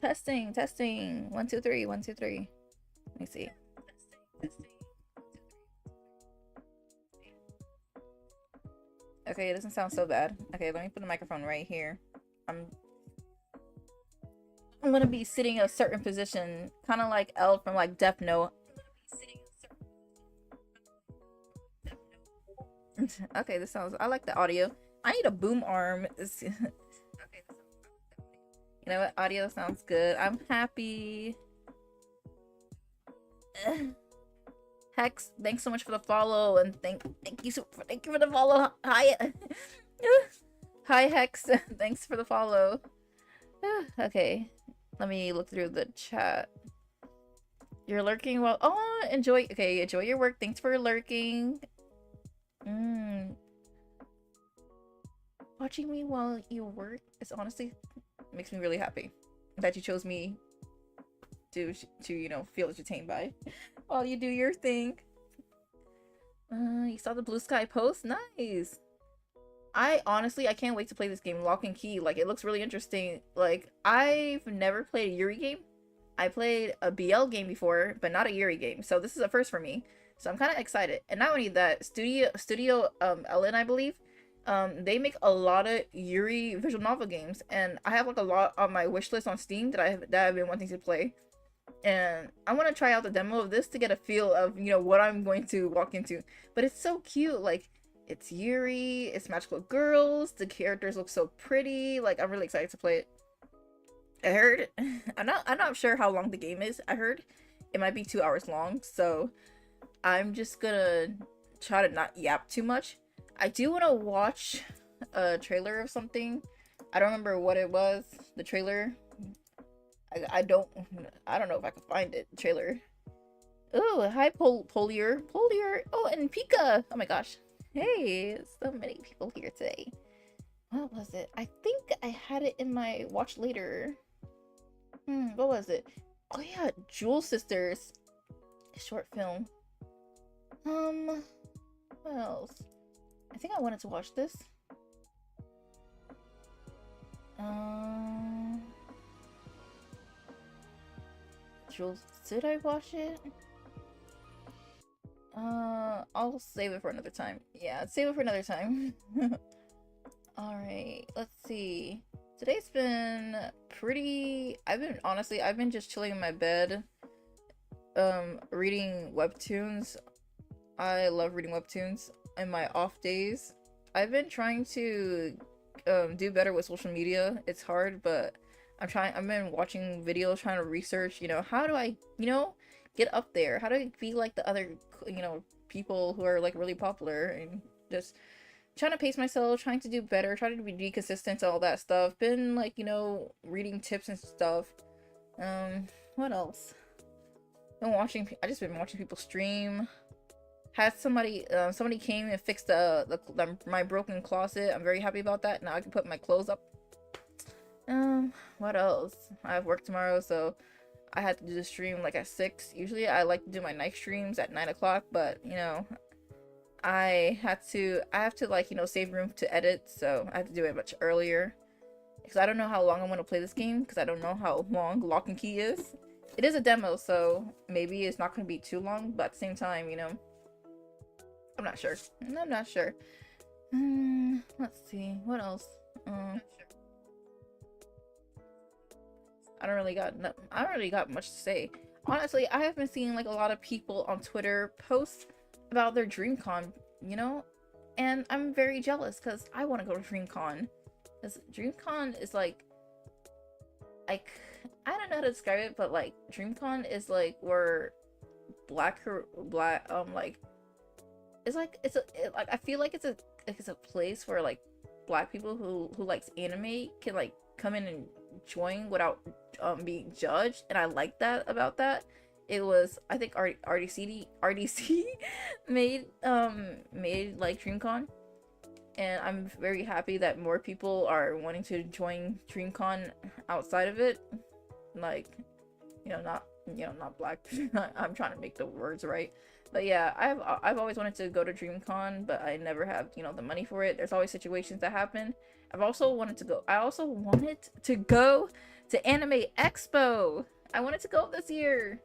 Testing, testing. 1, 2, 3, 1, 2, 3. Let me see. Okay, it doesn't sound so bad. Okay, let me put the microphone right here. I'm gonna be sitting in a certain position, kind of like Elle from like Death Note. Okay, this sounds. I like the audio. I need a boom arm. You know what? Audio sounds good. I'm happy. Hex, thanks so much for the follow, and thank you for the follow. Hi, hi Hex, thanks for the follow. Okay, let me look through the chat. You're lurking well. Oh, enjoy. Okay, enjoy your work. Thanks for lurking. Watching me while you work is honestly makes me really happy that you chose me to you know, feel entertained by while you do your thing. You saw the blue sky post? Nice. I can't wait to play this game, Lock and Key. Like, it looks really interesting. Like, I've never played a Yuri game. I played a BL game before, but not a Yuri game. So this is a first for me. So I'm kind of excited. And not only that, Studio Ellen, I believe, they make a lot of Yuri visual novel games, and I have like a lot on my wish list on Steam that I've been wanting to play. And I want to try out the demo of this to get a feel of, you know, what I'm going to walk into. But it's so cute. Like, it's Yuri, it's magical girls, the characters look so pretty. Like, I'm really excited to play it. I heard I'm not sure how long the game is. I heard it might be 2 hours long, so I'm just gonna try to not yap too much. I do want to watch a trailer of something. I don't remember what it was, the trailer. I don't know if I can find it. Trailer. Oh, hi Polier. Oh, and Pika. Oh my gosh. Hey, so many people here today. What was it? I think I had it in my watch later. What was it? Oh yeah, Jewel Sisters. A short film. What else? I think I wanted to watch this. Jules, should I watch it? I'll save it for another time. Yeah, save it for another time. Alright, let's see. Today's been pretty... I've been just chilling in my bed, reading webtoons. I love reading webtoons in my off days. I've been trying to do better with social media. It's hard, but I've been watching videos, trying to research, you know, how do I, you know, get up there? How do I be like the other, you know, people who are like really popular, and just trying to pace myself, trying to do better, trying to be consistent, all that stuff. Been like, you know, reading tips and stuff. What else? I just been watching people stream. Had somebody came and fixed my broken closet. I'm very happy about that. Now I can put my clothes up. What else? I have work tomorrow, so I had to do the stream like at 6. Usually I like to do my night streams at 9 o'clock, but you know, I have to like, you know, save room to edit, so I have to do it much earlier. Because I don't know how long I'm gonna play this game, because I don't know how long Lock and Key is. It is a demo, so maybe it's not gonna be too long, but at the same time, you know, I'm not sure. Let's see. What else? I don't really got much to say. Honestly, I have been seeing like a lot of people on Twitter post about their DreamCon, you know? And I'm very jealous because I want to go to DreamCon. Because DreamCon is like I don't know how to describe it, but like DreamCon is like where like it's like I feel like it's a place where like black people who likes anime can like come in and join without being judged, and I like that about that. It was, I think, RDC made like DreamCon, and I'm very happy that more people are wanting to join DreamCon outside of it, like, you know, not black. I'm trying to make the words right. But yeah, I've always wanted to go to DreamCon, but I never have, you know, the money for it. There's always situations that happen. I also wanted to go to Anime Expo. I wanted to go this year,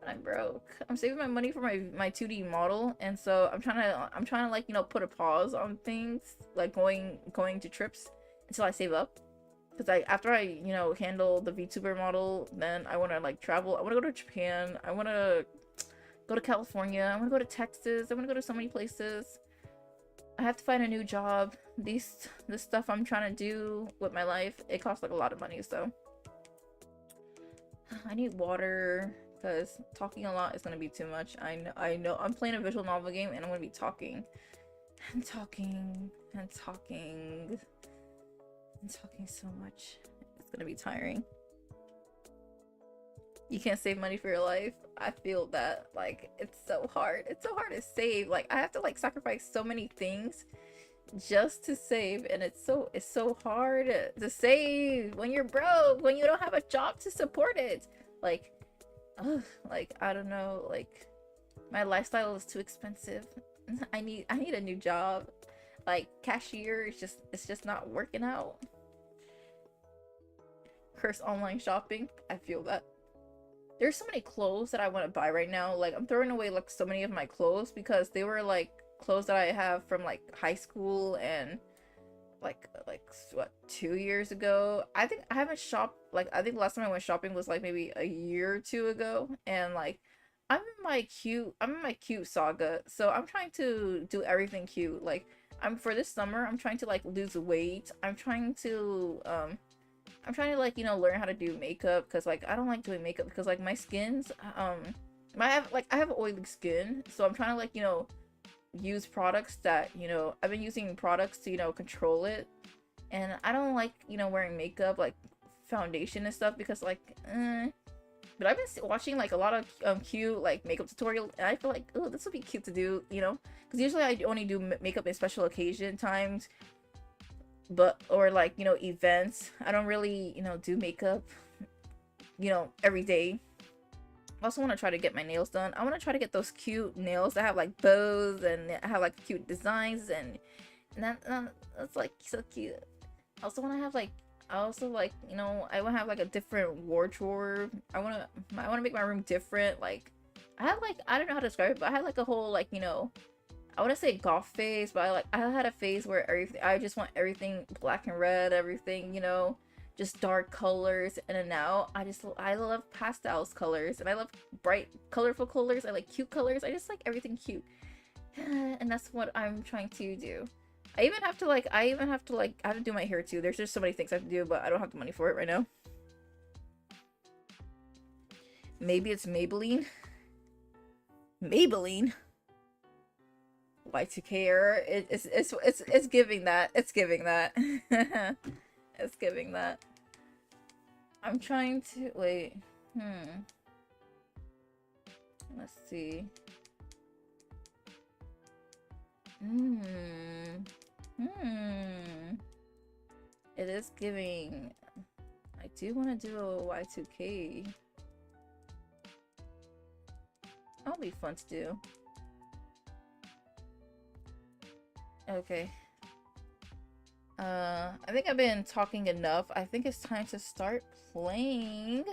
but I'm broke. I'm saving my money for my 2D model, and so I'm trying to like, you know, put a pause on things like going to trips until I save up. Because after I, you know, handle the VTuber model, then I want to like travel. I want to go to Japan. I want to go to California. I want to go to Texas. I want to go to so many places. I have to find a new job. This stuff I'm trying to do with my life, it costs like a lot of money. So I need water because talking a lot is gonna be too much. I know. I'm playing a visual novel game and I'm gonna be talking and talking and talking. I'm talking so much. It's gonna be tiring. You can't save money for your life. I feel that. Like, it's so hard. It's so hard to save. Like, I have to like sacrifice so many things just to save, and it's so hard to save when you're broke, when you don't have a job to support it. Like, ugh, like I don't know. Like, my lifestyle is too expensive. I need a new job. Like, cashier is it's just not working out. Curse online shopping. I feel that. There's so many clothes that I want to buy right now. Like, I'm throwing away like so many of my clothes because they were like clothes that I have from like high school and like what, 2 years ago. I think I haven't shopped, like I think the last time I went shopping was like maybe a year or two ago, and like I'm in my cute saga, so I'm trying to do everything cute. Like, for this summer I'm trying to like lose weight. I'm trying to like, you know, learn how to do makeup, because like I don't like doing makeup because like my skin's I have oily skin, so I'm trying to like, you know, use products that, you know, I've been using products to, you know, control it. And I don't like, you know, wearing makeup like foundation and stuff because like but I've been watching like a lot of cute like makeup tutorials, and I feel like, oh, this would be cute to do, you know, because usually I only do makeup in special occasion times, but or like, you know, events. I don't really, you know, do makeup, you know, every day. I also want to try to get my nails done. I want to try to get those cute nails that have like bows and have like cute designs, and that's like so cute. I also want to have like, you know, I want to have like a different wardrobe. I want to make my room different. Like, I have like, I don't know how to describe it, but I had like a whole like, you know, I want to say goth phase, but I had a phase where I just want everything black and red, everything, you know, just dark colors. And then now I love pastels colors, and I love bright colorful colors. I like cute colors. I just like everything cute. And that's what I'm trying to do. I have to do my hair too. There's just so many things I have to do, but I don't have the money for it right now. Maybe it's Maybelline. Y2K error. It's giving that. It's giving that. It's giving that. I'm trying to wait. Let's see. It is giving. I do want to do a Y2K. That'll be fun to do. Okay. I think I've been talking enough. I think it's time to start playing.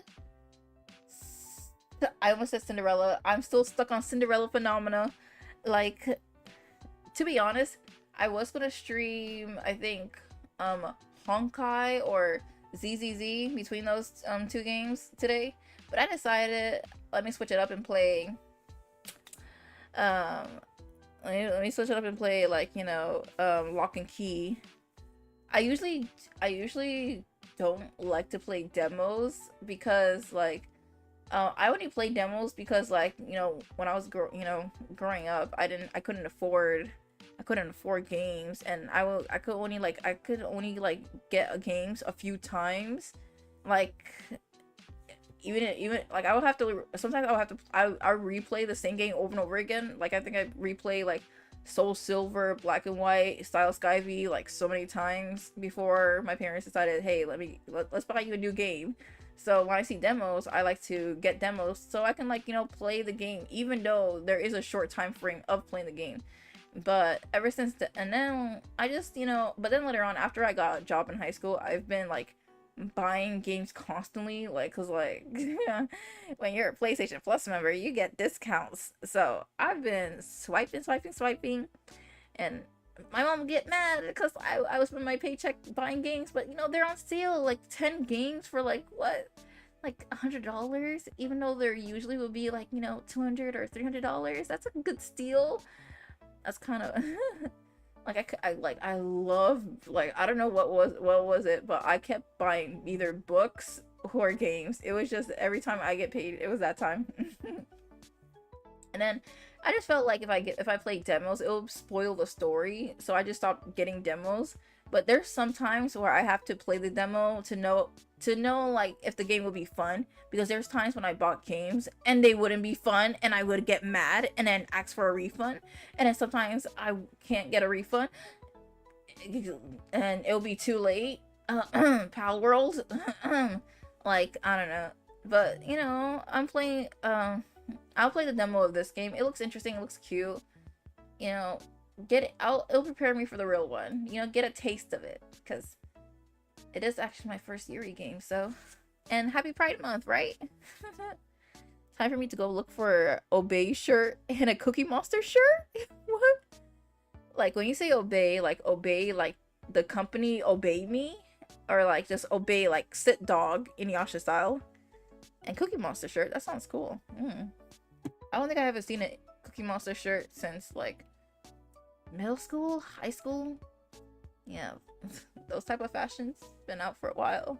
I almost said Cinderella. I'm still stuck on Cinderella Phenomena. Like, to be honest, I was gonna stream, I think, Honkai or ZZZ, between those two games today, but I decided, let me switch it up and play let me switch it up and play, like, you know, Lock and Key. I usually don't like to play demos because, like, I only play demos because, like, you know, when I was growing up, I couldn't afford games, and I could only get games a few times. Like, even like I would replay the same game over and over again. Like, I think I replay like Soul Silver, Black and White, Style Skyvy like so many times before my parents decided, hey, let's buy you a new game. So when I see demos, I like to get demos so I can, like, you know, play the game, even though there is a short time frame of playing the game. But ever since and then I just, you know, but then later on, after I got a job in high school, I've been like buying games constantly, like, cause like when you're a PlayStation Plus member, you get discounts. So I've been swiping, and my mom would get mad because I was spending my paycheck buying games, but you know they're on sale, like 10 games for like what, like $100, even though there usually would be like, you know, $200 or $300. That's a good steal. That's kind of like I love, like, I don't know what was it, but I kept buying either books or games. It was just every time I get paid, it was that time. And then I just felt like if I play demos, it will spoil the story, so I just stopped getting demos. But there's some times where I have to play the demo to know like if the game will be fun, because there's times when I bought games and they wouldn't be fun and I would get mad and then ask for a refund, and then sometimes I can't get a refund and it'll be too late. Pal World. Like, I don't know, but you know, I'm playing I'll play the demo of this game. It looks interesting, it looks cute, you know. Get it out, it'll prepare me for the real one, you know, get a taste of it, because it is actually my first Yuri game. So, and happy Pride Month, right? Time for me to go look for Obey shirt and a Cookie Monster shirt. What? Like, when you say obey like the company Obey Me, or like just obey like sit dog in Yasha style. And Cookie Monster shirt, that sounds cool. I don't think I haven't seen a Cookie Monster shirt since like middle school, high school. Yeah, those type of fashions been out for a while.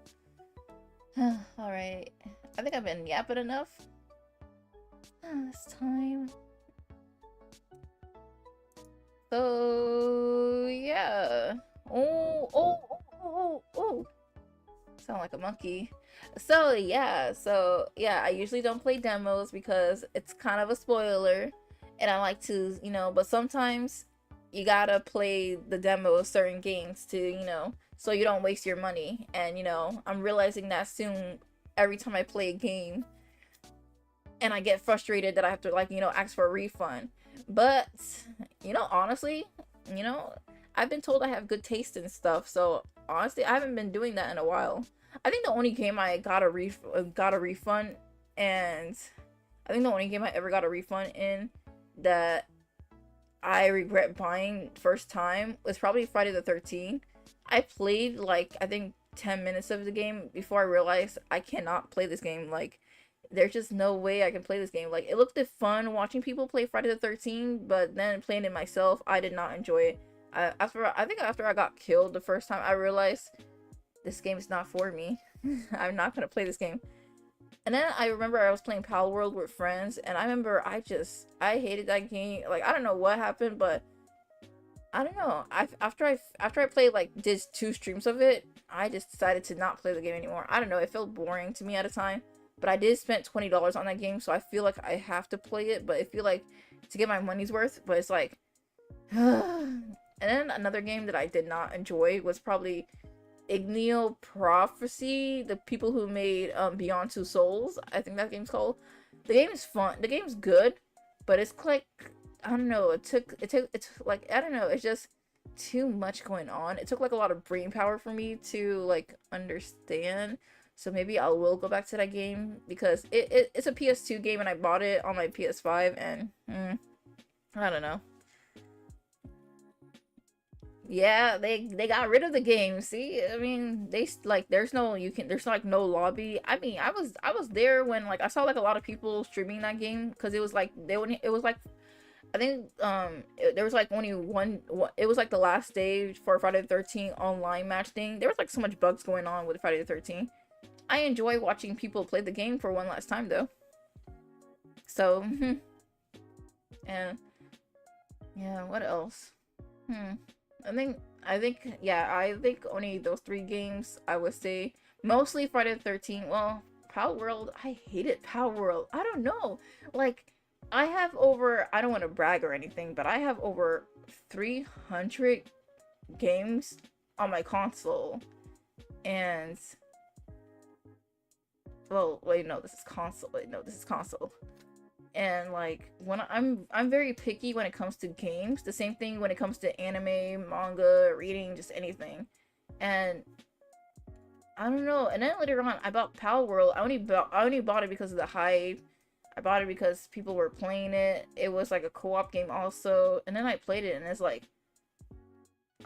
All right, I think I've been yapping enough. It's time. So yeah. Oh. Sound like a monkey. So yeah, I usually don't play demos because it's kind of a spoiler, and I like to, you know, but sometimes you gotta play the demo of certain games to, you know, so you don't waste your money. And you know, I'm realizing that soon every time I play a game and I get frustrated that I have to, like, you know, ask for a refund. But you know, honestly, you know, I've been told I have good taste and stuff, so honestly I haven't been doing that in a while. I think the only game I got a refund, and I think the only game I ever got a refund in that I regret buying first time was probably Friday the 13th. I played like, I think 10 minutes of the game before I realized I cannot play this game. Like, there's just no way I can play this game. Like, it looked fun watching people play Friday the 13th, but then playing it myself, I did not enjoy it. I think after I got killed the first time, I realized this game is not for me. I'm not gonna play this game. And then I remember I was playing Pal World with friends, and I remember I hated that game. Like, I don't know what happened, but I don't know. After I played like did 2 streams of it, I just decided to not play the game anymore. I don't know. It felt boring to me at a time, but I did spend $20 on that game, so I feel like I have to play it. But I feel like to get my money's worth, but it's like. And then another game that I did not enjoy was probably Igneo Prophecy, the people who made Beyond Two Souls, I think that game's called. The game is fun. The game's good, but it's like, I don't know, it's like, I don't know, it's just too much going on. It took like a lot of brain power for me to like understand. So maybe I will go back to that game, because it's a PS2 game and I bought it on my PS5, and I don't know. Yeah, they got rid of the game. See, I mean, they like there's like no lobby. I mean, I was there when like I saw like a lot of people streaming that game, because it was like it was like, I think there was like only one, it was like the last day for Friday the 13th online match thing. There was like so much bugs going on with Friday the 13th. I enjoy watching people play the game for one last time though. So and yeah, what else? I think only those 3 games I would say. Mostly Friday the 13th. Well, Pal World, I hated Pal World. I don't know. Like, I have over, I don't want to brag or anything, but I have over 300 games on my console. And well, wait, no, this is console. Wait, no, this is console. And like, when I'm very picky when it comes to games. The same thing when it comes to anime, manga, reading, just anything. And I don't know. And then later on, I bought Pal World. I only bought it because of the hype. I bought it because people were playing it. It was like a co-op game also. And then I played it and it's like,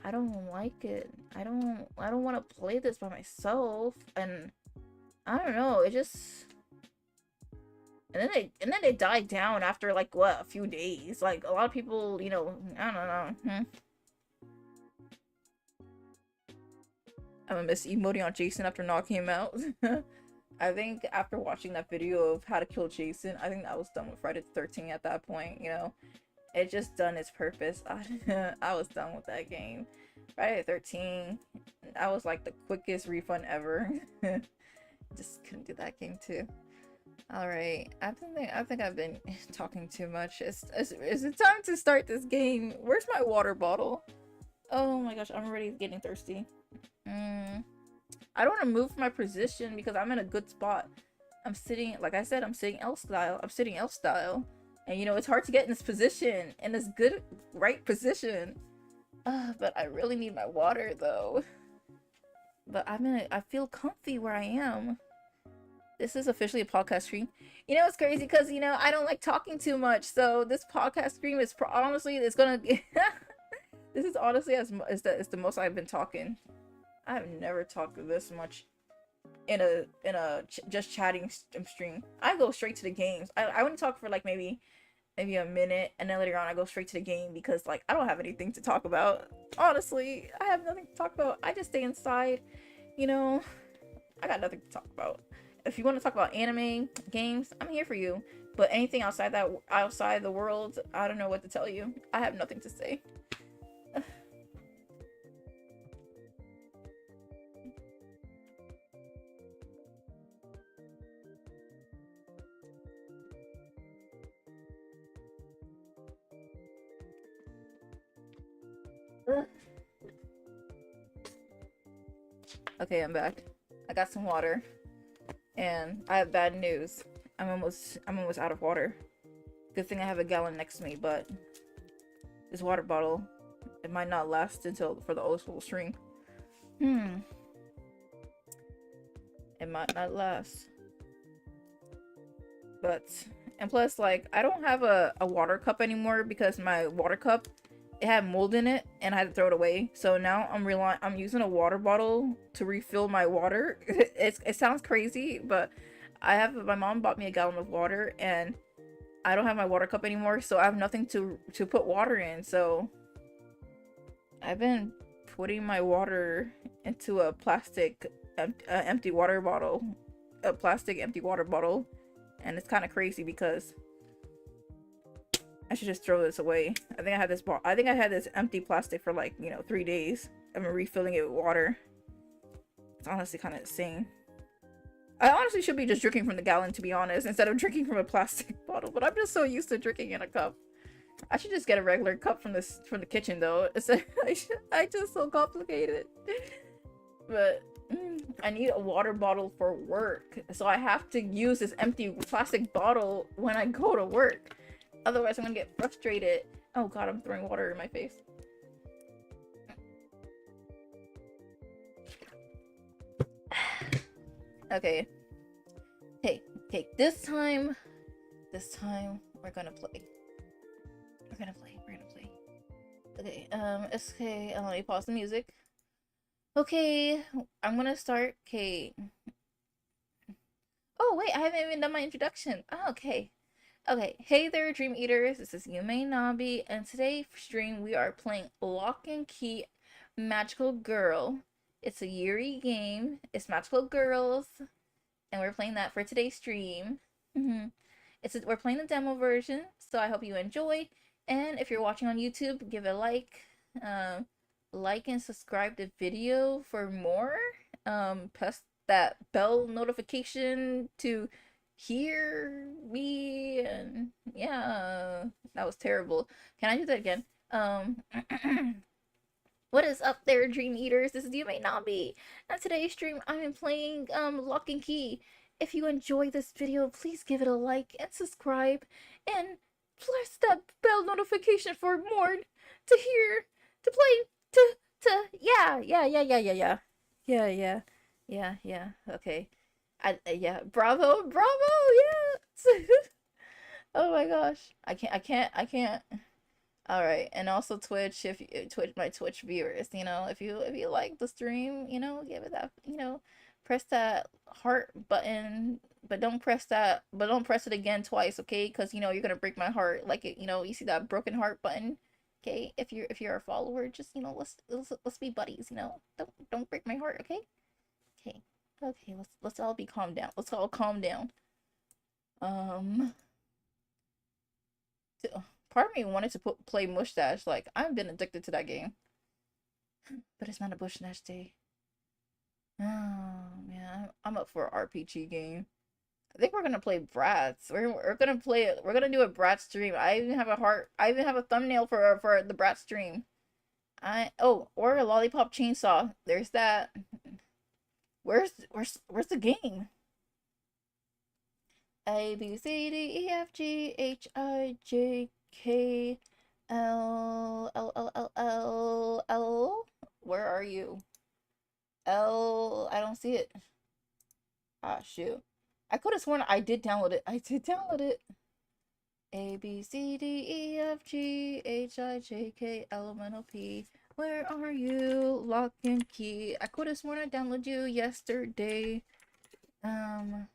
I don't like it. I don't want to play this by myself. And I don't know. It just and then they died down after like what, a few days. Like a lot of people, you know, I don't know. I'm gonna miss emoting on Jason after knocking him out. I think after watching that video of how to kill Jason, I think I was done with Friday the 13th at that point, you know. It just done its purpose. I was done with that game. Friday the 13th, that was like the quickest refund ever. Just couldn't do that game too. Alright, I think I've been talking too much. Is it time to start this game? Where's my water bottle? Oh my gosh, I'm already getting thirsty. I don't want to move my position because I'm in a good spot. I'm sitting, like I said, I'm sitting L style. I'm sitting L style. And you know, it's hard to get in this position, in this good, right position. But I really need my water though. But I feel comfy where I am. This is officially a podcast stream. You know, it's crazy because, you know, I don't like talking too much. So this podcast stream is honestly, it's gonna this is honestly is the most I've been talking. I've never talked this much in a just chatting stream. I go straight to the games. I wouldn't talk for like maybe a minute, and then later on I go straight to the game because like I don't have anything to talk about. Honestly, I have nothing to talk about. I just stay inside, you know. I got nothing to talk about. If you want to talk about anime, games, I'm here for you. But anything outside the world, I don't know what to tell you. I have nothing to say. Okay, I'm back. I got some water. And I have bad news. I'm almost out of water. Good thing I have a gallon next to me, but this water bottle, it might not last until for the old school stream. It might not last. But and plus, like, I don't have a water cup anymore because my water cup, it had mold in it and I had to throw it away. So now I'm using a water bottle to refill my water. It sounds crazy, but my mom bought me a gallon of water and I don't have my water cup anymore, so I have nothing to put water in. So I've been putting my water into a plastic empty water bottle, a plastic empty water bottle, and it's kind of crazy because I should just throw this away. I think I had this empty plastic for like, you know, 3 days. I've been refilling it with water. It's honestly kind of insane. I honestly should be just drinking from the gallon, to be honest, instead of drinking from a plastic bottle. But I'm just so used to drinking in a cup. I should just get a regular cup from the kitchen though. I just so complicated. But I need a water bottle for work, so I have to use this empty plastic bottle when I go to work. Otherwise, I'm gonna get frustrated. Oh god, I'm throwing water in my face. Okay. Hey, this time we're gonna play. We're gonna play. Okay, it's okay. Let me pause the music. Okay, I'm gonna start. Okay. Oh wait, I haven't even done my introduction. Oh, okay. Okay, hey there, Dream Eaters. This is Yume Nabi, and today for stream we are playing LockandKey Magical Girl. It's a Yuri game. It's magical girls, and we're playing that for today's stream. We're playing the demo version, so I hope you enjoy. And if you're watching on YouTube, give it a like and subscribe the video for more. Press that bell notification to hear me, and yeah, that was terrible. Can I do that again? What is up there, Dream Eaters? This is Yume Nabi, and today's stream I am playing LockandKey. If you enjoy this video, please give it a like and subscribe, and press that bell notification for more to hear, to play, yeah. Yeah, yeah. Okay. Yeah. Bravo, bravo. Yes. Oh my gosh. I can't. All right. And also Twitch, if you, Twitch, my Twitch viewers, if you like the stream, give it that, press that heart button, but don't press it again twice, okay? Because you're gonna break my heart. Like you see that broken heart button. Okay, if you're a follower, just let's be buddies. Don't break my heart, okay? Okay. Okay, let's all be calm down. Let's all calm down. Um, Part of me wanted to play Mustache. Like I've been addicted to that game, but it's not a Mustache day. Oh man, I'm up for an RPG game. I think we're gonna play Bratz. We're gonna play it. We're gonna do a Bratz stream. I even have a heart. I even have a thumbnail for the Bratz stream. Or a Lollipop Chainsaw. There's that. Where's the game? A B C D E F G H I J K L L L L L L. Where are you? L. I don't see it. Ah, shoot. I could have sworn I did download it. I did download it. A B C D E F G H I J K L M N O P. Where are you? Lock and key. I could have sworn I downloaded you yesterday. Huh?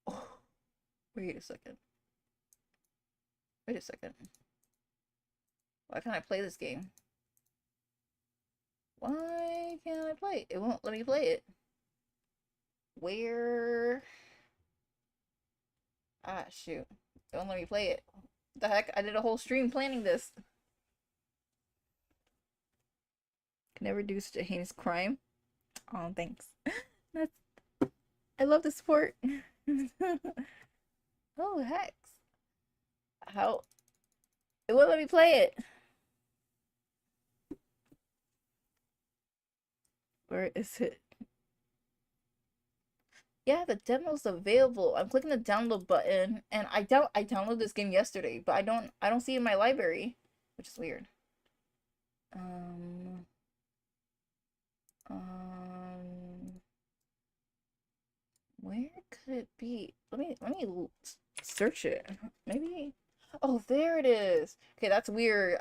Oh, wait a second. Wait a second. Why can't I play this game? Why can't I play it? It won't let me play it. Where? Ah, shoot. It won't let me play it. What the heck? I did a whole stream planning this. Can never do such a heinous crime. Oh, thanks. That's. I love the sport. Oh, hex. How? It won't let me play it. Where is it? Yeah, the demo's available. I'm clicking the download button, and I downloaded this game yesterday, but I don't see it in my library, which is weird. Um, um, where could it be? Let me search it. Maybe. Oh, there it is. Okay, that's weird.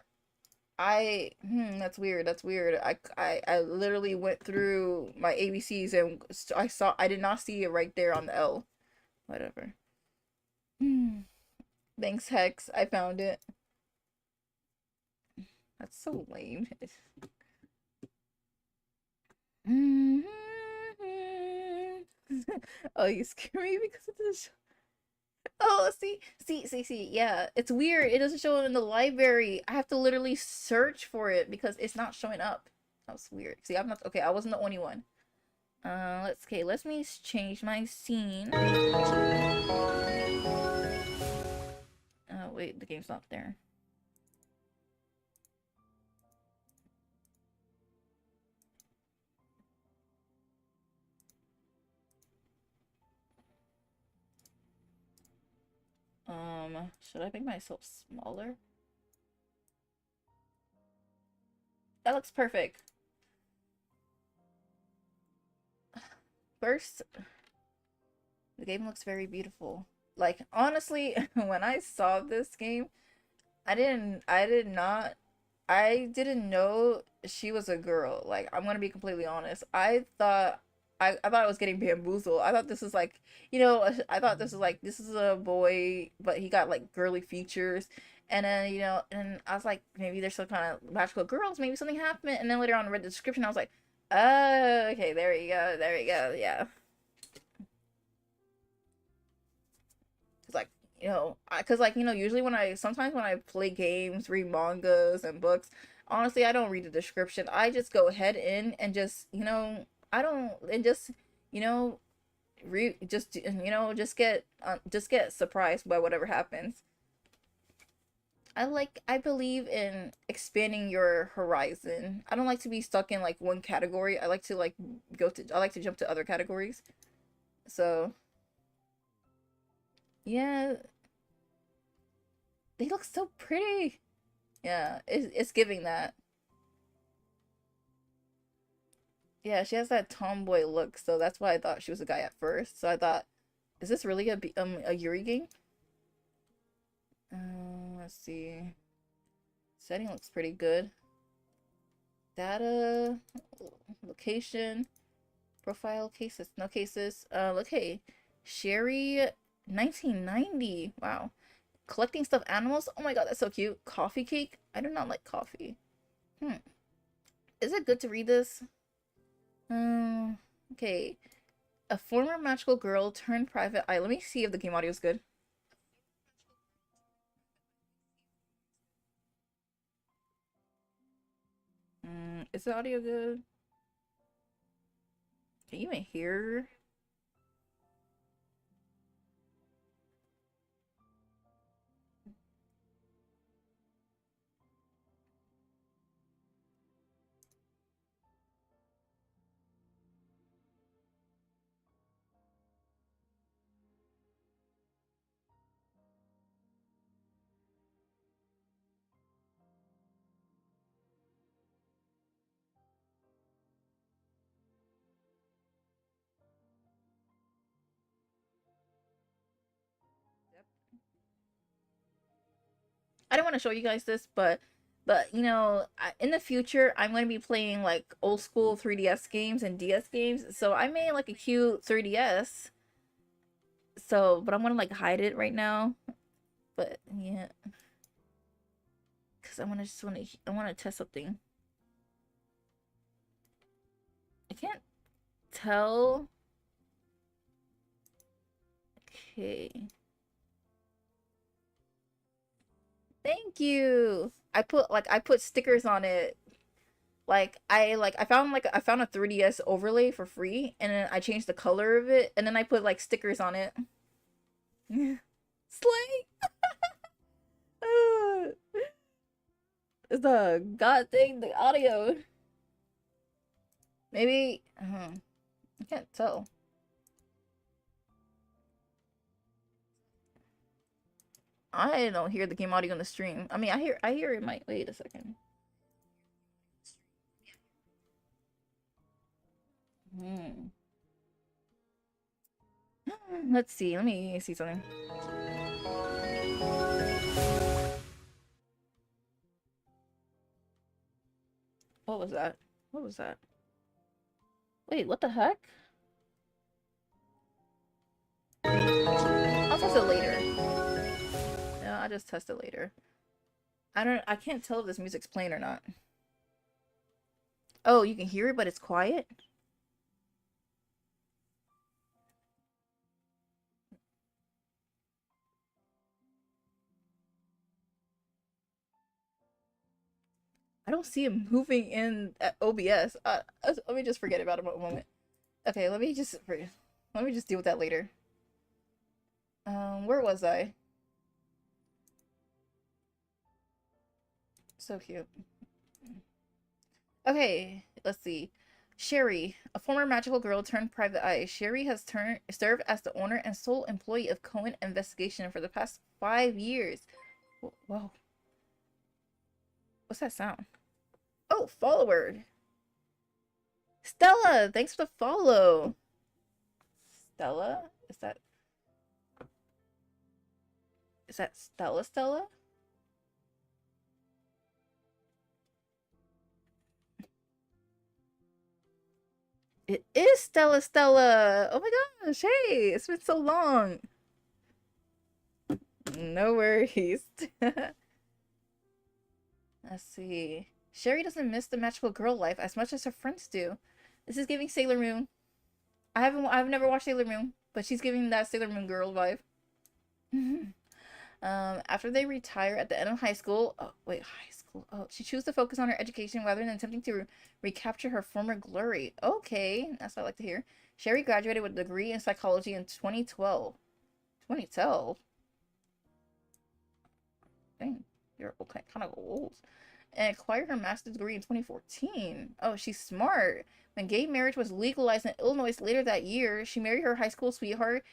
That's weird. That's weird. I literally went through my ABCs and I did not see it right there on the L. Whatever. Hmm. Thanks, Hex. I found it. That's so lame. Oh, you scare me because it doesn't show. Oh, see. Yeah, it's weird. It doesn't show in the library. I have to literally search for it because it's not showing up. That's weird. See, I'm not okay. I wasn't the only one. Let me change my scene. Oh, wait, the game's not there. Should I make myself smaller? That looks perfect. First, the game looks very beautiful. Like, honestly, when I saw this game, I didn't know she was a girl. Like, I'm gonna be completely honest. I thought I was getting bamboozled. I thought this was like, I thought this was like, this is a boy, but he got like girly features. And then, and I was like, maybe there's some kind of magical girls, maybe something happened. And then later on, I read the description, I was like, oh, okay, there we go, yeah. Cause like, usually sometimes when I play games, read mangas and books, honestly, I don't read the description. I just go head in and just, I don't, and just, you know, just get surprised by whatever happens. I believe in expanding your horizon. I don't like to be stuck in like one category. I like to jump to other categories. So, yeah, they look so pretty. Yeah, it's giving that. Yeah, she has that tomboy look, so that's why I thought she was a guy at first. So I thought, is this really a Yuri game? Let's see. Setting looks pretty good. Data, location, profile cases, no cases. Okay, Sherry, 1990. Wow. Collecting stuffed animals. Oh my god, that's so cute. Coffee cake. I do not like coffee. Is it good to read this? Okay. A former magical girl turned private eye. Let me see if the game audio is good. Is the audio good? Can you even hear? I don't want to show you guys this, but you know, in the future, I'm going to be playing like old school 3DS games and DS games. So I made like a cute 3DS. So, but I'm gonna like hide it right now. But yeah, because I want to test something. I can't tell. Okay. Thank you. I put stickers on it. I found a 3DS overlay for free, and then I changed the color of it, and then I put like stickers on it. Slay. It's the god thing, the audio. Maybe I can't tell. I don't hear the game audio in the stream. I mean, I hear it. Might wait a second. Let's see. Let me see something. What was that? What was that? Wait, what the heck? I'll test it later. No, I'll just test it later. I can't tell if this music's playing or not. Oh, you can hear it, but it's quiet? I don't see him moving in at OBS. Let me just forget about him a moment. Okay, let me just deal with that later. Where was I? So cute. Okay, let's see. Sherry, a former magical girl turned private eye. Sherry has served as the owner and sole employee of Cohen Investigation for the past 5 years. Whoa. What's that sound? Oh, follower. Stella, thanks for the follow. Stella? Is that Stella? It is Stella. Oh my gosh, hey, it's been so long. No worries. Let's see. Sherry doesn't miss the magical girl life as much as her friends do. This is giving Sailor Moon. I've never watched Sailor Moon, but she's giving that Sailor Moon girl vibe. After they retire at the end of high school, high school. Oh, she chose to focus on her education rather than attempting to recapture her former glory. Okay, that's what I like to hear. Sherry graduated with a degree in psychology in 2012. 2012? Dang, you're okay, kind of old. And acquired her master's degree in 2014. Oh, she's smart. When gay marriage was legalized in Illinois later that year, she married her high school sweetheart,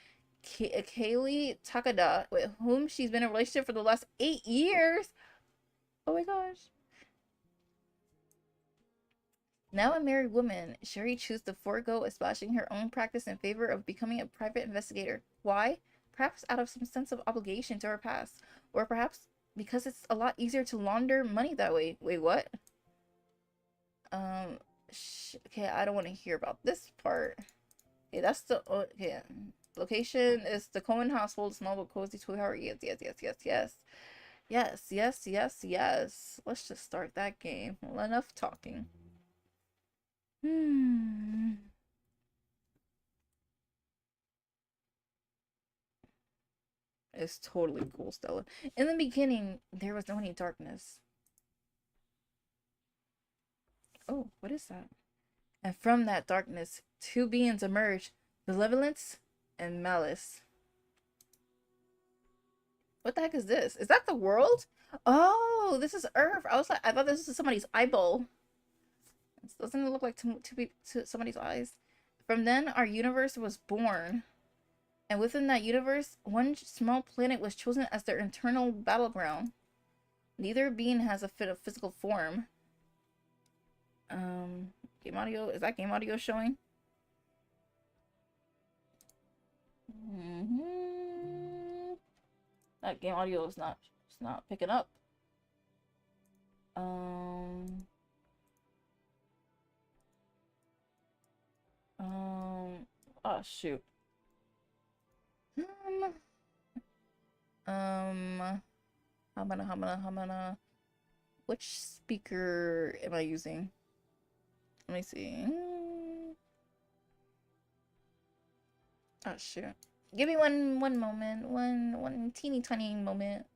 Kaylee Takada, with whom she's been in a relationship for the last 8 years. Oh my gosh. Now a married woman, Sherry chose to forego establishing her own practice in favor of becoming a private investigator. Why? Perhaps out of some sense of obligation to her past, or perhaps because it's a lot easier to launder money that way. Wait, what? Okay, I don't want to hear about this part. Okay, that's the okay. Location is the Cohen household, small but cozy 2 hour. Yes, yes, yes, yes, yes. Yes, yes, yes, yes. Let's just start that game. Well, enough talking. It's totally cool, Stella. In the beginning, there was no any darkness. Oh, what is that? And from that darkness, two beings emerged, malevolence and malice. What the heck is this? Is that the world? Oh, this is Earth. I thought this was somebody's eyeball. Doesn't it look like to somebody's eyes? From then, our universe was born. And within that universe, one small planet was chosen as their internal battleground. Neither being has a fit of physical form. Game audio. Is that game audio showing? That game audio is not. It's not picking up. Oh shoot. Hamana. Which speaker am I using? Let me see. Oh shoot. Give me one moment. One teeny tiny moment.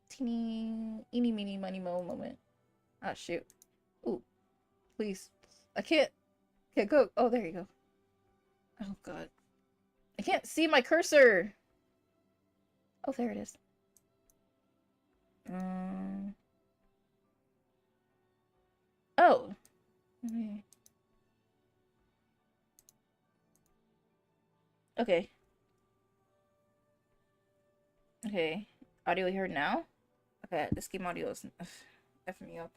Teeny eeny meeny miny mo moment. Oh shoot. Ooh. Please. I can't. Okay, go. Oh, there you go. Oh god. I can't see my cursor. Oh, there it is. Oh. Okay. Okay. Audio here now? Okay, this game audio is effing me up.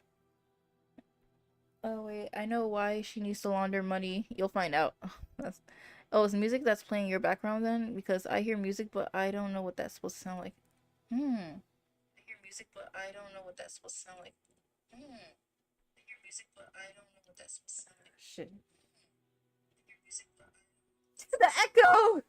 Oh wait, I know why she needs to launder money. You'll find out. Oh, is music that's playing your background then? Because I hear music, but I don't know what that's supposed to sound like. I hear music, but I don't know what that's supposed to sound like. I hear music, but I don't know what that's supposed to sound like. Shit. I hear music, but the echo!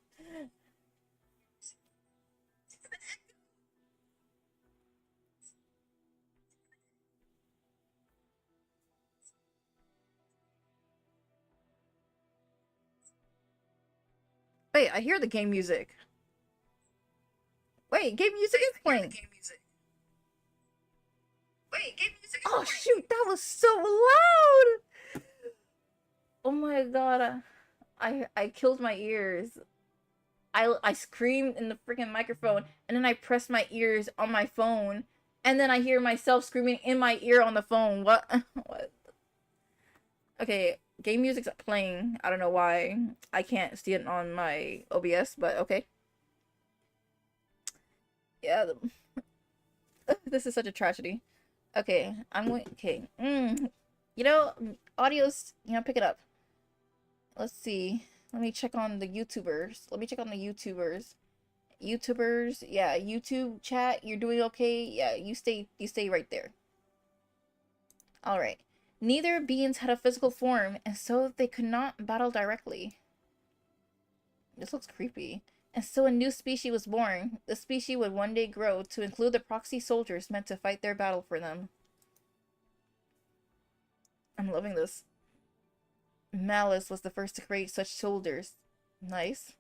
Wait, I hear the game music. Wait, game music is playing. Wait, game music is playing. Oh shoot, that was so loud! Oh my god, I killed my ears. I screamed in the freaking microphone, and then I pressed my ears on my phone, and then I hear myself screaming in my ear on the phone. What? What? Okay, game music's playing. I don't know why. I can't see it on my OBS, but okay. Yeah, this is such a tragedy. Okay, I'm going. Okay, you know, audio's. You know, pick it up. Let's see. Let me check on the YouTubers. YouTubers, yeah, YouTube chat, you're doing okay. Yeah, you stay right there. All right. Neither beings had a physical form, and so they could not battle directly. This looks creepy. And so a new species was born. The species would one day grow to include the proxy soldiers meant to fight their battle for them. I'm loving this. Malice was the first to create such soldiers. Nice.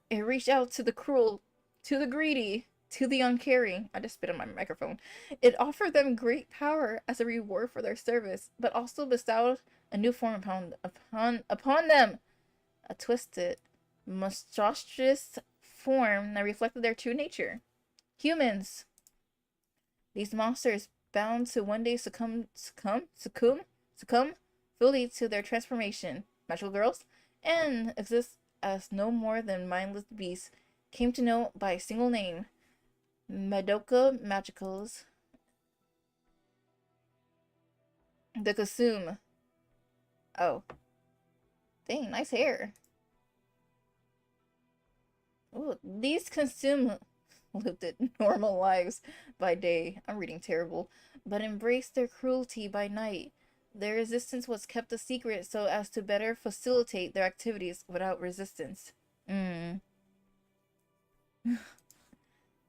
It reached out to the cruel, to the greedy, to the uncaring. I just spit on my microphone. It offered them great power as a reward for their service, but also bestowed a new form upon them. A twisted, monstrous form that reflected their true nature. Humans. These monsters bound to one day succumb fully to their transformation. Magical girls, and exist as no more than mindless beasts, came to know by a single name, Madoka Magicals. The Kasum. Oh. Dang, nice hair. Ooh, these consume lived normal lives by day. I'm reading terrible. But embraced their cruelty by night. Their resistance was kept a secret so as to better facilitate their activities without resistance. Mm.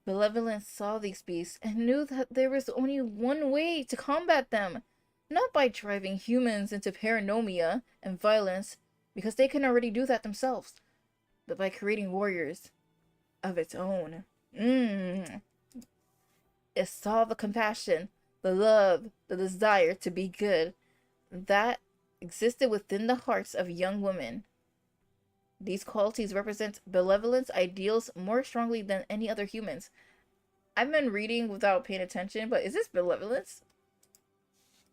Malevolence saw these beasts and knew that there was only one way to combat them. Not by driving humans into paranoia and violence, because they can already do that themselves, but by creating warriors of its own. It saw the compassion, the love, the desire to be good that existed within the hearts of young women. These qualities represent benevolence ideals more strongly than any other humans. I've been reading without paying attention, but is this benevolence?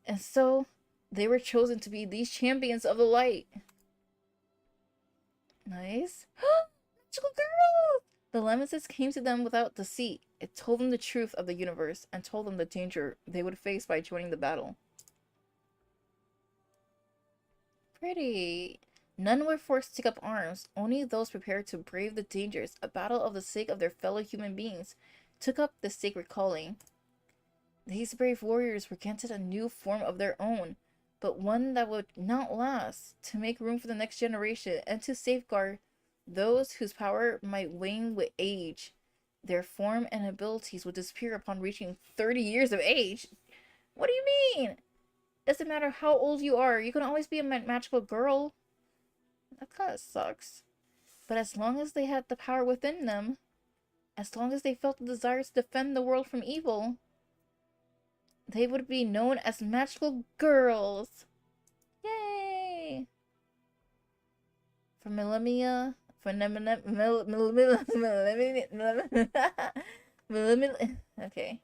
And so, they were chosen to be these champions of the light. Nice. Magical girl! The Lemonses came to them without deceit. It told them the truth of the universe and told them the danger they would face by joining the battle. Pretty. None were forced to take up arms. Only those prepared to brave the dangers, a battle of the sake of their fellow human beings, took up the sacred calling. These brave warriors were granted a new form of their own, but one that would not last, to make room for the next generation and to safeguard those whose power might wane with age. Their form and abilities would disappear upon reaching 30 years of age. What do you mean? Doesn't matter how old you are, you can always be a magical girl. That kind of sucks. But as long as they had the power within them, as long as they felt the desire to defend the world from evil, they would be known as magical girls. Yay! For millennia, okay.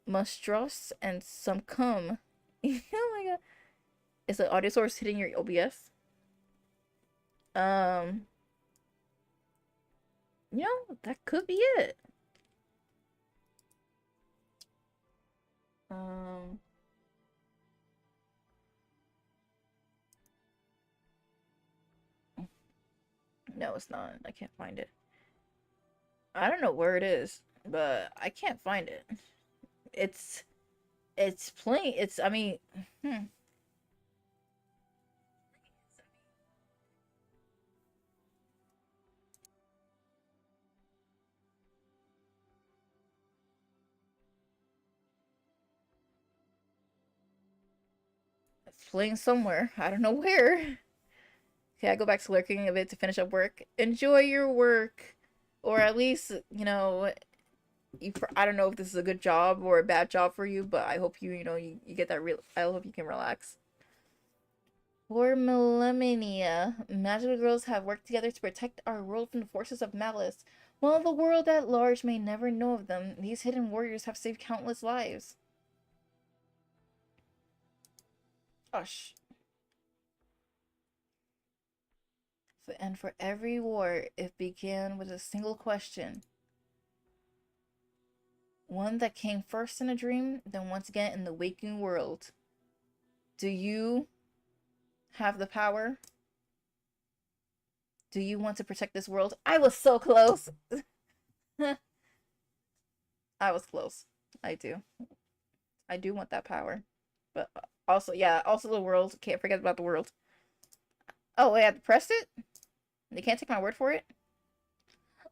Mustros and some cum. Oh my god. Is the audio source hitting your OBS? You know, that could be it. No, it's not. I can't find it. I don't know where it is, but I can't find it. It's plain. I mean, it's playing somewhere. I don't know where. Okay, I go back to lurking a bit to finish up work. Enjoy your work. Or at least, you know, I don't know if this is a good job or a bad job for you, but I hope you get that real. I hope you can relax. For millennia, magical girls have worked together to protect our world from the forces of malice. While the world at large may never know of them, these hidden warriors have saved countless lives. Gosh. And for every war, it began with a single question. One that came first in a dream, then once again in the waking world. Do you have the power? Do you want to protect this world? I was so close! I was close. I do. I do want that power. But also, yeah, also the world. Can't forget about the world. Oh, wait, I pressed it? They can't take my word for it?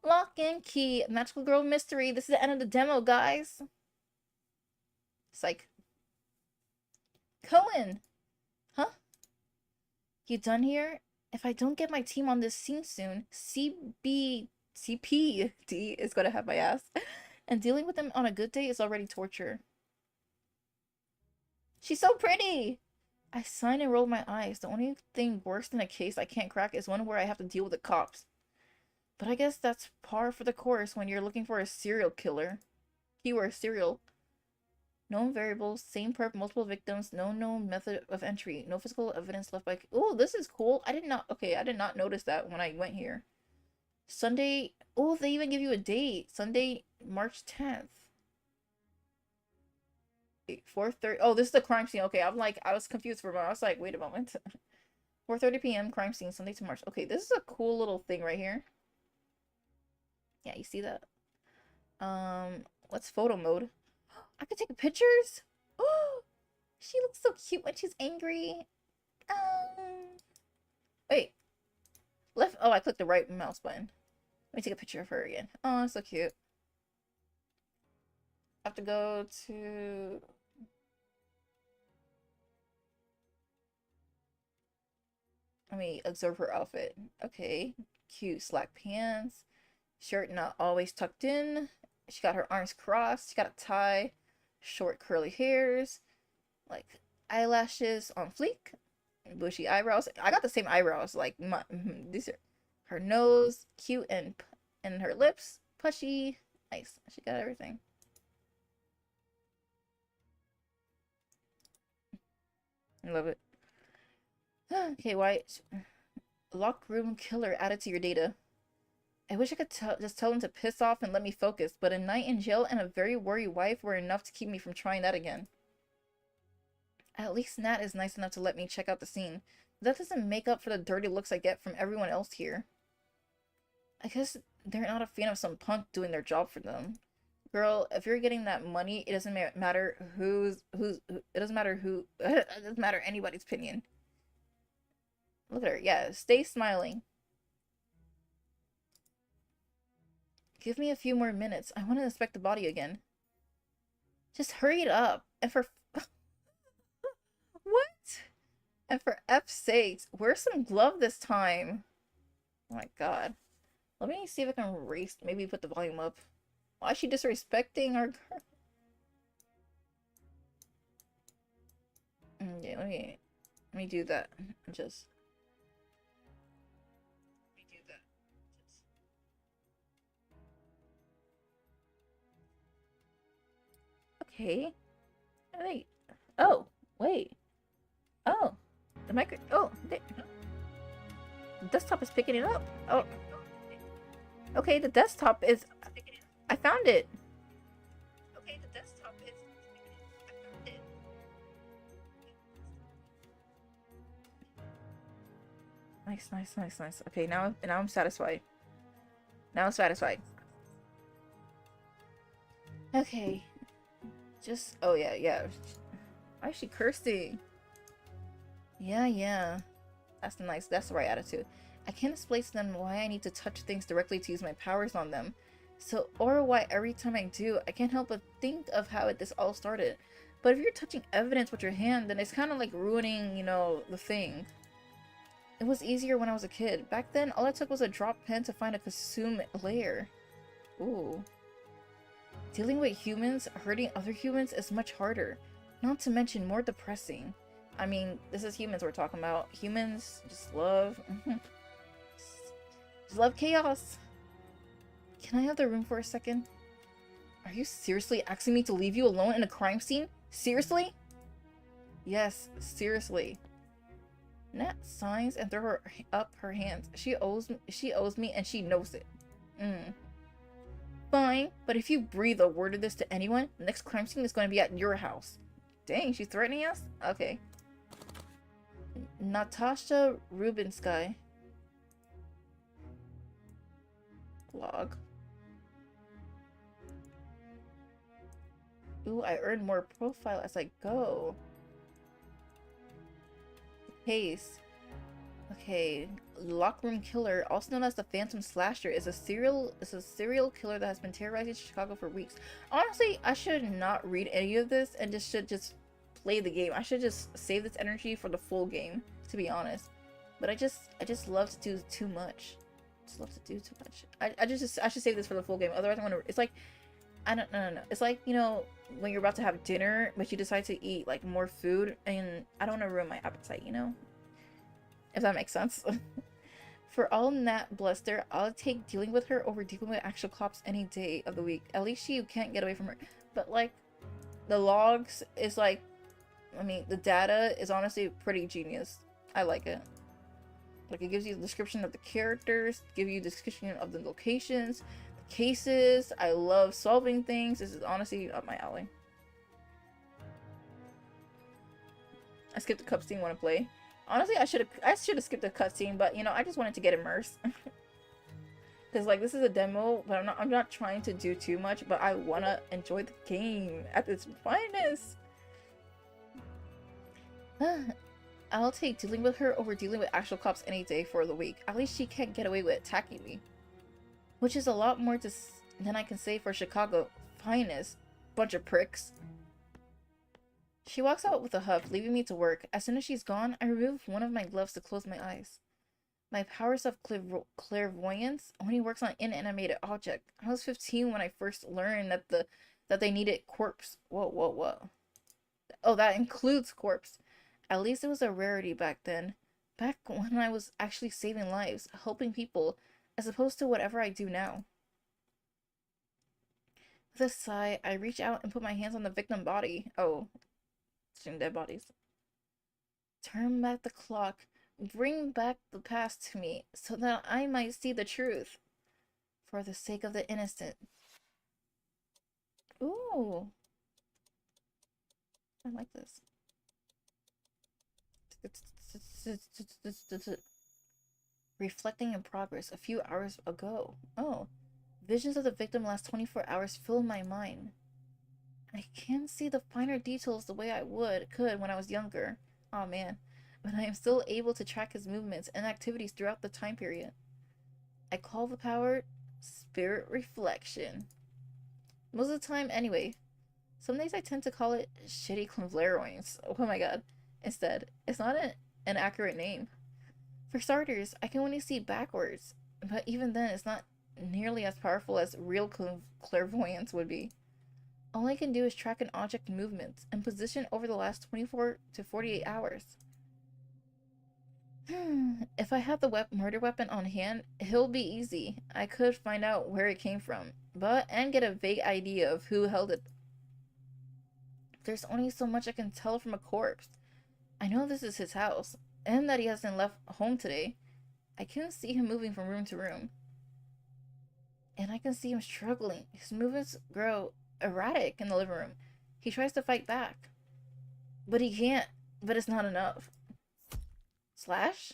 Lock and Key, Magical Girl Mystery. This is the end of the demo, guys. Psych. Cohen! Huh? You done here? If I don't get my team on this scene soon, CPD is gonna have my ass. And dealing with them on a good day is already torture. She's so pretty! I sighed and rolled my eyes. The only thing worse than a case I can't crack is one where I have to deal with the cops. But I guess that's par for the course when you're looking for a serial killer. Keyword serial. Known variables, same perp, multiple victims, no known method of entry, no physical evidence left by... Oh, this is cool. I did not notice that when I went here. Sunday... Oh, they even give you a date. Sunday, March 10th. 4:30. Oh, this is the crime scene. Okay, I'm like, I was confused for a moment. I was like, wait a moment. 4:30 p.m. crime scene, Sunday to March. Okay, this is a cool little thing right here. Yeah, you see that? What's photo mode? I could take pictures. Oh, she looks so cute when she's angry. Wait, left. Oh, I clicked the right mouse button. Let me take a picture of her again. Oh, that's so cute. I have to go to. Let me observe her outfit. Okay, cute slack pants, shirt not always tucked in. She got her arms crossed. She got a tie, short curly hairs, like eyelashes on fleek, bushy eyebrows. I got the same eyebrows. Like my, these are her nose, cute and her lips, pudgy. Nice. She got everything. I love it. Okay, why? Lock room killer added to your data. I wish I could just tell him to piss off and let me focus, but a night in jail and a very worried wife were enough to keep me from trying that again. At least Nat is nice enough to let me check out the scene. But that doesn't make up for the dirty looks I get from everyone else here. I guess they're not a fan of some punk doing their job for them. Girl, if you're getting that money, it doesn't matter it doesn't matter who, it doesn't matter anybody's opinion. Look at her. Yeah, stay smiling. Give me a few more minutes. I want to inspect the body again. Just hurry it up. And for... What? And for F's sakes, where's some glove this time? Oh my god. Let me see if I can erase, maybe put the volume up. Why is she disrespecting our girl? Yeah, let me do that. Just... Okay. Wait. Oh, wait. Oh. The micro. Oh, the desktop is picking it up. Oh. Okay, the desktop is. I found it. Okay, the desktop is. I found it. Nice, nice, nice, nice. Okay, now I'm satisfied. Now I'm satisfied. Okay. Just, oh yeah, yeah. Why is she cursing? Yeah. That's nice. That's the right attitude. I can't explain to them why I need to touch things directly to use my powers on them. So, or why every time I do, I can't help but think of how this all started. But if you're touching evidence with your hand, then it's kind of like ruining, you know, the thing. It was easier when I was a kid. Back then, all it took was a drop pen to find a consume layer. Ooh. Dealing with humans hurting other humans is much harder. Not to mention more depressing. I mean, this is humans we're talking about. Humans just love... just love chaos. Can I have the room for a second? Are you seriously asking me to leave you alone in a crime scene? Seriously? Yes, seriously. Nat signs and throw up her hands. She owes me and she knows it. Fine, but if you breathe a word of this to anyone, the next crime scene is going to be at your house. Dang, she's threatening us? Okay. Natasha Rubinsky. Blog. Ooh, I earn more profile as I go. Case. Okay, Lockroom Killer, also known as the Phantom Slasher, is a serial killer that has been terrorizing Chicago for weeks. Honestly, I should not read any of this and just play the game. I should just save this energy for the full game, to be honest. But I just love to do too much. Just love to do too much. I should save this for the full game. Otherwise, I'm gonna. It's like, I don't know. It's like, you know, when you're about to have dinner, but you decide to eat like more food, and I don't want to ruin my appetite, you know. If that makes sense. For all Nat Bluster, I'll take dealing with her over dealing with actual cops any day of the week. At least you can't get away from her. But like, the logs is like, I mean, the data is honestly pretty genius. I like it. Like, it gives you the description of the characters, give you description of the locations, the cases. I love solving things. This is honestly up my alley. I skipped the cutscene. Want to play? Honestly, I should have skipped the cutscene, but you know, I just wanted to get immersed. Because like this is a demo, but I'm not trying to do too much, but I wanna enjoy the game at its finest. I'll take dealing with her over dealing with actual cops any day for the week. At least she can't get away with attacking me. Which is a lot more than I can say for Chicago finest. Bunch of pricks. She walks out with a huff, leaving me to work. As soon as she's gone, I remove one of my gloves to close my eyes. My powers of clairvoyance only works on inanimated object. I was 15 when I first learned that they needed corpse. Whoa. Oh, that includes corpse. At least it was a rarity back then. Back when I was actually saving lives, helping people, as opposed to whatever I do now. With a sigh, I reach out and put my hands on the victim body. Oh, some dead bodies. Turn back the clock. Bring back the past to me, so that I might see the truth. For the sake of the innocent. Ooh. I like this. Reflecting in progress a few hours ago. Oh. Visions of the victim last 24 hours fill my mind. I can't see the finer details the way I could when I was younger. Oh man. But I am still able to track his movements and activities throughout the time period. I call the power Spirit Reflection. Most of the time anyway. Some days I tend to call it Shitty Clairvoyance. Oh my god. Instead, it's not an accurate name. For starters, I can only see backwards. But even then, it's not nearly as powerful as real clairvoyance would be. All I can do is track an object movements and position over the last 24 to 48 hours. If I had the murder weapon on hand, it'll be easy. I could find out where it came from, and get a vague idea of who held it. There's only so much I can tell from a corpse. I know this is his house, and that he hasn't left home today. I can see him moving from room to room. And I can see him struggling. His movements grow erratic in the living room. He tries to fight back. But he can't. But it's not enough. Slash?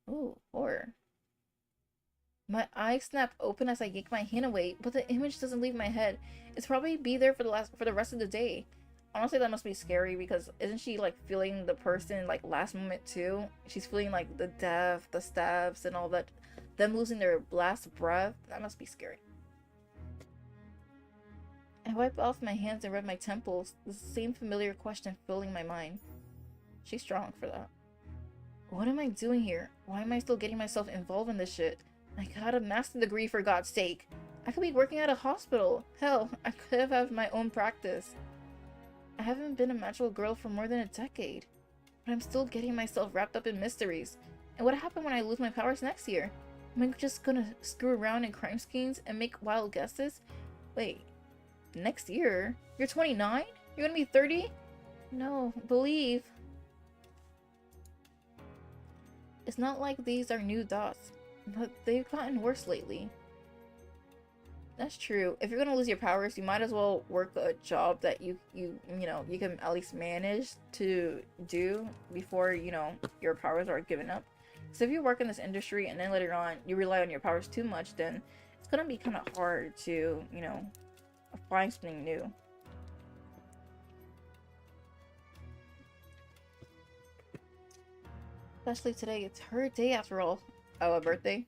Ooh, horror. My eyes snap open as I yank my hand away, but the image doesn't leave my head. It's probably be there for the rest of the day. Honestly, that must be scary because isn't she like feeling the person like last moment too? She's feeling like the death, the stabs, and all that. Them losing their last breath. That must be scary. I wipe off my hands and rub my temples, the same familiar question filling my mind. She's strong for that. What am I doing here? Why am I still getting myself involved in this shit? I got a master's degree for God's sake. I could be working at a hospital. Hell, I could have had my own practice. I haven't been a magical girl for more than a decade. But I'm still getting myself wrapped up in mysteries. And what happened when I lose my powers next year? Am I just gonna screw around in crime schemes and make wild guesses? Wait, next year? You're 29? You're gonna be 30? No, believe. It's not like these are new dots, but they've gotten worse lately. That's true. If you're gonna lose your powers, you might as well work a job that you know, you can at least manage to do before, you know, your powers are given up. So if you work in this industry and then later on you rely on your powers too much, then it's gonna be kind of hard to, you know, find something new. Especially today, it's her day after all. Oh, a birthday?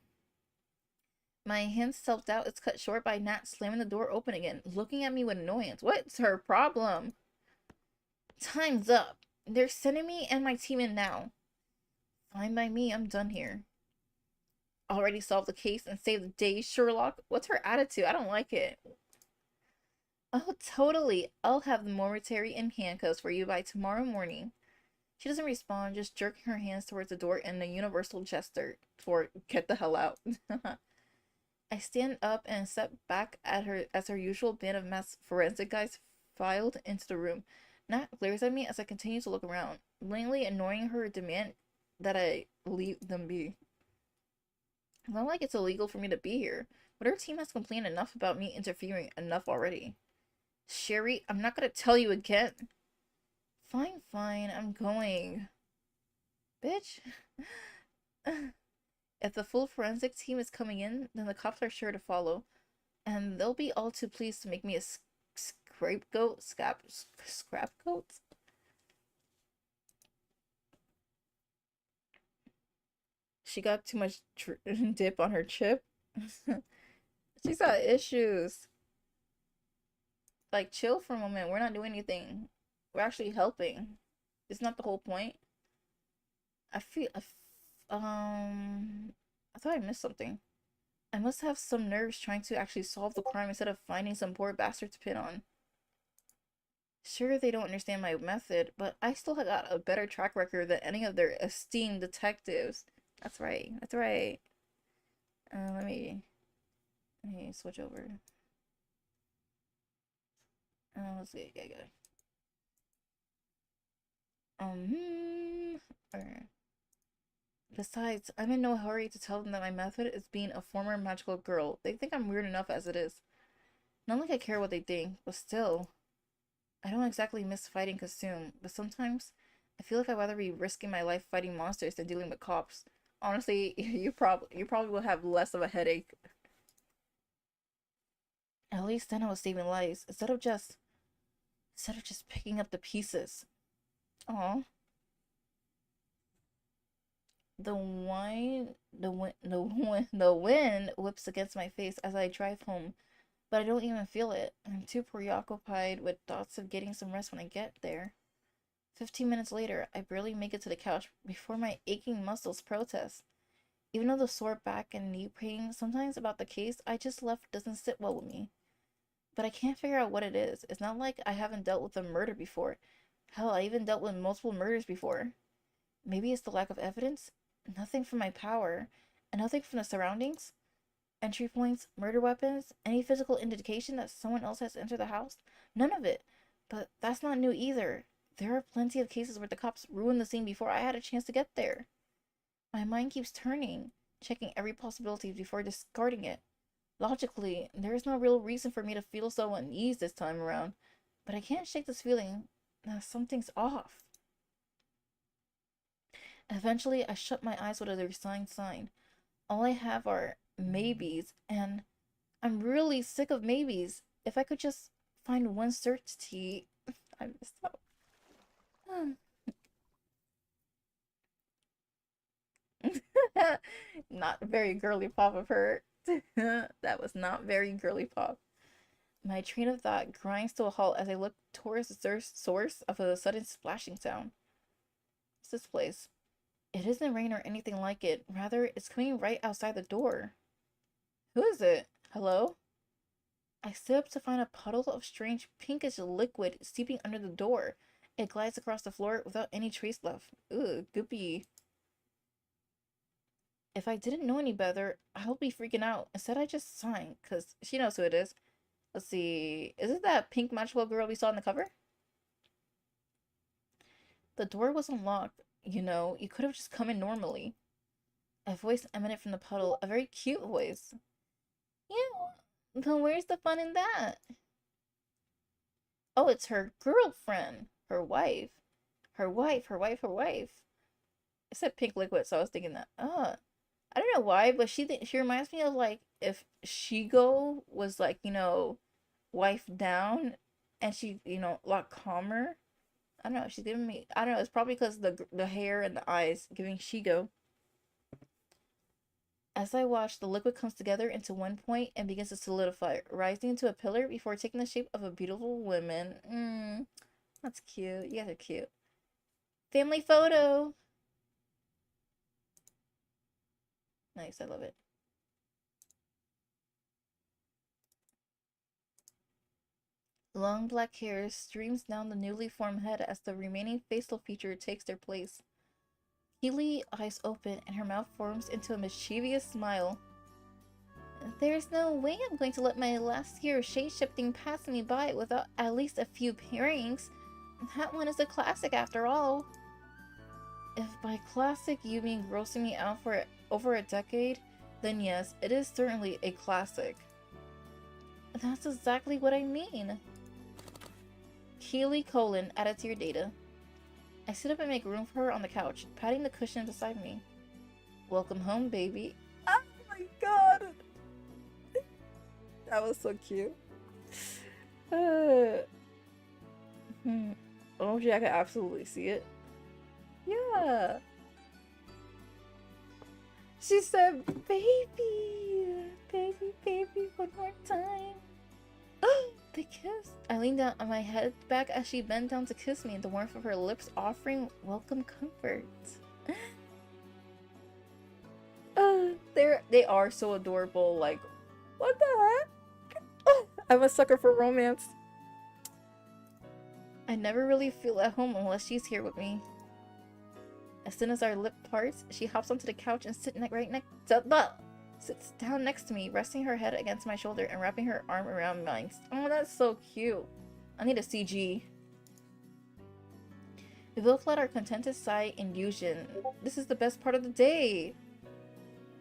My hands self-doubt is cut short by Nat slamming the door open again, looking at me with annoyance. What's her problem? Time's up. They're sending me and my team in now. Fine by me, I'm done here. Already solved the case and saved the day, Sherlock? What's her attitude? I don't like it. Oh, totally. I'll have the momentary in handcuffs for you by tomorrow morning. She doesn't respond, just jerking her hands towards the door in a universal gesture for get the hell out. I stand up and step back at her as her usual band of mass forensic guys filed into the room. Nat glares at me as I continue to look around, blatantly annoying her demand that I leave them be. It's not like it's illegal for me to be here, but her team has complained enough about me interfering enough already. Sherry, I'm not gonna tell you again. Fine, I'm going. Bitch. If the full forensic team is coming in, then the cops are sure to follow. And they'll be all too pleased to make me a scapegoat. Scrapgoat? She got too much dip on her chip. She's got issues. Like, chill for a moment. We're not doing anything. We're actually helping. It's not the whole point. I feel, I thought I missed something. I must have some nerves trying to actually solve the crime instead of finding some poor bastard to pin on. Sure, they don't understand my method, but I still got a better track record than any of their esteemed detectives. That's right. That's right. Let me switch over. Let's see. Okay, good. Okay. Besides, I'm in no hurry to tell them that my method is being a former magical girl. They think I'm weird enough as it is. Not like I care what they think, but still. I don't exactly miss fighting costume, but sometimes I feel like I'd rather be risking my life fighting monsters than dealing with cops. Honestly, you probably will have less of a headache. At least then I was saving lives instead of just picking up the pieces. Aw. The wind whips against my face as I drive home, but I don't even feel it. I'm too preoccupied with thoughts of getting some rest when I get there. 15 minutes later, I barely make it to the couch before my aching muscles protest. Even though the sore back and knee pain sometimes about the case I just left doesn't sit well with me. But I can't figure out what it is. It's not like I haven't dealt with a murder before. Hell, I even dealt with multiple murders before. Maybe it's the lack of evidence? Nothing from my power, and nothing from the surroundings? Entry points, murder weapons, any physical indication that someone else has entered the house? None of it. But that's not new either. There are plenty of cases where the cops ruined the scene before I had a chance to get there. My mind keeps turning, checking every possibility before discarding it. Logically, there is no real reason for me to feel so uneasy this time around, but I can't shake this feeling that something's off. Eventually, I shut my eyes with a resigned sign. All I have are maybes, and I'm really sick of maybes. If I could just find one certainty, I missed out. Not very girly pop of her. That was not very girly pop. My train of thought grinds to a halt as I look towards the source of a sudden splashing sound. What's this place? It isn't rain or anything like it. Rather, it's coming right outside the door. Who is it? Hello? I sit up to find a puddle of strange pinkish liquid seeping under the door. It glides across the floor without any trace left. Ugh, goopy. If I didn't know any better, I would be freaking out. Instead, I just sign, because she knows who it is. Let's see. Is it that pink magical girl we saw in the cover? The door was unlocked. You could have just come in normally. A voice emanated from the puddle, a very cute voice. Yeah, but where's the fun in that? Oh, it's her girlfriend. Her wife. Her wife, her wife, her wife. It said pink liquid, so I was thinking that. I don't know why, but she reminds me of like if Shigo was like, wife down and she, a lot calmer. I don't know, she's giving me I don't know, it's probably because the hair and the eyes giving Shigo. As I watch, the liquid comes together into one point and begins to solidify, rising into a pillar before taking the shape of a beautiful woman. That's cute. You guys are cute. Family photo. Nice, I love it. Long black hair streams down the newly formed head as the remaining facial feature takes their place. Keely eyes open and her mouth forms into a mischievous smile. There's no way I'm going to let my last year of shape-shifting pass me by without at least a few pairings. That one is a classic after all. If by classic you mean grossing me out for over a decade, then yes, it is certainly a classic. That's exactly what I mean. Keely: added to your data. I sit up and make room for her on the couch, patting the cushion beside me. Welcome home, baby. Oh my god! That was so cute. Oh, gee, I can absolutely see it. Yeah. She said, baby, baby, baby, one more time. Oh, they kissed. I leaned down on my head back as she bent down to kiss me, the warmth of her lips offering welcome comfort. They are so adorable. Like, what the heck? Oh, I'm a sucker for romance. I never really feel at home unless she's here with me. As soon as our lip parts, she hops onto the couch and sits down next to me, resting her head against my shoulder and wrapping her arm around mine. Oh, that's so cute. I need a CG. We both let our contented sigh in unison. This is the best part of the day.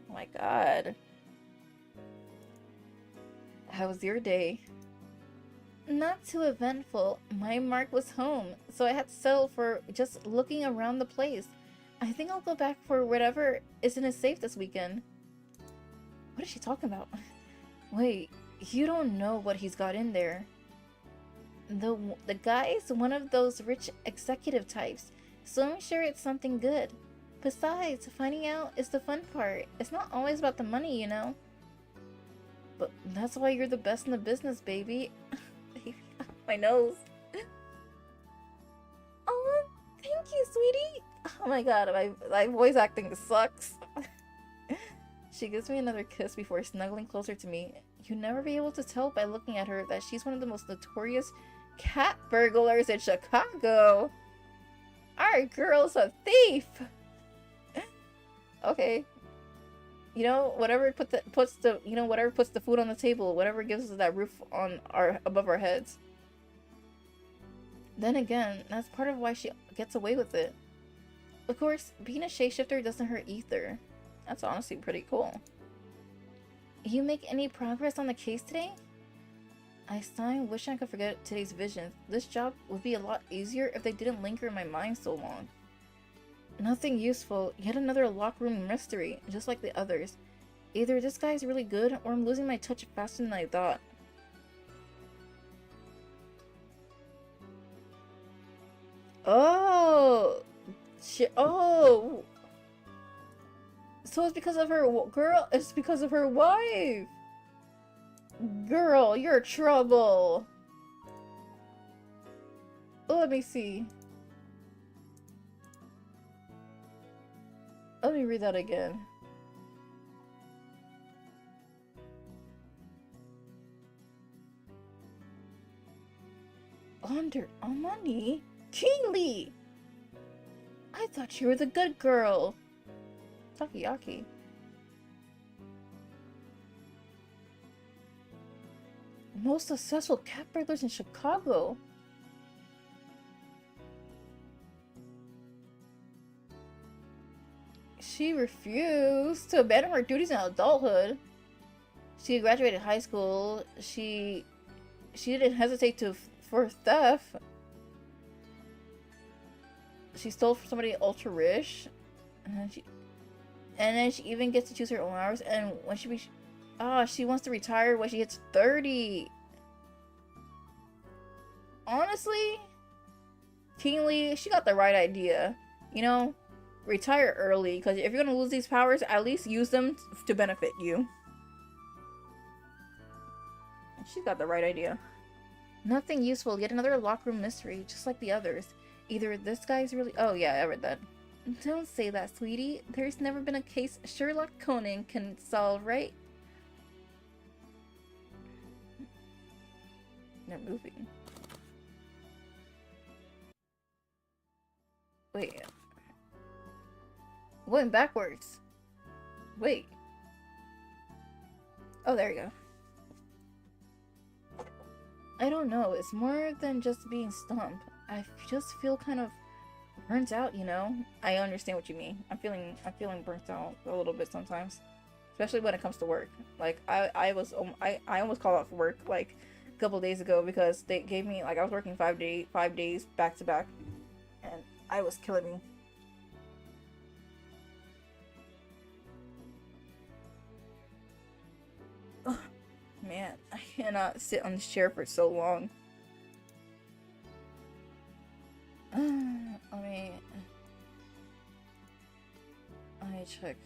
Oh my god. How was your day? Not too eventful. My mark was home, so I had to settle for just looking around the place. I think I'll go back for whatever isn't as safe this weekend. What is she talking about? Wait, you don't know what he's got in there. The guy's one of those rich executive types, so I'm sure it's something good. Besides, finding out is the fun part. It's not always about the money, you know. But that's why you're the best in the business, baby. My nose. Oh, thank you, sweetie. Oh my god, my voice acting sucks. She gives me another kiss before snuggling closer to me. You'll never be able to tell by looking at her that she's one of the most notorious cat burglars in Chicago. Our girl's a thief. Okay. You know, whatever puts the food on the table, whatever gives us that roof on above our heads. Then again, that's part of why she gets away with it. Of course, being a shapeshifter doesn't hurt either. That's honestly pretty cool. You make any progress on the case today? I sigh and wish I could forget today's visions. This job would be a lot easier if they didn't linger in my mind so long. Nothing useful, yet another lock room mystery, just like the others. Either this guy's really good, or I'm losing my touch faster than I thought. Oh! Oh! So it's because of her girl. It's because of her wife. Girl, you're trouble. Oh, let me see. Let me read that again. Under money? Kingly! I thought you were the good girl. Takoyaki. Most successful cat burglars in Chicago. She refused to abandon her duties in adulthood. She graduated high school. She didn't hesitate for theft. She stole from somebody ultra rich, and then she even gets to choose her own hours. And when she wants to retire when she hits 30. Honestly, Kingly, she got the right idea. You know, retire early, because if you're gonna lose these powers, at least use them to benefit you. She's got the right idea. Nothing useful, yet another locker room mystery, just like the others. Either this guy's really— oh yeah, I read that. Don't say that, sweetie. There's never been a case Sherlock Conan can solve, right? They're moving. Wait. Going backwards. Wait. Oh, there you go. I don't know. It's more than just being stumped. I just feel kind of burnt out, you know? I understand what you mean. I'm feeling burnt out a little bit sometimes. Especially when it comes to work. Like, I almost called out for work, like, a couple days ago because they gave me, like, I was working 5 days back to back. And eye was killing me. Ugh, man, I cannot sit on this chair for so long. Let me check.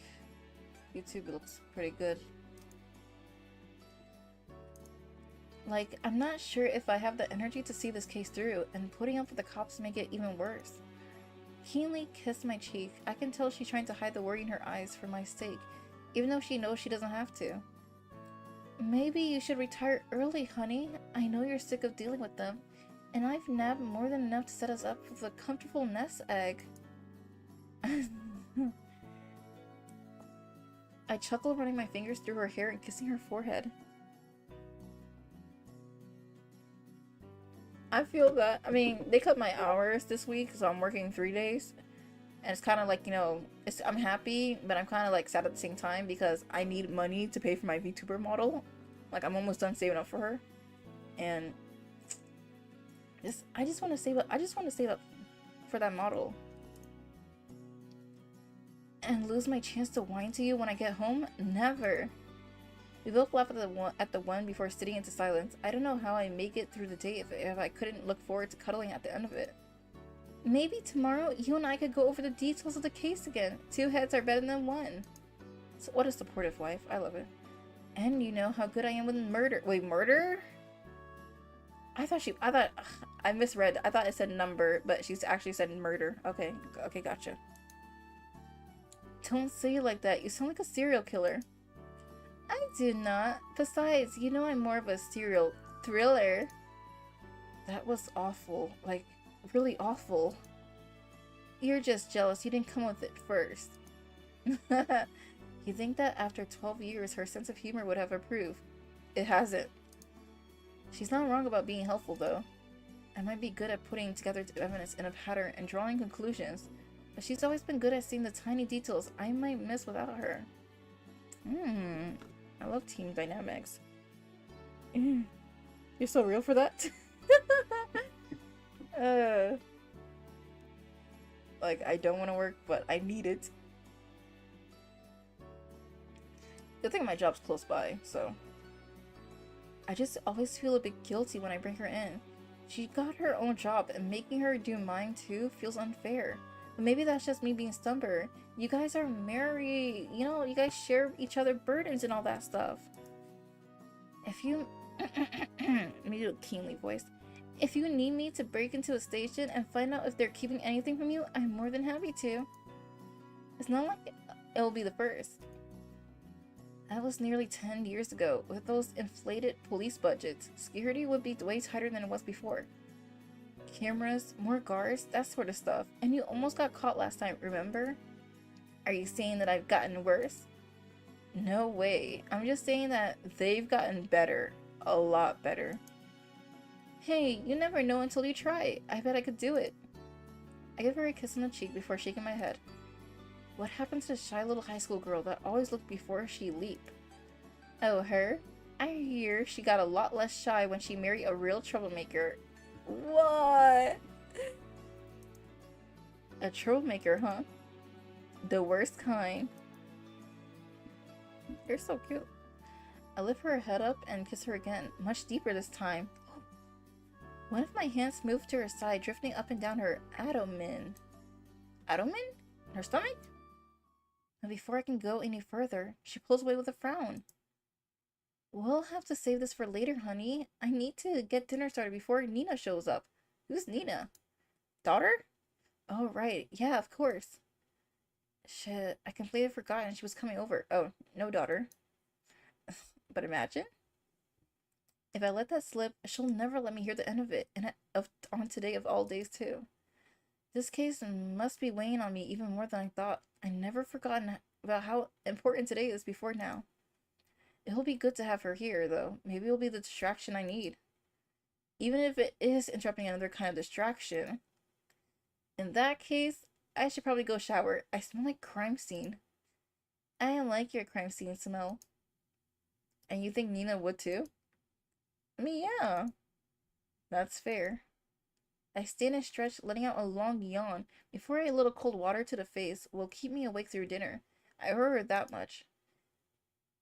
YouTube looks pretty good. Like, I'm not sure if I have the energy to see this case through, and putting up with the cops make it even worse. Keenly kissed my cheek. I can tell she's trying to hide the worry in her eyes for my sake, even though she knows she doesn't have to. Maybe you should retire early, honey. I know you're sick of dealing with them, and I've nabbed more than enough to set us up with a comfortable nest egg. I chuckled, running my fingers through her hair and kissing her forehead. I feel that, I mean, they cut my hours this week, so I'm working 3 days. And it's kind of like, you know, I'm happy, but I'm kind of like sad at the same time because I need money to pay for my VTuber model. Like, I'm almost done saving up for her. And I just want to save up. I just want to save up for that model. And lose my chance to whine to you when I get home? Never. We both laughed at the one before sitting into silence. I don't know how I make it through the day if I couldn't look forward to cuddling at the end of it. Maybe tomorrow you and I could go over the details of the case again. 2 heads are better than 1. So what a supportive wife. I love it. And you know how good I am with murder. Wait, murder? I misread. I thought it said number, but she's actually said murder. Okay, gotcha. Don't say it like that. You sound like a serial killer. I do not. Besides, you know I'm more of a serial thriller. That was awful. Like, really awful. You're just jealous you didn't come with it first. You think that after 12 years her sense of humor would have improved? It hasn't. She's not wrong about being helpful though. I might be good at putting together evidence in a pattern and drawing conclusions, but she's always been good at seeing the tiny details I might miss without her. I love team dynamics. You're so real for that? Like, I don't want to work, but I need it. Good thing my job's close by, so. I just always feel a bit guilty when I bring her in. She got her own job, and making her do mine too feels unfair. But maybe that's just me being stubborn. You guys are married, you know, you guys share each other burdens and all that stuff. If you... Let me do a keenly voice. If you need me to break into a station and find out if they're keeping anything from you, I'm more than happy to. It's not like it'll be the first. That was nearly 10 years ago. With those inflated police budgets, security would be way tighter than it was before. Cameras, more guards, that sort of stuff. And you almost got caught last time, remember? Are you saying that I've gotten worse? No way. I'm just saying that they've gotten better. A lot better. Hey, you never know until you try. I bet I could do it. I give her a kiss on the cheek before shaking my head. What happened to the shy little high school girl that always looked before she leaped? Oh, her? I hear she got a lot less shy when she married a real troublemaker. What? A troublemaker, huh? The worst kind. You're so cute. I lift her head up and kiss her again, much deeper this time. One of my hands moved to her side, drifting up and down her abdomen. Abdomen? Her stomach? And before I can go any further, she pulls away with a frown. We'll have to save this for later, honey. I need to get dinner started before Nina shows up. Who's Nina? Daughter? Oh, right. Yeah, of course. Shit, I completely forgotten she was coming over. Oh, no daughter. But imagine. If I let that slip, she'll never let me hear the end of it. And on today of all days, too. This case must be weighing on me even more than I thought. I never forgotten about how important today is before now. It'll be good to have her here, though. Maybe it'll be the distraction I need. Even if it is interrupting another kind of distraction. In that case, I should probably go shower. I smell like crime scene. I like your crime scene smell. And you think Nina would too? I mean, yeah. That's fair. I stand and stretch, letting out a long yawn. Before a little cold water to the face will keep me awake through dinner. I ordered that much.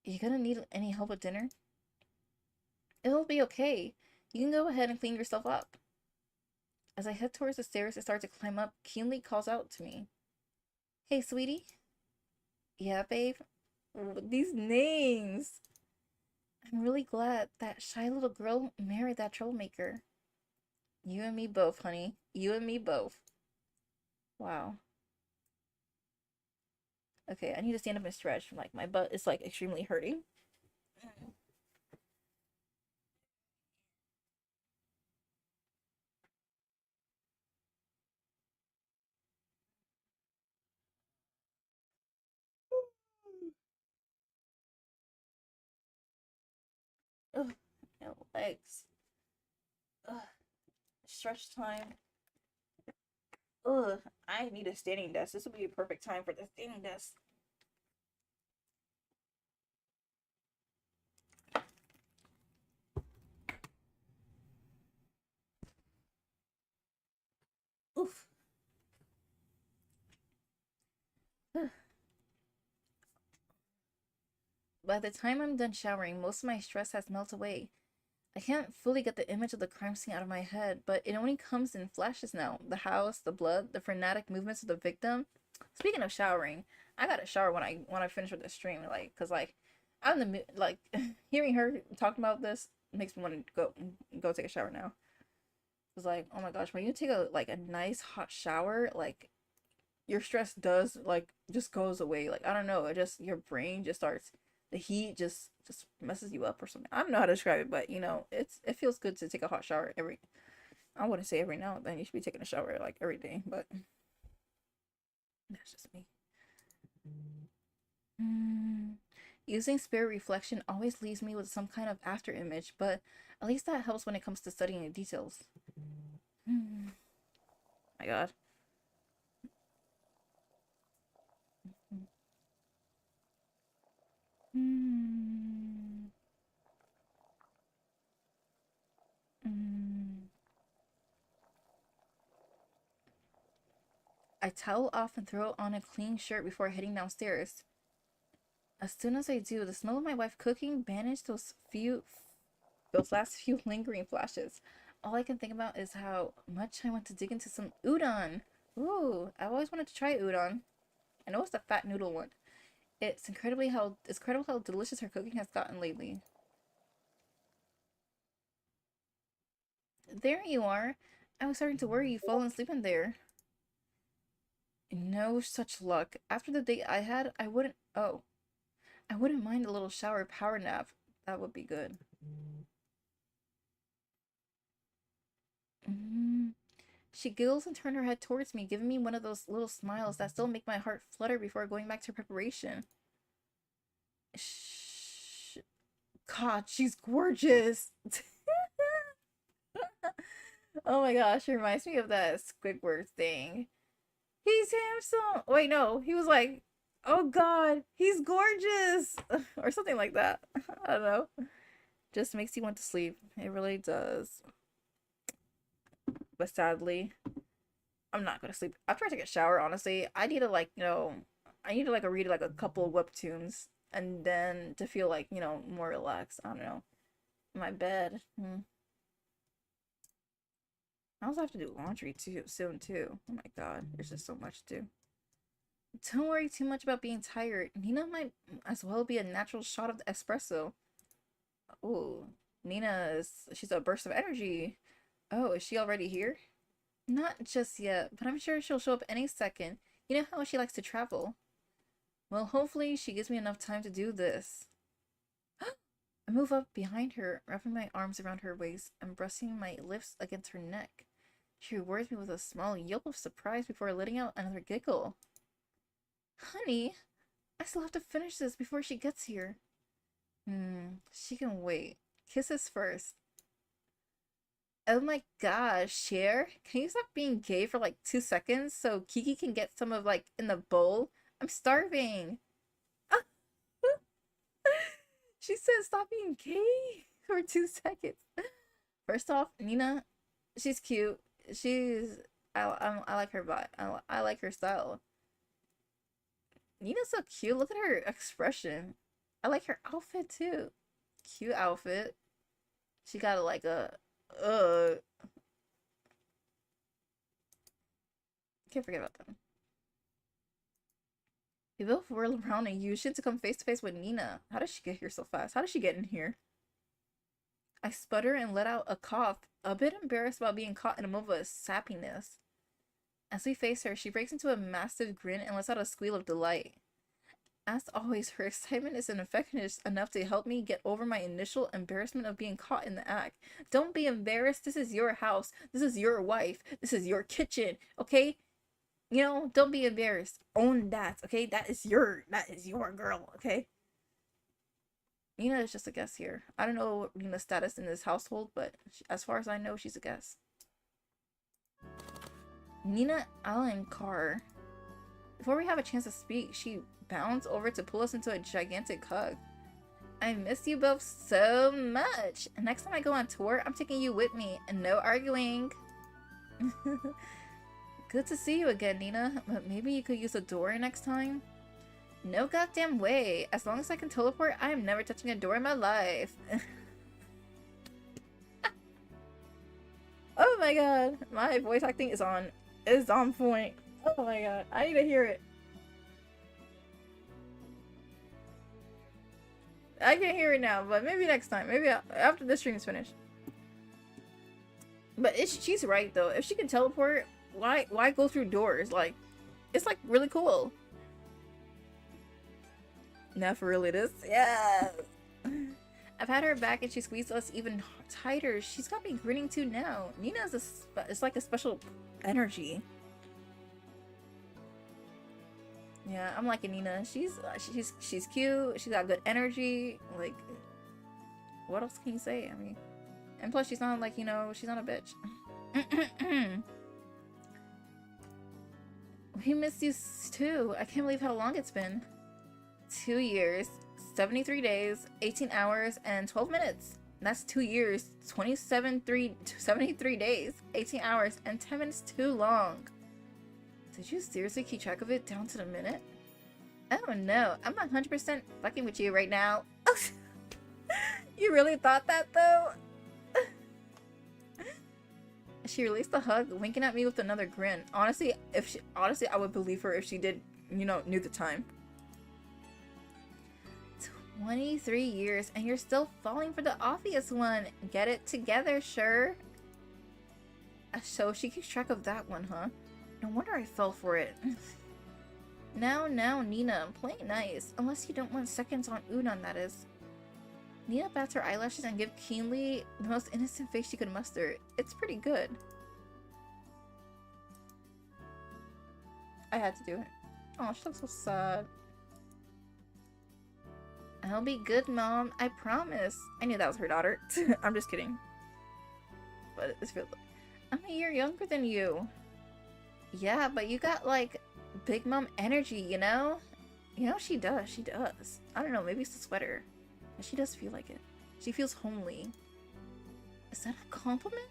You gonna need any help with dinner? It'll be okay. You can go ahead and clean yourself up. As I head towards the stairs and start to climb up, Keenly calls out to me. Hey, sweetie. Yeah, babe. These names. I'm really glad that shy little girl married that troublemaker. You and me both, honey. You and me both. Wow. Okay, I need to stand up and stretch. Like, my butt is, like, extremely hurting. Ugh, my legs. Ugh, stretch time. Ugh, I need a standing desk. This would be a perfect time for the standing desk. Oof. By the time I'm done showering, most of my stress has melted away. I can't fully get the image of the crime scene out of my head, but it only comes in flashes now. The house, the blood, the frenetic movements of the victim. Speaking of showering, I gotta shower when I finish with the stream, like, cause like I'm in the like hearing her talking about this makes me want to go take a shower now. Cause like, oh my gosh, when you take a nice hot shower, like your stress does like just goes away. Like I don't know, it just your brain just starts the heat just messes you up or something. I don't know how to describe it, but it feels good to take a hot shower every. I wouldn't say every now and then. You should be taking a shower like every day, but that's just me. Mm. Using spirit reflection always leaves me with some kind of after image, but at least that helps when it comes to studying the details. Mm. My God. Mm. Mm. I towel off and throw on a clean shirt before heading downstairs. As soon as I do, the smell of my wife cooking banishes those last few lingering flashes. All I can think about is how much I want to dig into some udon. Ooh, I've always wanted to try udon. I know it's the fat noodle one. It's incredible how delicious her cooking has gotten lately. There you are. I was starting to worry you've fallen asleep in there. No such luck. After the date I had, I wouldn't mind a little shower power nap. That would be good. Mm. She giggles and turns her head towards me, giving me one of those little smiles that still make my heart flutter before going back to preparation. Shh. God, she's gorgeous. Oh my gosh, it reminds me of that Squidward thing. He's handsome. Wait, no, he was like, oh God, he's gorgeous, or something like that. I don't know. Just makes you want to sleep. It really does. But sadly, I'm not gonna sleep. After I take a shower, honestly, I need to I need to like read like a couple of webtoons and then to feel like, more relaxed. I don't know. My bed. I also have to do laundry too soon too. Oh my God, there's just so much to do. Don't worry too much about being tired. Nina might as well be a natural shot of the espresso. Oh, she's a burst of energy. Oh, is she already here? Not just yet, but I'm sure she'll show up any second. You know how she likes to travel. Well, hopefully she gives me enough time to do this. I move up behind her, wrapping my arms around her waist and pressing my lips against her neck. She rewards me with a small yelp of surprise before letting out another giggle. Honey, I still have to finish this before she gets here. She can wait. Kisses first. Oh my gosh, Cher, can you stop being gay for like 2 seconds so Kiki can get some of like in the bowl? I'm starving. She said stop being gay for 2 seconds. First off, Nina, she's cute. she's I like her vibe. I like her style. Nina's so cute. Look at her expression. I like her outfit too. Cute outfit. She got like a can't forget about them. We both whirl around and use shit to come face to face with Nina. How did she get here so fast? How did she get in here? I sputter and let out a cough, a bit embarrassed about being caught in a moment of sappiness. As we face her, she breaks into a massive grin and lets out a squeal of delight. As always, her excitement is infectious enough to help me get over my initial embarrassment of being caught in the act. Don't be embarrassed. This is your house. This is your wife. This is your kitchen. Okay? You know, don't be embarrassed. Own that. Okay? That is your girl. Okay? Nina is just a guest here. I don't know Nina's status in this household, but as far as I know, she's a guest. Nina Alencar. Before we have a chance to speak, she bounds over to pull us into a gigantic hug. I miss you both so much. Next time I go on tour, I'm taking you with me, and no arguing. Good to see you again, Nina, but maybe you could use a door next time? No goddamn way. As long as I can teleport, I am never touching a door in my life. Oh my god, my voice acting is on point. Oh my god, I need to hear it. I can't hear it now, but maybe next time. Maybe after this stream is finished. But she's right though. If she can teleport, why go through doors? Like, it's like really cool. Now for real it is. Yeah. I've had her back and she squeezed us even tighter. She's got me grinning too now. Nina's it's like a special energy. Yeah, I'm liking Nina. She's cute. She's got good energy. Like, what else can you say? I mean, and plus she's not like, you know, she's not a bitch. We miss you too. I can't believe how long it's been. 2 years, 73 days, 18 hours, and 12 minutes. That's 2 years, 73 days, 18 hours, and 10 minutes too long. Did you seriously keep track of it down to the minute? Oh no, I'm 100% fucking with you right now. You really thought that though? She released a hug, winking at me with another grin. Honestly, I would believe her if she did, you know, knew the time. 23 years and you're still falling for the obvious one. Get it together, sure. So she keeps track of that one, huh? No wonder I fell for it. Now, Nina, play nice. Unless you don't want seconds on Unan, that is. Nina bats her eyelashes and gives keenly the most innocent face she could muster. It's pretty good. I had to do it. Oh, she looks so sad. I'll be good, Mom. I promise. I knew that was her daughter. I'm just kidding. But it's real. I'm a year younger than you. Yeah, but you got, like, big mom energy, you know? You know, she does. She does. I don't know. Maybe it's the sweater. But she does feel like it. She feels homely. Is that a compliment?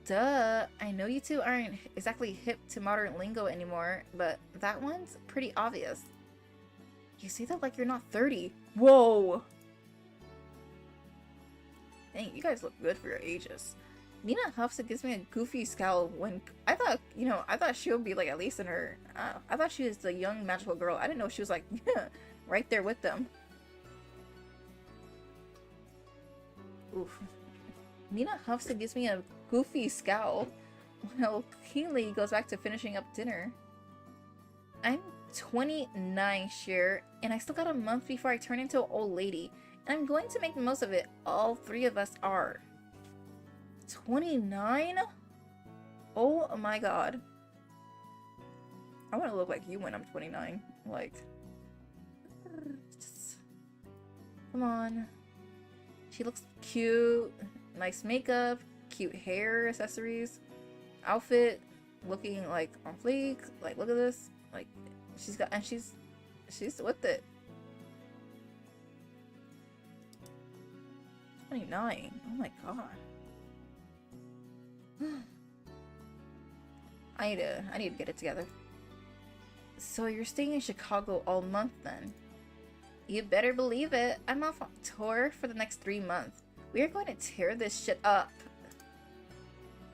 Duh. I know you two aren't exactly hip to modern lingo anymore, but that one's pretty obvious. You say that like you're not 30. Whoa! Dang, you guys look good for your ages. Nina huffs and gives me a goofy scowl when I thought she would be like at least in her. I thought she was the young magical girl. I didn't know she was like right there with them. Oof. Nina huffs and gives me a goofy scowl while Keely goes back to finishing up dinner. I'm 29, Cher, and I still got a month before I turn into an old lady, and I'm going to make the most of it. All three of us are. 29? Oh my god. I want to look like you when I'm 29. Like, just, come on. She looks cute. Nice makeup. Cute hair, accessories. Outfit. Looking like on fleek. Like, look at this. Like, she's got, and she's with it. 29. Oh my god. I need to get it together. So you're staying in Chicago all month then? You better believe it. I'm off on tour for the next 3 months. We are going to tear this shit up.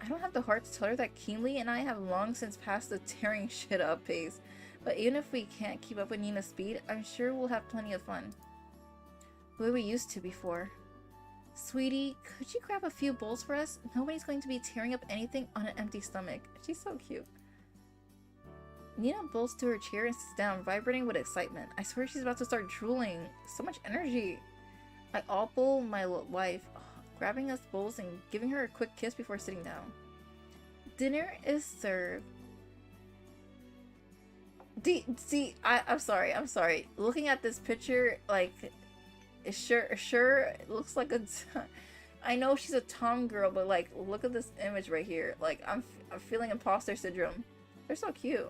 I don't have the heart to tell her that Keenly and I have long since passed the tearing shit up phase. But even if we can't keep up with Nina's speed, I'm sure we'll have plenty of fun. The way we used to before. Sweetie, could you grab a few bowls for us? Nobody's going to be tearing up anything on an empty stomach. She's so cute. Nina bolts to her chair and sits down, vibrating with excitement. I swear she's about to start drooling. So much energy. I ogle my wife, grabbing us bowls and giving her a quick kiss before sitting down. Dinner is served. I'm sorry. Looking at this picture, like, it sure looks like a... I know she's a Tom girl, but like, look at this image right here. Like, I'm feeling imposter syndrome. They're so cute.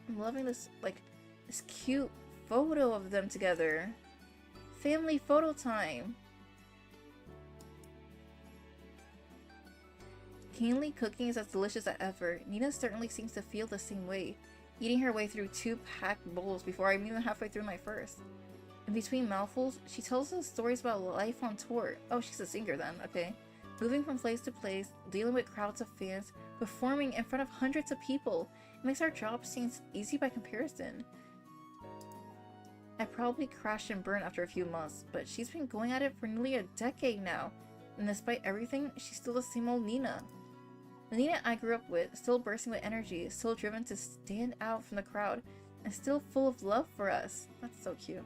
I'm loving this, like, this cute photo of them together. Family photo time. Keenly cooking is as delicious as ever. Nina certainly seems to feel the same way, eating her way through 2 packed bowls before I'm even halfway through my first. In between mouthfuls, she tells us stories about life on tour. Oh, she's a singer then, okay. Moving from place to place, dealing with crowds of fans, performing in front of hundreds of people. It makes our job seem easy by comparison. I probably crashed and burned after a few months, but she's been going at it for nearly a decade now. And despite everything, she's still the same old Nina. The Nina I grew up with, still bursting with energy, still driven to stand out from the crowd, and still full of love for us. That's so cute.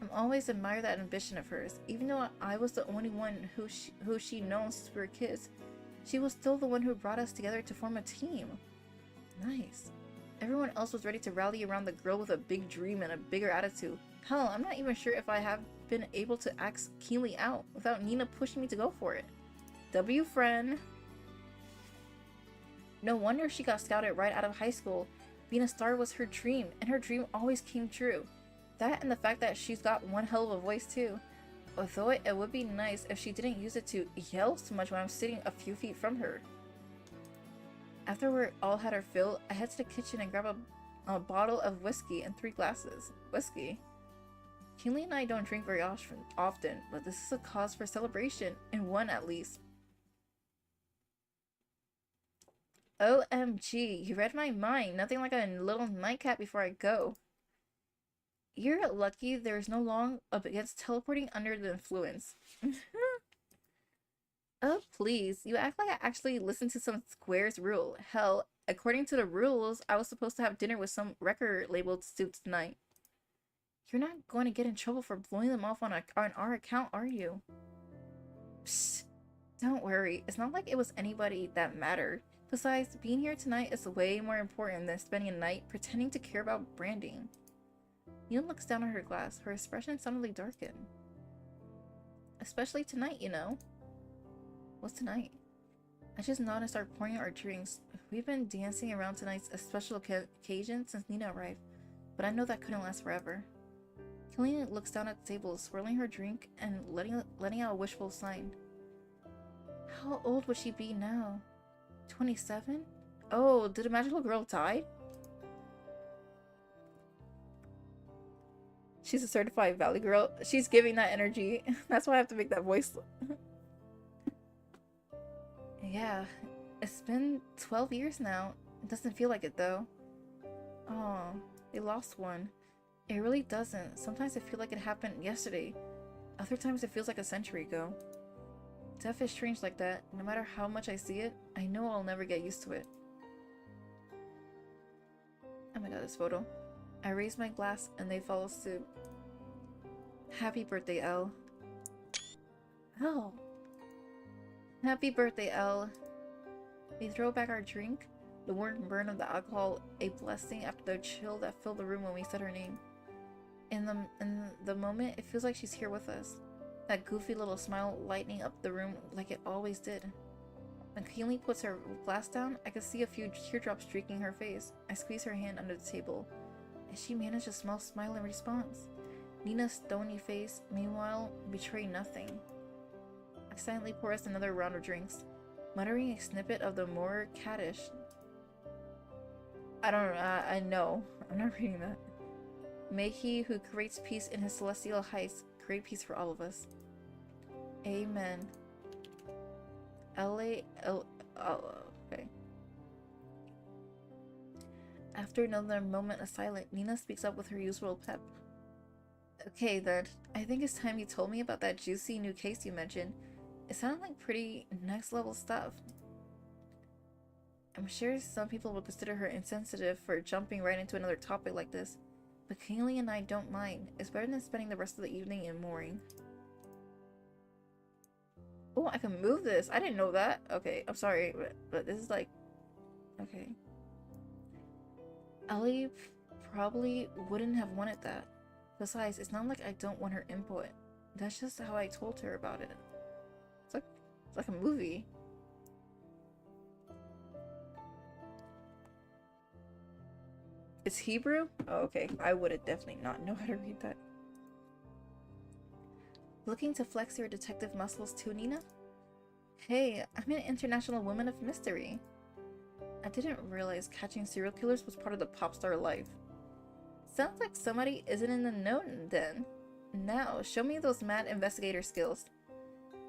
I'm always admired that ambition of hers. Even though I was the only one who she known since we were kids, she was still the one who brought us together to form a team. Nice. Everyone else was ready to rally around the girl with a big dream and a bigger attitude. Hell, I'm not even sure if I have been able to ask Keenly out without Nina pushing me to go for it. W friend. No wonder she got scouted right out of high school. Being a star was her dream, and her dream always came true. That and the fact that she's got one hell of a voice too. Although it would be nice if she didn't use it to yell so much when I'm sitting a few feet from her. After we all had our fill, I head to the kitchen and grab a bottle of whiskey and 3 glasses. Whiskey. Keenly and I don't drink very often, but this is a cause for celebration, in one at least. OMG, you read my mind. Nothing like a little nightcap before I go. You're lucky there's no law against teleporting under the influence. Oh, please. You act like I actually listened to some Square's rule. Hell, according to the rules, I was supposed to have dinner with some record label suits tonight. You're not going to get in trouble for blowing them off on our account, are you? Psst. Don't worry. It's not like it was anybody that mattered. Besides, being here tonight is way more important than spending a night pretending to care about branding. Nina looks down at her glass. Her expression suddenly darkened. Especially tonight, you know. What's tonight? I just nod and start pouring out our drinks. We've been dancing around tonight's a special occasion since Nina arrived, but I know that couldn't last forever. Killian looks down at the table, swirling her drink and letting out a wishful sign. How old would she be now? 27? Oh, did a magical girl die? She's a certified valley girl. She's giving that energy. That's why I have to make that voice. Yeah, it's been 12 years now. It doesn't feel like it though. Oh, they lost one. It really doesn't. Sometimes I feel like it happened yesterday. Other times it feels like a century ago. Death is strange like that. No matter how much I see it, I know I'll never get used to it. Oh my god, this photo. I raise my glass and they follow suit. Happy birthday, Elle. Oh. Happy birthday, Elle. We throw back our drink, the warm burn of the alcohol a blessing after the chill that filled the room when we said her name. In the moment, it feels like she's here with us. That goofy little smile lighting up the room like it always did. When Kaylee puts her glass down, I can see a few teardrops streaking her face. I squeeze her hand under the table, and she managed a small smile in response. Nina's stony face, meanwhile, betrayed nothing. I silently pour us another round of drinks, muttering a snippet of the more caddish I don't know. I know. I'm not reading that. May he who creates peace in his celestial heights create peace for all of us. Amen. Oh, okay. After another moment of silence, Nina speaks up with her usual pep. Okay then, I think it's time you told me about that juicy new case you mentioned. It sounded like pretty next level stuff. I'm sure some people would consider her insensitive for jumping right into another topic like this, but Kaylee and I don't mind. It's better than spending the rest of the evening in mooring. Oh, I can move this. I didn't know that. Okay, I'm sorry, but this is like... Okay. Ellie probably wouldn't have wanted that. Besides, it's not like I don't want her input. That's just how I told her about it. It's like a movie. It's Hebrew? Oh, okay. I would have definitely not know how to read that. Looking to flex your detective muscles too, Nina? Hey, I'm an international woman of mystery. I didn't realize catching serial killers was part of the pop star life. Sounds like somebody isn't in the know then. Now, show me those mad investigator skills.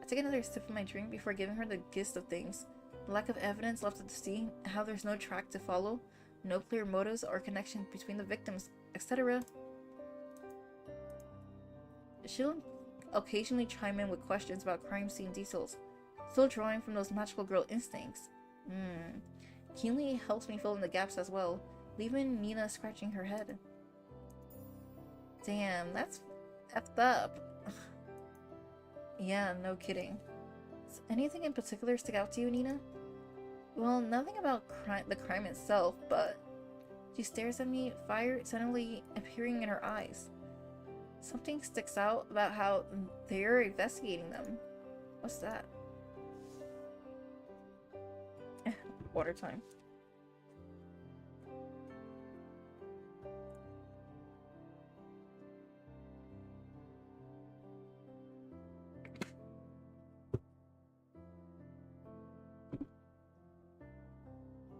I take another sip of my drink before giving her the gist of things. The lack of evidence left at the scene, how there's no track to follow, no clear motives or connection between the victims, etc. She'll occasionally chime in with questions about crime scene details, still drawing from those magical girl instincts. Keenly helps me fill in the gaps as well, leaving Nina scratching her head. Damn, that's effed up. Yeah, no kidding. Does anything in particular stick out to you, Nina? Well, nothing about the crime itself, but she stares at me, fire suddenly appearing in her eyes. Something sticks out about how they're investigating them. What's that? Water time.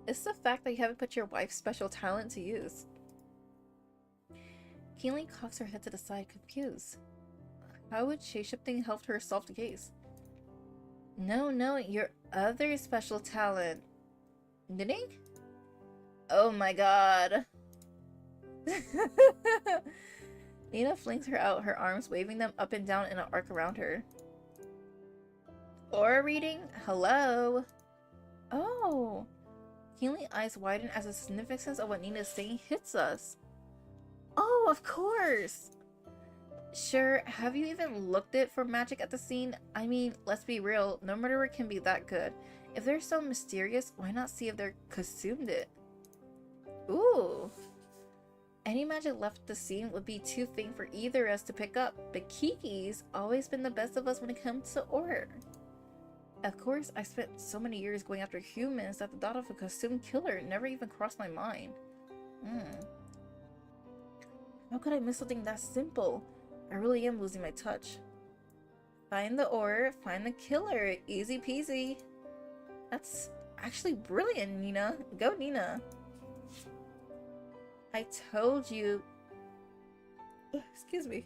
It's the fact that you haven't put your wife's special talent to use. Keenly cocks her head to the side, confused. How would shape-shifting help her solve the case? No, your other special talent. Knitting? Oh my god. Nina flings her out, her arms waving them up and down in an arc around her. Aura reading? Hello? Oh. Keenly eyes widen as the significance of what Nina is saying hits us. Oh, of course! Sure, have you even looked it for magic at the scene? I mean, let's be real, no murderer can be that good. If they're so mysterious, why not see if they're consumed it? Ooh. Any magic left at the scene would be too faint for either of us to pick up, but Kiki's always been the best of us when it comes to order. Of course, I spent so many years going after humans that the thought of a consumed killer never even crossed my mind. How could I miss something that simple? I really am losing my touch. Find the ore, find the killer. Easy peasy. That's actually brilliant, Nina. Go, Nina. I told you... Excuse me.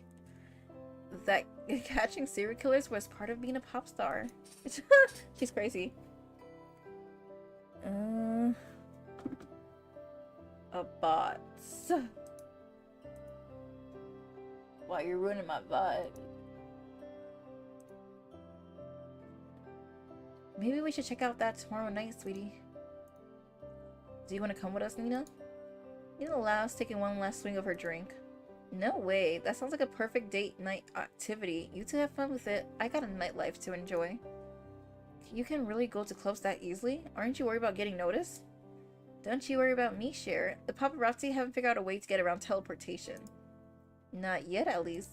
That catching serial killers was part of being a pop star. She's crazy. A bot. Why you're ruining my vibe. Maybe we should check out that tomorrow night, sweetie. Do you want to come with us, Nina? Nina allows, taking one last swing of her drink. No way, that sounds like a perfect date night activity. You two have fun with it. I got a nightlife to enjoy. You can really go to clubs that easily? Aren't you worried about getting noticed? Don't you worry about me, Cher. The paparazzi haven't figured out a way to get around teleportation. Not yet, at least.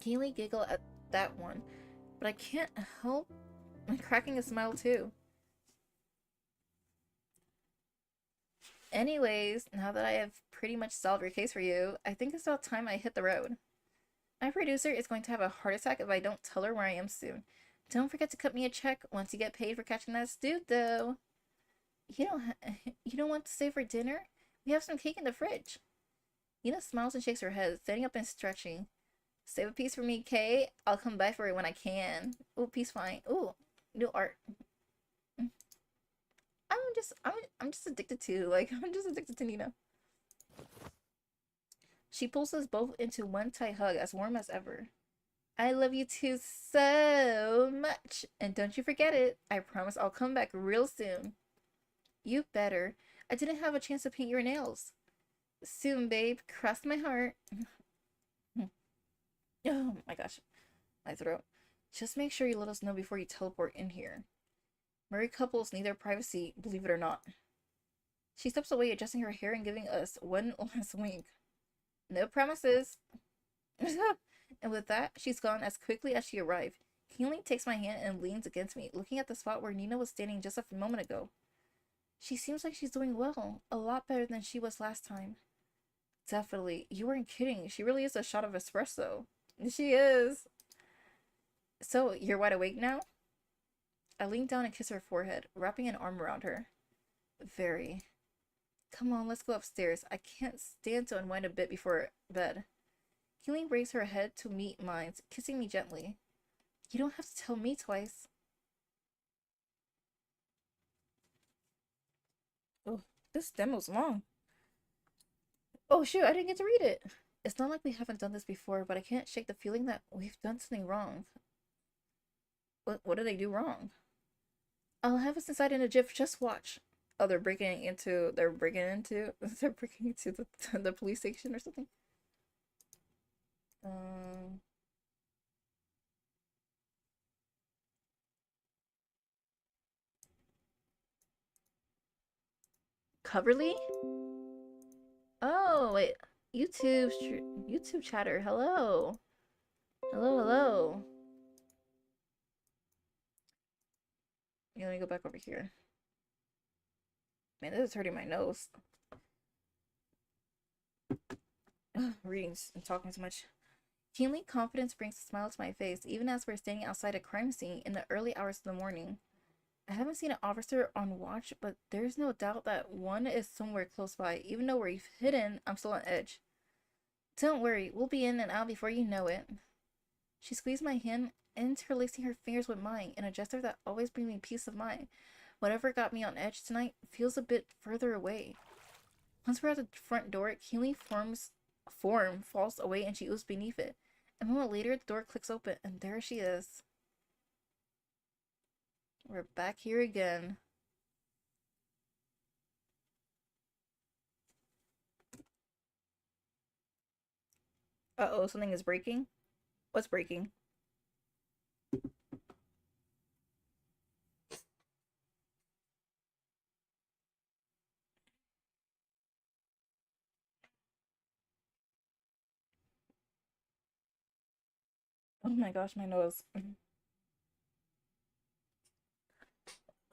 Kaylee giggled at that one, but I can't help cracking a smile too. Anyways, now that I have pretty much solved your case for you, I think it's about time I hit the road. My producer is going to have a heart attack if I don't tell her where I am soon. Don't forget to cut me a check once you get paid for catching that dude, though. You don't want to stay for dinner? We have some cake in the fridge. Yuna smiles and shakes her head, standing up and stretching. Save a piece for me, Kay. I'll come by for it when I can. Ooh, piece fine. Ooh, new art. I'm just addicted to, like, I'm just addicted to Nina. She pulls us both into one tight hug, as warm as ever. I love you too so much. And don't you forget it. I promise I'll come back real soon. You better. I didn't have a chance to paint your nails. Soon, babe. Cross my heart. Oh my gosh. My throat. Just make sure you let us know before you teleport in here. Married couples need their privacy, believe it or not. She steps away, adjusting her hair and giving us one last wink. No promises. And with that, she's gone as quickly as she arrived. Keely takes my hand and leans against me, looking at the spot where Nina was standing just a moment ago. She seems like she's doing well, a lot better than she was last time. Definitely. You weren't kidding. She really is a shot of espresso. She is. So, you're wide awake now? I lean down and kiss her forehead, wrapping an arm around her. Very. Come on, let's go upstairs. I can't stand to unwind a bit before bed. Keely raised her head to meet mine, kissing me gently. You don't have to tell me twice. Oh, this demo's long. Oh shoot, I didn't get to read it. It's not like we haven't done this before, but I can't shake the feeling that we've done something wrong. What did I do wrong? I'll have us inside in a jiff, just watch. Oh, they're breaking into they're breaking into the police station or something. Coverly? Oh, wait. YouTube chatter. Hello. Hello. Yeah, let me go back over here. Man, this is hurting my nose. Reading and talking so much. Keenly confidence brings a smile to my face, even as we're standing outside a crime scene in the early hours of the morning. I haven't seen an officer on watch, but there's no doubt that one is somewhere close by. Even though we're hidden, I'm still on edge. Don't worry, we'll be in and out before you know it. She squeezed my hand, interlacing her fingers with mine in a gesture that always brings me peace of mind. Whatever got me on edge tonight feels a bit further away. Once we're at the front door, Keely form falls away and she oozes beneath it. A moment later, the door clicks open, and there she is. We're back here again. Uh-oh, something is breaking? What's breaking? Oh my gosh, my nose.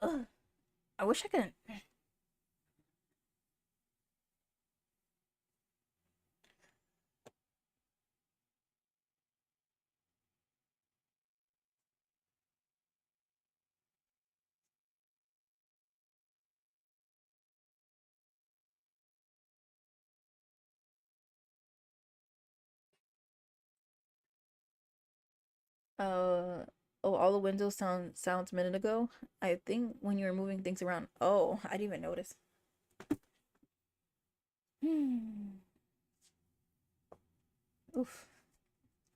Ugh. I wish I could. Uh, oh, all the windows sounds a minute ago. I think when you were moving things around. Oh, I didn't even notice. Oof.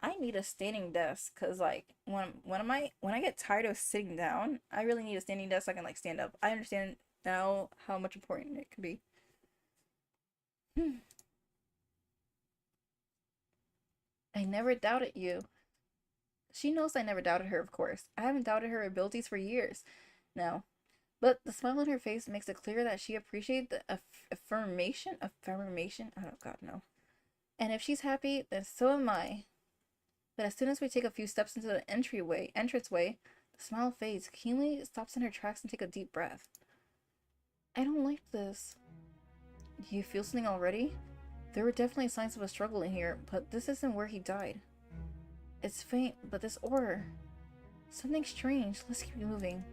I need a standing desk because like when I get tired of sitting down, I really need a standing desk so I can like stand up. I understand now how much important it could be. I never doubted you. She knows I never doubted her, of course. I haven't doubted her abilities for years now. But the smile on her face makes it clear that she appreciates the affirmation. Affirmation? I don't God no. And if she's happy, then so am I. But as soon as we take a few steps into the entranceway, the smile fades. Keenly stops in her tracks and takes a deep breath. I don't like this. Do you feel something already? There were definitely signs of a struggle in here, but this isn't where he died. It's faint, but this aura. Something strange. Let's keep moving.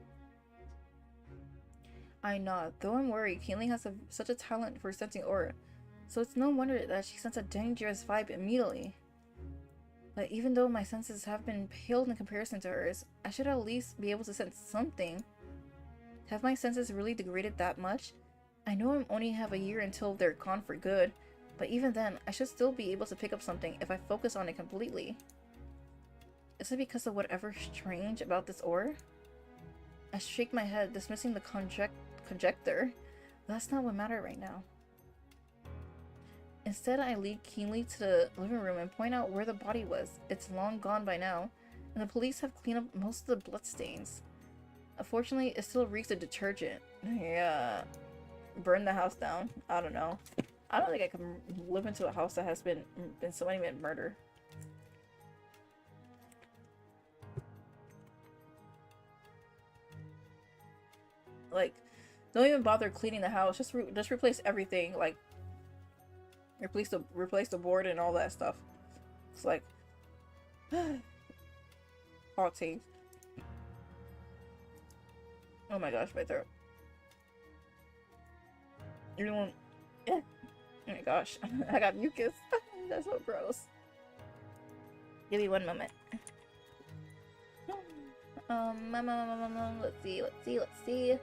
I nod, though I'm worried. Kaylee has such a talent for sensing aura, so it's no wonder that she sensed a dangerous vibe immediately. But even though my senses have been paled in comparison to hers, I should at least be able to sense something. Have my senses really degraded that much? I know I only have a year until they're gone for good, but even then, I should still be able to pick up something if I focus on it completely. Is it because of whatever's strange about this aura? I shake my head, dismissing the conjecture. That's not what matters right now. Instead, I lead keenly to the living room and point out where the body was. It's long gone by now, and the police have cleaned up most of the bloodstains. Unfortunately, it still reeks of detergent. Yeah. Burn the house down. I don't know. I don't think I can live into a house that has been somebody been murdered. Like, don't even bother cleaning the house. Just replace everything. Like, replace the board and all that stuff. It's like hot tea. Oh my gosh, my throat. Everyone, yeah. Oh my gosh, I got mucus. That's so gross. Give me one moment. Let's see.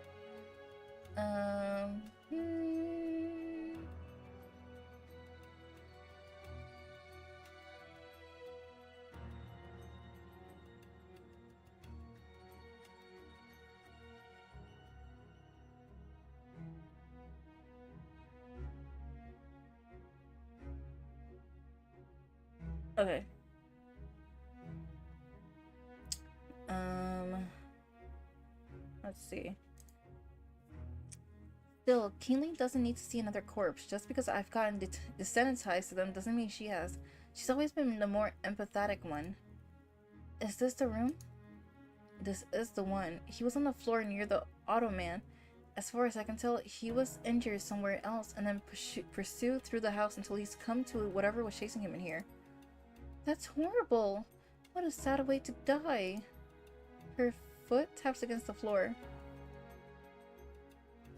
Okay. Let's see. Still, Kaylee doesn't need to see another corpse. Just because I've gotten desensitized to them doesn't mean she has. She's always been the more empathetic one. Is this the room? This is the one. He was on the floor near the ottoman. As far as I can tell, he was injured somewhere else and then pursued through the house until he's come to whatever was chasing him in here. That's horrible. What a sad way to die. Her foot taps against the floor.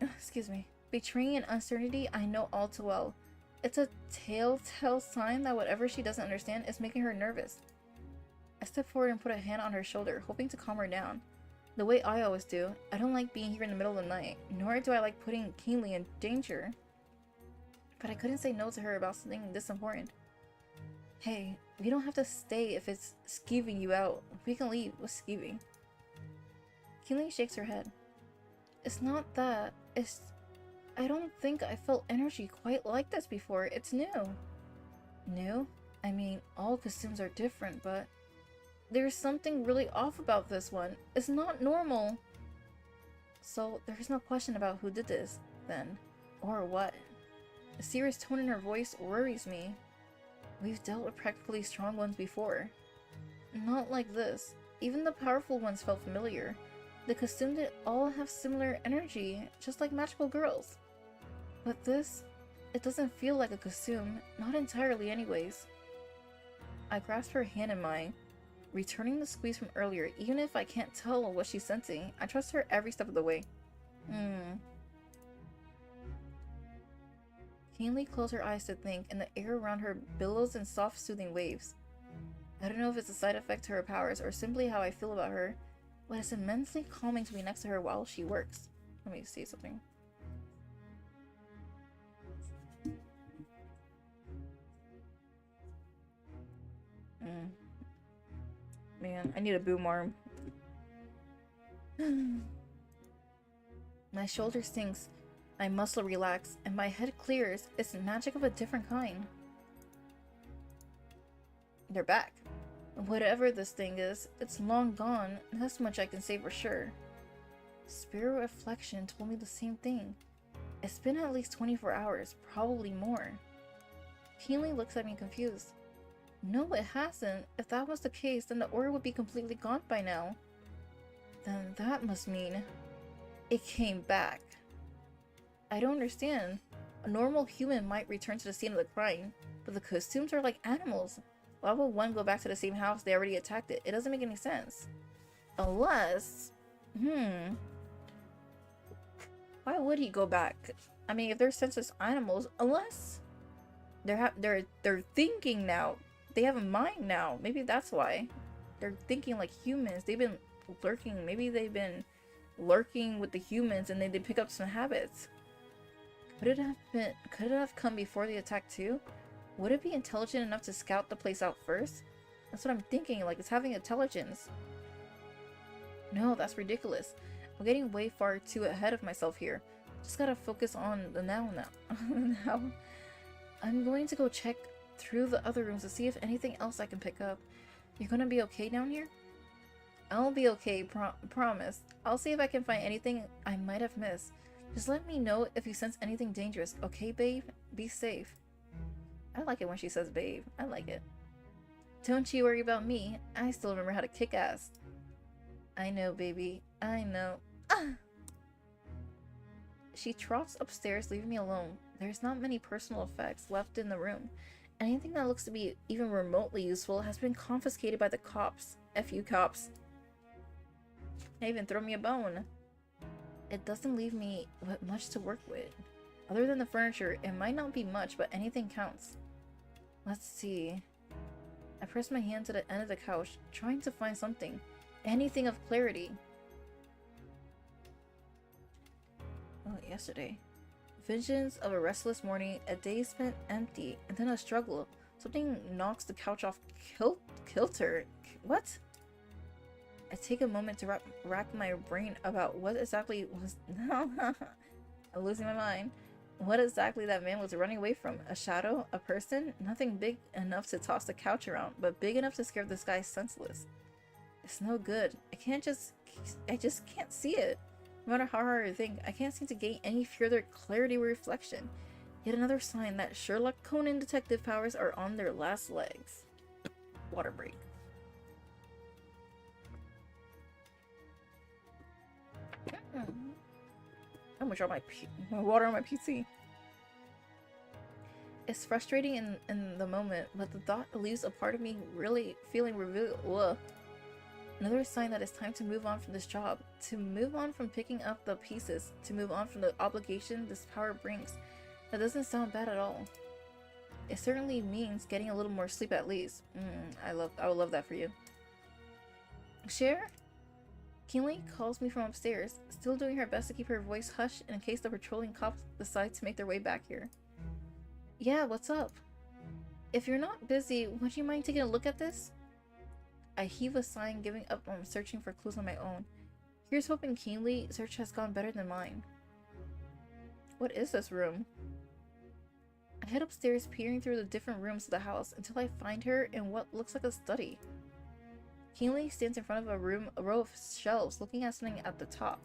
Excuse me. Betraying an uncertainty I know all too well. It's a telltale sign that whatever she doesn't understand is making her nervous. I step forward and put a hand on her shoulder, hoping to calm her down. The way I always do. I don't like being here in the middle of the night, nor do I like putting Kaylee in danger. But I couldn't say no to her about something this important. Hey, we don't have to stay if it's skeeving you out. We can leave with skeeving. Kaylee shakes her head. It's not that. It's... I don't think I felt energy quite like this before. It's new. New? I mean, all costumes are different, but... there's something really off about this one. It's not normal. So, there's no question about who did this, then. Or what. The serious tone in her voice worries me. We've dealt with practically strong ones before. Not like this. Even the powerful ones felt familiar. The costumes did all have similar energy, just like magical girls. But this, it doesn't feel like a costume, not entirely anyways. I grasp her hand in mine, returning the squeeze from earlier. Even if I can't tell what she's sensing, I trust her every step of the way. Kaylee closed her eyes to think, and the air around her billows in soft, soothing waves. I don't know if it's a side effect to her powers or simply how I feel about her, but it's immensely calming to be next to her while she works. Let me see something. Man, I need a boom arm. My shoulder sinks, my muscle relaxes, and my head clears. It's magic of a different kind. They're back. Whatever this thing is, it's long gone. That's much I can say for sure. Spirit Reflection told me the same thing. It's been at least 24 hours, probably more. Keenly looks at me confused. No, it hasn't. If that was the case, then the aura would be completely gone by now. Then that must mean it came back. I don't understand. A normal human might return to the scene of the crime, but the costumes are like animals. Why would one go back to the same house they already attacked it? It doesn't make any sense. Unless... Why Why would he go back? I mean, if they're senseless animals, unless they're thinking now. They have a mind now. Maybe that's why. They're thinking like humans. They've been lurking. Maybe they've been lurking with the humans and then they pick up some habits. Could it have come before the attack too? Would it be intelligent enough to scout the place out first? That's what I'm thinking, like it's having intelligence. No, that's ridiculous. I'm getting way far too ahead of myself here. Just gotta focus on the now. Now. I'm going to go check through the other rooms to see if anything else I can pick up. You're gonna be okay down here? I'll be okay, promise. I'll see if I can find anything I might have missed. Just let me know if you sense anything dangerous, okay, babe? Be safe. I like it when she says babe. I like it. Don't you worry about me. I still remember how to kick ass. I know, baby. I know. Ah! She trots upstairs, leaving me alone. There's not many personal effects left in the room. Anything that looks to be even remotely useful has been confiscated by the cops. F you cops. They even throw me a bone. It doesn't leave me much to work with. Other than the furniture, it might not be much, but anything counts. Let's see. I press my hand to the end of the couch, trying to find something. Anything of clarity. Oh, yesterday. Visions of a restless morning, a day spent empty, and then a struggle. Something knocks the couch off kilter. What? I take a moment to rack my brain about what exactly was... I'm losing my mind. What exactly that man was running away from? A shadow? A person? Nothing big enough to toss the couch around, but big enough to scare this guy senseless. It's no good. I just can't see it. No matter how hard I think, I can't seem to gain any further clarity or reflection. Yet another sign that Sherlock Conan detective powers are on their last legs. Water break. I'm gonna drop my water on my PC. It's frustrating in the moment, but the thought leaves a part of me really feeling revealed. Another sign that it's time to move on from this job, to move on from picking up the pieces, to move on from the obligation this power brings. That doesn't sound bad at all. It certainly means getting a little more sleep at least. I would love that for you. Cher? Kinley calls me from upstairs, still doing her best to keep her voice hushed in case the patrolling cops decide to make their way back here. Yeah, what's up? If you're not busy, would you mind taking a look at this? I heave a sigh, giving up on searching for clues on my own. Here's hoping Kinley's search has gone better than mine. What is this room? I head upstairs, peering through the different rooms of the house until I find her in what looks like a study. Kinley stands in front of a row of shelves, looking at something at the top.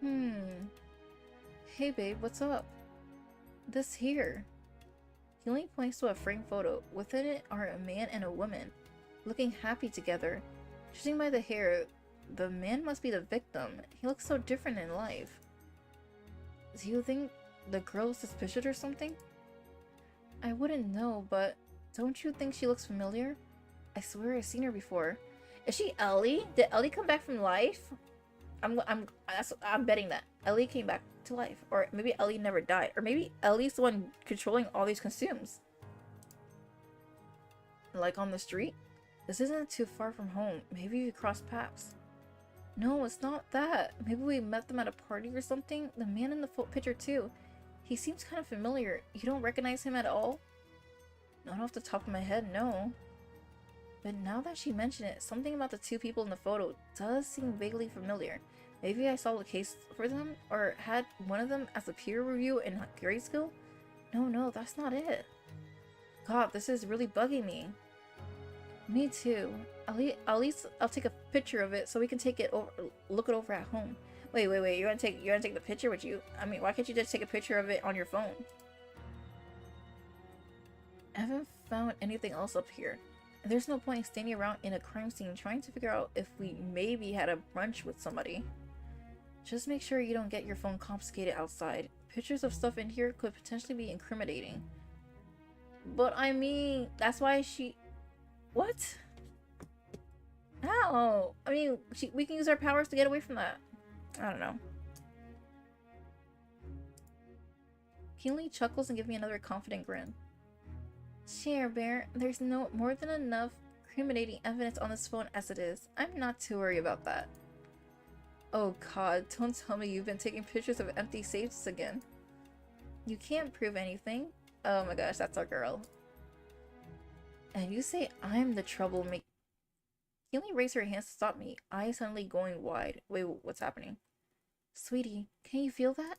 Hey babe, what's up? This here. Kinley points to a framed photo. Within it are a man and a woman, looking happy together. Judging by the hair, the man must be the victim. He looks so different in life. Do you think the girl is suspicious or something? I wouldn't know, but don't you think she looks familiar? I swear I've seen her before. Is she Ellie? Did Ellie come back from life? I'm betting that Ellie came back to life, or maybe Ellie never died, or maybe Ellie's the one controlling all these consumes. Like on the street? This isn't too far from home. Maybe we crossed paths. No, it's not that. Maybe we met them at a party or something. The man in the picture too. He seems kind of familiar. You don't recognize him at all? Not off the top of my head, no. But now that she mentioned it, something about the two people in the photo does seem vaguely familiar. Maybe I solved a case for them, or had one of them as a peer review in grade school? No, that's not it. God, this is really bugging me. Me too. At least I'll take a picture of it so we can look it over at home. Wait, you're gonna take the picture with you? I mean, why can't you just take a picture of it on your phone? I haven't found anything else up here. There's no point standing around in a crime scene trying to figure out if we maybe had a brunch with somebody. Just make sure you don't get your phone confiscated outside. Pictures of stuff in here could potentially be incriminating. But I mean, that's why she... What? How? I mean, we can use our powers to get away from that. I don't know. Keenly chuckles and gives me another confident grin. Share, Bear. There's no more than enough incriminating evidence on this phone as it is. I'm not too worried about that. Oh god, don't tell me you've been taking pictures of empty safes again. You can't prove anything. Oh my gosh, that's our girl. And you say I'm the troublemaker. Keely raised her hands to stop me, eyes suddenly going wide. Wait, what's happening? Sweetie, can you feel that?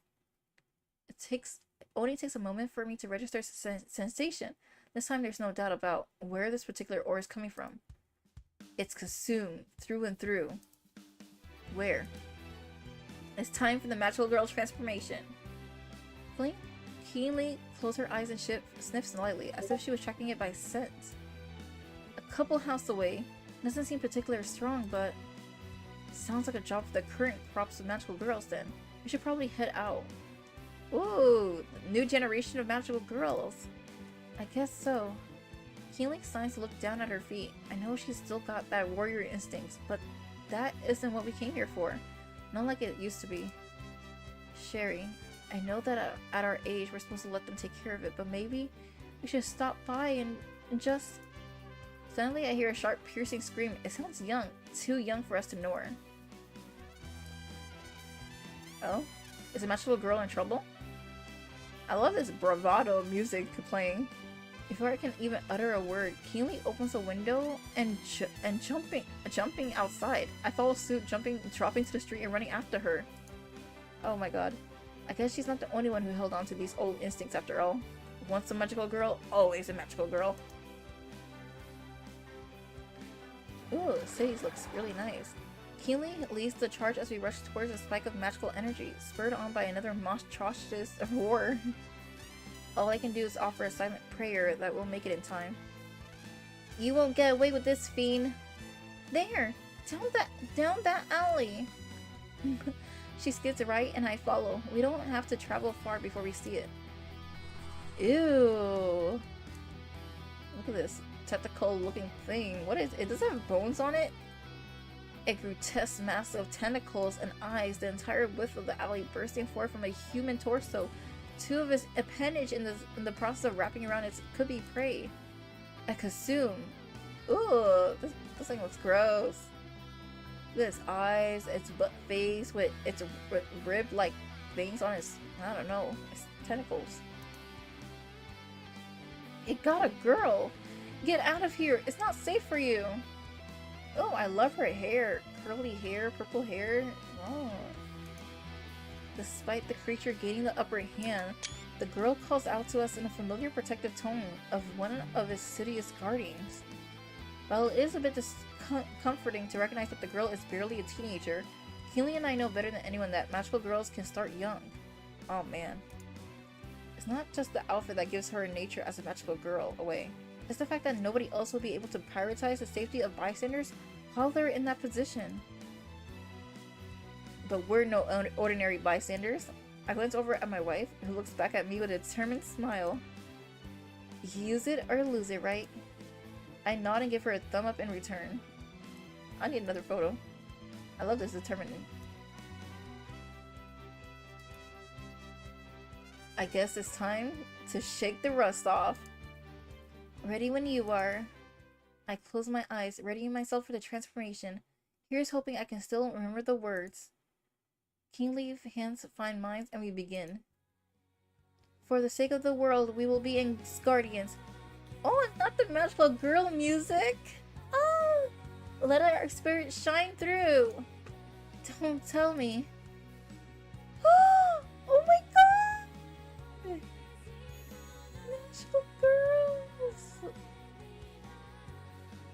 It only takes a moment for me to register sensation. This time there's no doubt about where this particular ore is coming from. It's consumed through and through. Where? It's time for the magical girl transformation. Keely keenly closed her eyes and sniffed slightly, as if she was tracking it by scent. A couple houses away. Doesn't seem particularly strong, but sounds like a job for the current crops of magical girls then. We should probably head out. Ooh, new generation of magical girls. I guess so. Keely signs to look down at her feet. I know she's still got that warrior instincts, but that isn't what we came here for. Not like it used to be. Sherry, I know that at our age we're supposed to let them take care of it, but maybe we should stop by and just... Suddenly I hear a sharp, piercing scream. It sounds young. Too young for us to know her. Oh? Is a magical girl in trouble? I love this bravado music playing. Before I can even utter a word, Keely opens a window and jumping outside. I follow suit, dropping to the street and running after her. Oh my god. I guess she's not the only one who held on to these old instincts after all. Once a magical girl, always a magical girl. Ooh, the city looks really nice. Keely leads the charge as we rush towards a spike of magical energy, spurred on by another monstrous roar. All I can do is offer a silent prayer that we'll make it in time. You won't get away with this, fiend! There! Down that alley! She skids right and I follow. We don't have to travel far before we see it. Ew! Look at this tentacle looking thing. What is it? Does it have bones on it? A grotesque mass of tentacles and eyes, the entire width of the alley bursting forth from a human torso. Two of its appendage in the process of wrapping around its could-be prey. A consume. Ooh, this thing looks gross. Look at its eyes, its butt face with its rib-like veins on its, I don't know, its tentacles. It got a girl! Get out of here! It's not safe for you! Oh, I love her hair. Curly hair, purple hair. Oh. Despite the creature gaining the upper hand, the girl calls out to us in a familiar protective tone of one of its insidious guardians. While it is a bit comforting to recognize that the girl is barely a teenager, Keely and I know better than anyone that magical girls can start young. Oh man. It's not just the outfit that gives her nature as a magical girl away. It's the fact that nobody else will be able to prioritize the safety of bystanders while they're in that position. But we're no ordinary bystanders. I glance over at my wife, who looks back at me with a determined smile. Use it or lose it, right? I nod and give her a thumb up in return. I need another photo. I love this determined. I guess it's time to shake the rust off. Ready when you are. I close my eyes, readying myself for the transformation. Here's hoping I can still remember the words. Keenly hands find mine and we begin. For the sake of the world, we will be guardians. Oh, it's not the magical girl music! Oh! Let our spirit shine through! Don't tell me. Oh my god! Magical girls!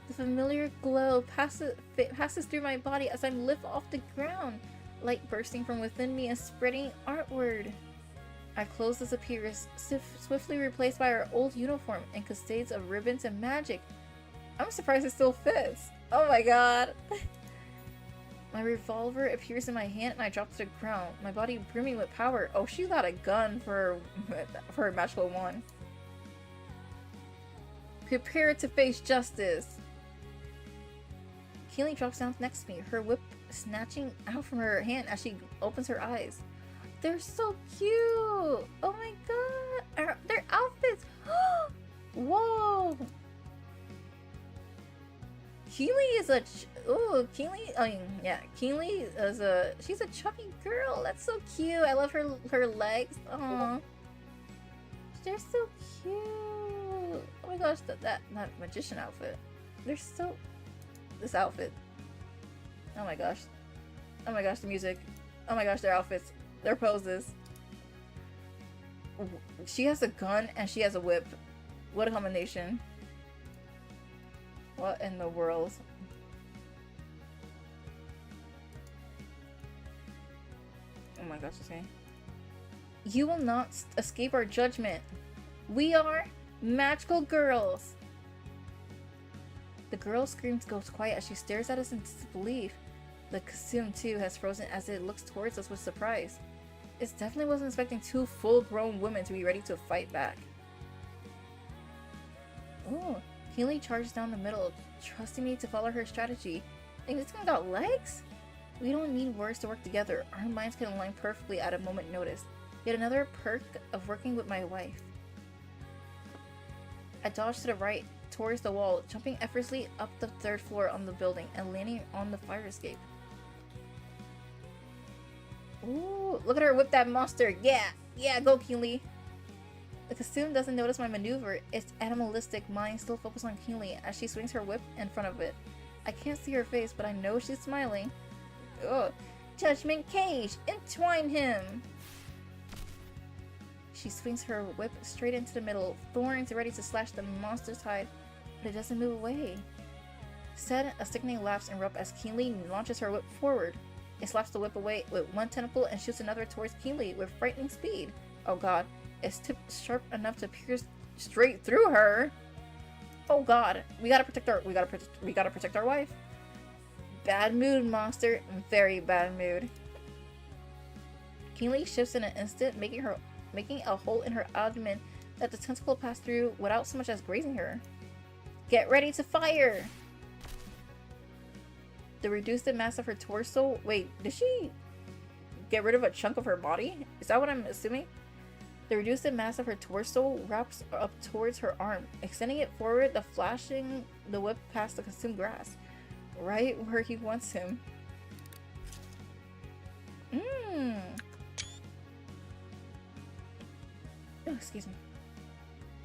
The familiar glow passes through my body as I lift off the ground. Light bursting from within me and spreading outward. Our clothes disappear, swiftly replaced by our old uniform and cascades of ribbons and magic. I'm surprised it still fits. Oh my god. My revolver appears in my hand and I drop to the ground, my body brimming with power. Oh, she got a gun for her magical wand. Prepare to face justice. Keely drops down next to me, her whip snatching out from her hand as she opens her eyes. They're so cute. Oh my god. Their outfits. Whoa. Keely is a Keely. I mean, yeah, Keely is she's a chubby girl. That's so cute. I love her legs. Aww. They're so cute. Oh my gosh, that magician outfit. They're so. This outfit. Oh my gosh. Oh my gosh, the music. Oh my gosh, their outfits. Their poses. She has a gun and she has a whip. What a combination. What in the world? Oh my gosh, okay. You will not escape our judgment. We are magical girls. The girl screams goes quiet as she stares at us in disbelief. The costume too has frozen as it looks towards us with surprise. It definitely wasn't expecting two full-grown women to be ready to fight back. Oh, Keely charges down the middle, trusting me to follow her strategy. Think this one got legs? We don't need words to work together. Our minds can align perfectly at a moment's notice. Yet another perk of working with my wife. I dodged to the right, towards the wall, jumping effortlessly up the 3rd floor on the building and landing on the fire escape. Ooh, look at her whip that monster. Yeah, yeah, go Keely. The costume doesn't notice my maneuver. Its animalistic mind still focuses on Keely as she swings her whip in front of it. I can't see her face, but I know she's smiling. Ugh. Judgment Cage! Entwine him! She swings her whip straight into the middle, thorns ready to slash the monster's hide, but it doesn't move away. Instead, a sickening laughs erupt as Keely launches her whip forward. It slaps the whip away with one tentacle and shoots another towards Keely with frightening speed. Oh god, it's tipped sharp enough to pierce straight through her. Oh god, we gotta protect our wife. Bad mood, monster. Very bad mood. Keely shifts in an instant, making a hole in her abdomen that the tentacle passed through without so much as grazing her. Get ready to fire! The reduced mass of her torso. Wait, did she get rid of a chunk of her body? Is that what I'm assuming? The reduced mass of her torso wraps up towards her arm, extending it forward, flashing the whip past the consumed grass, right where he wants him. Oh, excuse me.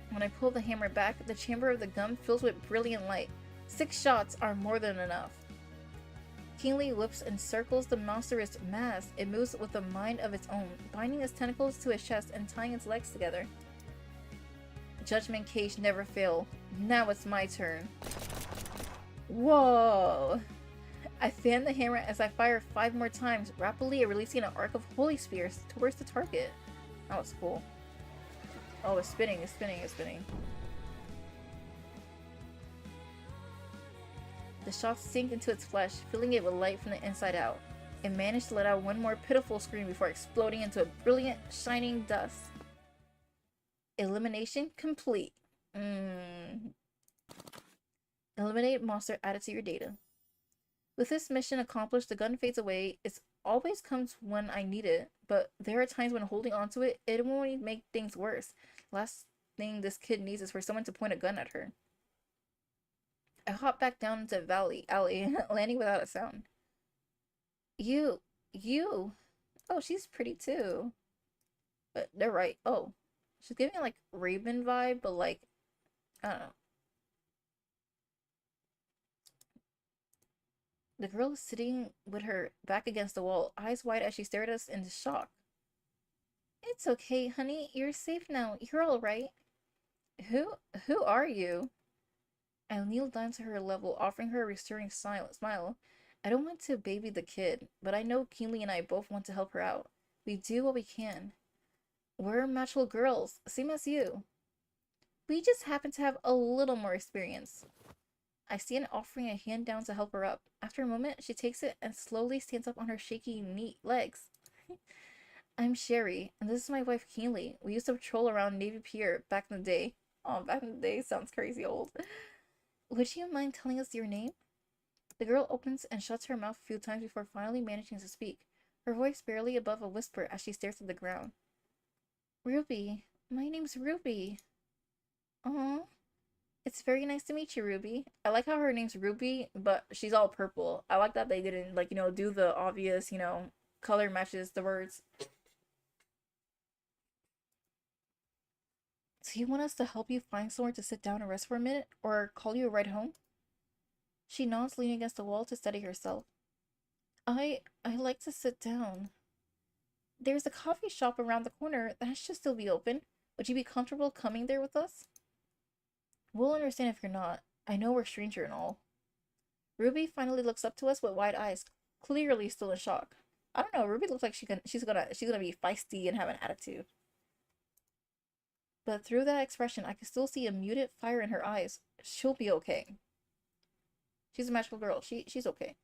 When I pull the hammer back, the chamber of the gun fills with brilliant light. 6 shots are more than enough. Keely whips and circles the monstrous mass. It moves with a mind of its own, binding its tentacles to its chest and tying its legs together. Judgment Cage never fail. Now it's my turn. Whoa! I fan the hammer as I fire 5 more times, rapidly releasing an arc of holy spears towards the target. That was cool. Oh, it's spinning, it's spinning, it's spinning. The shots sink into its flesh, filling it with light from the inside out. It managed to let out one more pitiful scream before exploding into a brilliant, shining dust. Elimination complete. Eliminate monster added to your data. With this mission accomplished, the gun fades away. It always comes when I need it, but there are times when holding onto it, it will only make things worse. Last thing this kid needs is for someone to point a gun at her. I hop back down into alley, landing without a sound. You. Oh, she's pretty too. But they're right. Oh, she's giving like Raven vibe, but like, I don't know. The girl is sitting with her back against the wall, eyes wide as she stared at us in shock. It's okay, honey. You're safe now. You're all right. Who are you? I kneeled down to her level, offering her a reassuring smile. I don't want to baby the kid, but I know Keely and I both want to help her out. We do what we can. We're magical girls, same as you. We just happen to have a little more experience. I stand offering a hand down to help her up. After a moment, she takes it and slowly stands up on her shaky, neat legs. I'm Sherry, and this is my wife Keely. We used to patrol around Navy Pier back in the day. Oh, back in the day sounds crazy old. Would you mind telling us your name? The girl opens and shuts her mouth a few times before finally managing to speak. her voice barely above a whisper as she stares at the ground. Ruby. My name's Ruby. Aw. It's very nice to meet you, Ruby. I like how her name's Ruby, but she's all purple. I like that they didn't, like, do the obvious, color matches the words. So you want us to help you find somewhere to sit down and rest for a minute? Or call you a ride home? She nods, leaning against the wall to steady herself. I like to sit down. There's a coffee shop around the corner that should still be open. Would you be comfortable coming there with us? We'll understand if you're not. I know we're stranger and all. Ruby finally looks up to us with wide eyes, clearly still in shock. I don't know, Ruby looks like she's gonna be feisty and have an attitude. But through that expression, I can still see a muted fire in her eyes. She'll be okay. She's a magical girl. She's okay.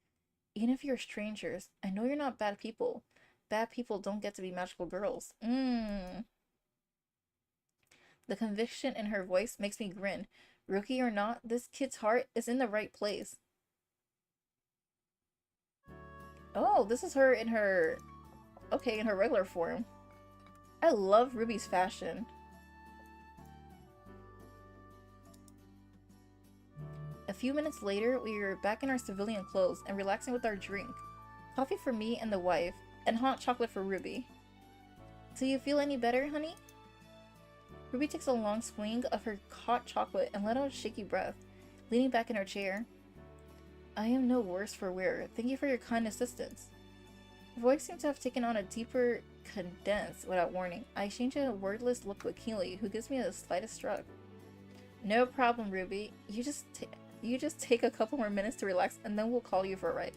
Even if you're strangers, I know you're not bad people. Bad people don't get to be magical girls. The conviction in her voice makes me grin. Rookie or not, this kid's heart is in the right place. Oh, this is her in her... Okay, in her regular form. I love Ruby's fashion. A few minutes later, we were back in our civilian clothes and relaxing with our drink. Coffee for me and the wife, and hot chocolate for Ruby. Do you feel any better, honey? Ruby takes a long swing of her hot chocolate and let out a shaky breath, leaning back in her chair. I am no worse for wear. Thank you for your kind assistance. Her voice seemed to have taken on a deeper cadence without warning. I exchange a wordless look with Keely, who gives me the slightest shrug. No problem, Ruby. You just take a couple more minutes to relax, and then we'll call you for a ride.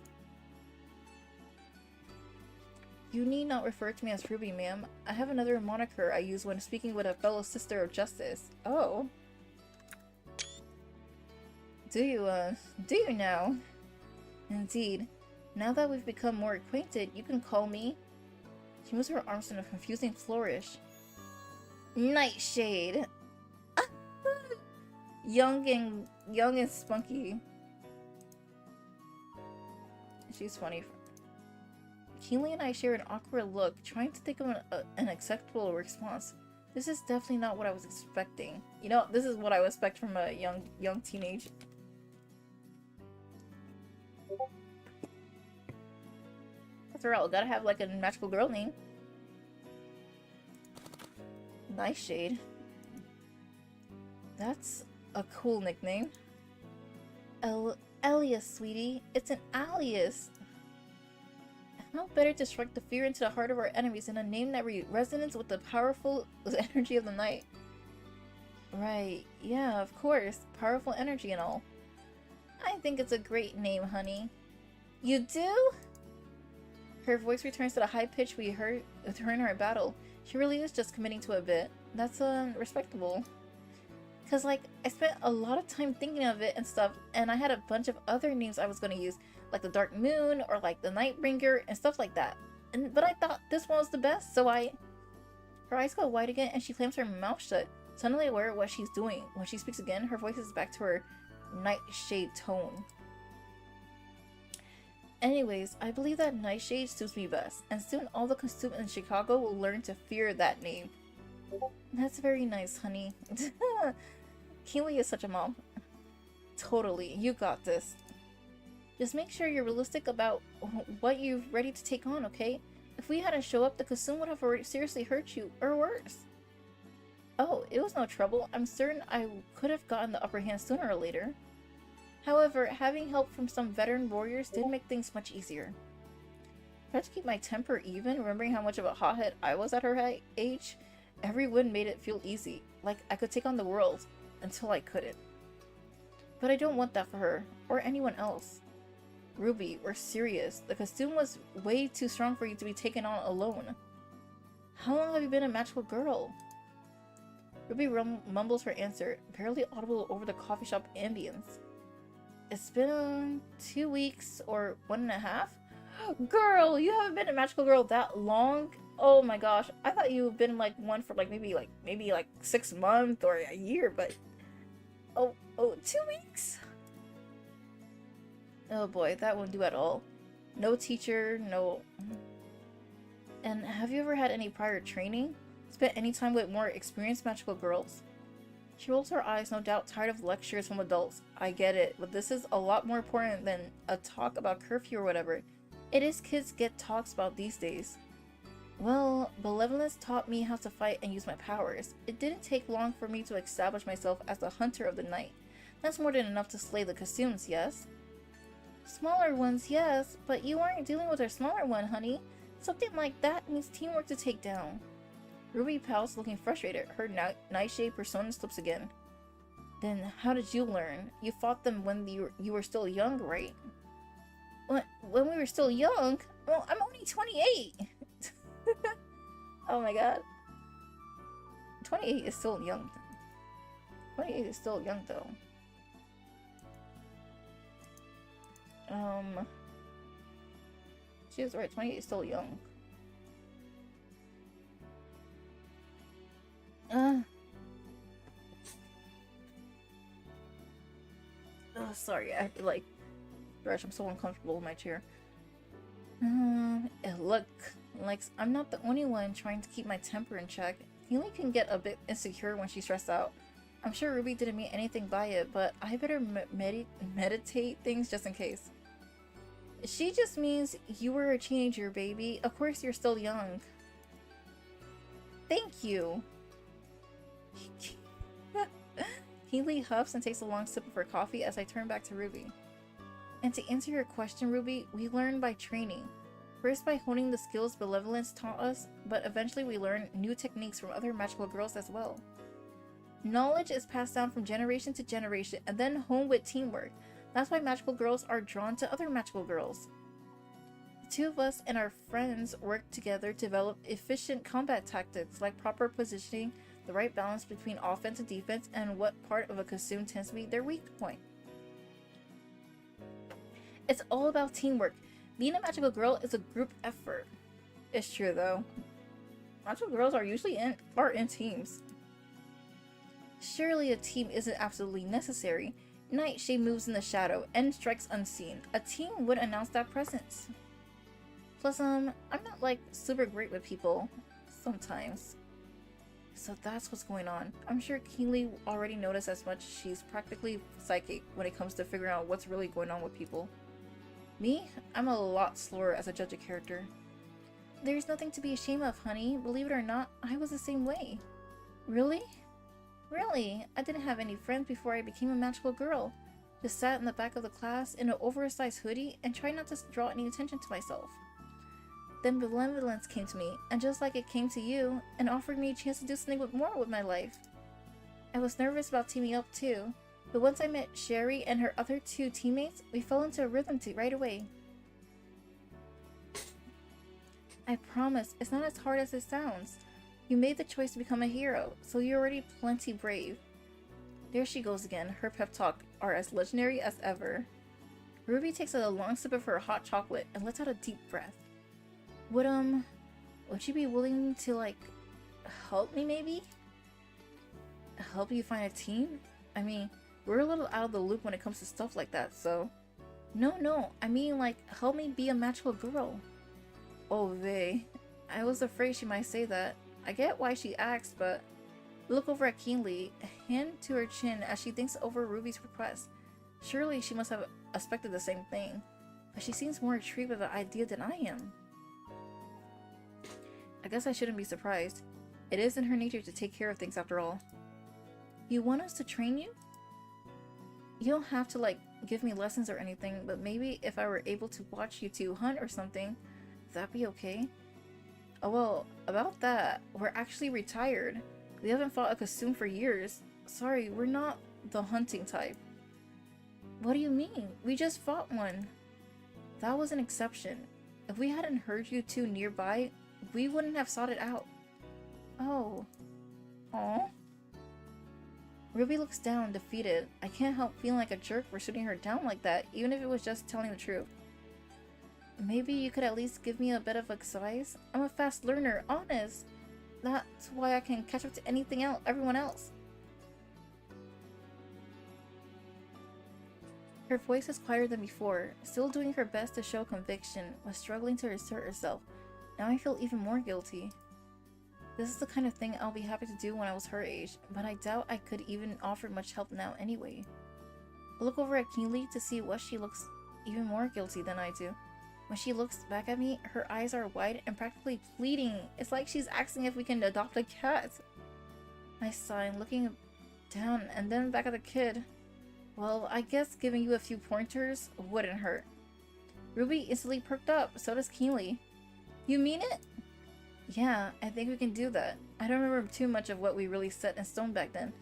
You need not refer to me as Ruby, ma'am. I have another moniker I use when speaking with a fellow sister of justice. Oh. Do you now? Indeed. Now that we've become more acquainted, you can call me... She moves her arms in a confusing flourish. Nightshade! Young and spunky. She's funny. Keely and I share an awkward look, trying to think of an acceptable response. This is definitely not what I was expecting. This is what I would expect from a young teenage. After all, gotta have like a magical girl name. Nightshade. That's a cool nickname. Alias, sweetie. It's an alias. How better to strike the fear into the heart of our enemies in a name that resonates with the powerful energy of the night. Right, yeah, of course. Powerful energy and all. I think it's a great name, honey. You do? Her voice returns to the high pitch we heard during our battle. She really is just committing to a bit. That's respectable. Cause like, I spent a lot of time thinking of it and stuff, and I had a bunch of other names I was gonna use, like the Dark Moon, or like the Nightbringer, and stuff like that. But I thought this one was the best, so Her eyes go wide again, and she clams her mouth shut, suddenly aware of what she's doing. When she speaks again, her voice is back to her nightshade tone. Anyways, I believe that Nightshade suits me best, and soon all the consume in Chicago will learn to fear that name. That's very nice, honey. Keely is such a mom. Totally, you got this. Just make sure you're realistic about what you're ready to take on, okay? If we hadn't show up, the consume would have already seriously hurt you, or worse. Oh, it was no trouble. I'm certain I could have gotten the upper hand sooner or later. However, having help from some veteran warriors did make things much easier. I had to keep my temper even, remembering how much of a hothead I was at her age. Every win made it feel easy, like I could take on the world, until I couldn't. But I don't want that for her, or anyone else. Ruby, we're serious. The costume was way too strong for you to be taken on alone. How long have you been a magical girl? Ruby mumbles her answer, barely audible over the coffee shop ambience. It's been 2 weeks or 1.5? Girl, you haven't been a magical girl that long? Oh my gosh, I thought you've been like one for maybe 6 months or a year, but oh, 2 weeks? Oh boy, that won't do at all. No teacher, no... And have you ever had any prior training? Spent any time with more experienced magical girls? She rolls her eyes, no doubt tired of lectures from adults. I get it, but this is a lot more important than a talk about curfew or whatever. It is kids get talks about these days. Well, benevolence taught me how to fight and use my powers. It didn't take long for me to establish myself as the hunter of the night. That's more than enough to slay the Kasums, yes? Smaller ones, yes, but you aren't dealing with a smaller one, honey. Something like that needs teamwork to take down. Ruby pouts, looking frustrated. Her nightshade persona slips again. Then how did you learn? You fought them when you were still young, right? When we were still young? Well, I'm only 28! Oh my god. 28 is still young. 28 is still young, though. She is right, 28 is still young. Oh, sorry, I have to like stretch. I'm so uncomfortable in my chair. Look, like I'm not the only one trying to keep my temper in check. Keely can get a bit insecure when she's stressed out. I'm sure Ruby didn't mean anything by it, but I better meditate things just in case. She just means you were a teenager, baby. Of course you're still young. Thank you. Keely huffs and takes a long sip of her coffee as I turn back to Ruby. And to answer your question, Ruby, we learn by training. First by honing the skills Benevolence taught us, but eventually we learn new techniques from other magical girls as well. Knowledge is passed down from generation to generation and then honed with teamwork. That's why magical girls are drawn to other magical girls. The two of us and our friends work together to develop efficient combat tactics like proper positioning, the right balance between offense and defense, and what part of a Kasum tends to be their weak point. It's all about teamwork. Being a magical girl is a group effort. It's true though. Magical girls are usually in teams. Surely a team isn't absolutely necessary. Nightshade moves in the shadow and strikes unseen. A team would announce that presence. Plus, I'm not like super great with people sometimes. So that's what's going on. I'm sure Keely already noticed as much. She's practically psychic when it comes to figuring out what's really going on with people. Me? I'm a lot slower as a judge of character. There's nothing to be ashamed of, honey. Believe it or not, I was the same way. Really? Really? I didn't have any friends before I became a magical girl. Just sat in the back of the class in an oversized hoodie and tried not to draw any attention to myself. Then Benevolence came to me, and just like it came to you, and offered me a chance to do something more with my life. I was nervous about teaming up too, but once I met Sherry and her other two teammates, we fell into a rhythm right away. I promise, it's not as hard as it sounds. You made the choice to become a hero, so you're already plenty brave. There she goes again, her pep talk are as legendary as ever. Ruby takes a long sip of her hot chocolate and lets out a deep breath. Would you be willing to, like, help me maybe? Help you find a team? I mean, we're a little out of the loop when it comes to stuff like that, so... No, I mean, like, help me be a magical girl. Oh, vey. I was afraid she might say that. I get why she asked, but... Look over at Keely, hand to her chin as she thinks over Ruby's request. Surely she must have expected the same thing, but she seems more intrigued by the idea than I am. I guess I shouldn't be surprised. It is in her nature to take care of things after all. You want us to train you? You don't have to, like, give me lessons or anything, but maybe if I were able to watch you two hunt or something, that'd be okay? Oh well, about that, we're actually retired. We haven't fought a Kasum for years. Sorry, we're not the hunting type. What do you mean? We just fought one. That was an exception. If we hadn't heard you two nearby, we wouldn't have sought it out. Oh. Aw. Ruby looks down, defeated. I can't help feeling like a jerk for shooting her down like that, even if it was just telling the truth. Maybe you could at least give me a bit of advice? I'm a fast learner, honest. That's why I can catch up to everyone else. Her voice is quieter than before, still doing her best to show conviction, but struggling to assert herself. Now I feel even more guilty. This is the kind of thing I'll be happy to do when I was her age, but I doubt I could even offer much help now anyway. I look over at Keenly to see what she looks even more guilty than I do. When she looks back at me, her eyes are wide and practically pleading. It's like she's asking if we can adopt a cat. I sigh, looking down and then back at the kid. Well, I guess giving you a few pointers wouldn't hurt. Ruby instantly perked up, so does Keenly. You mean it? Yeah, I think we can do that. I don't remember too much of what we really set in stone back then,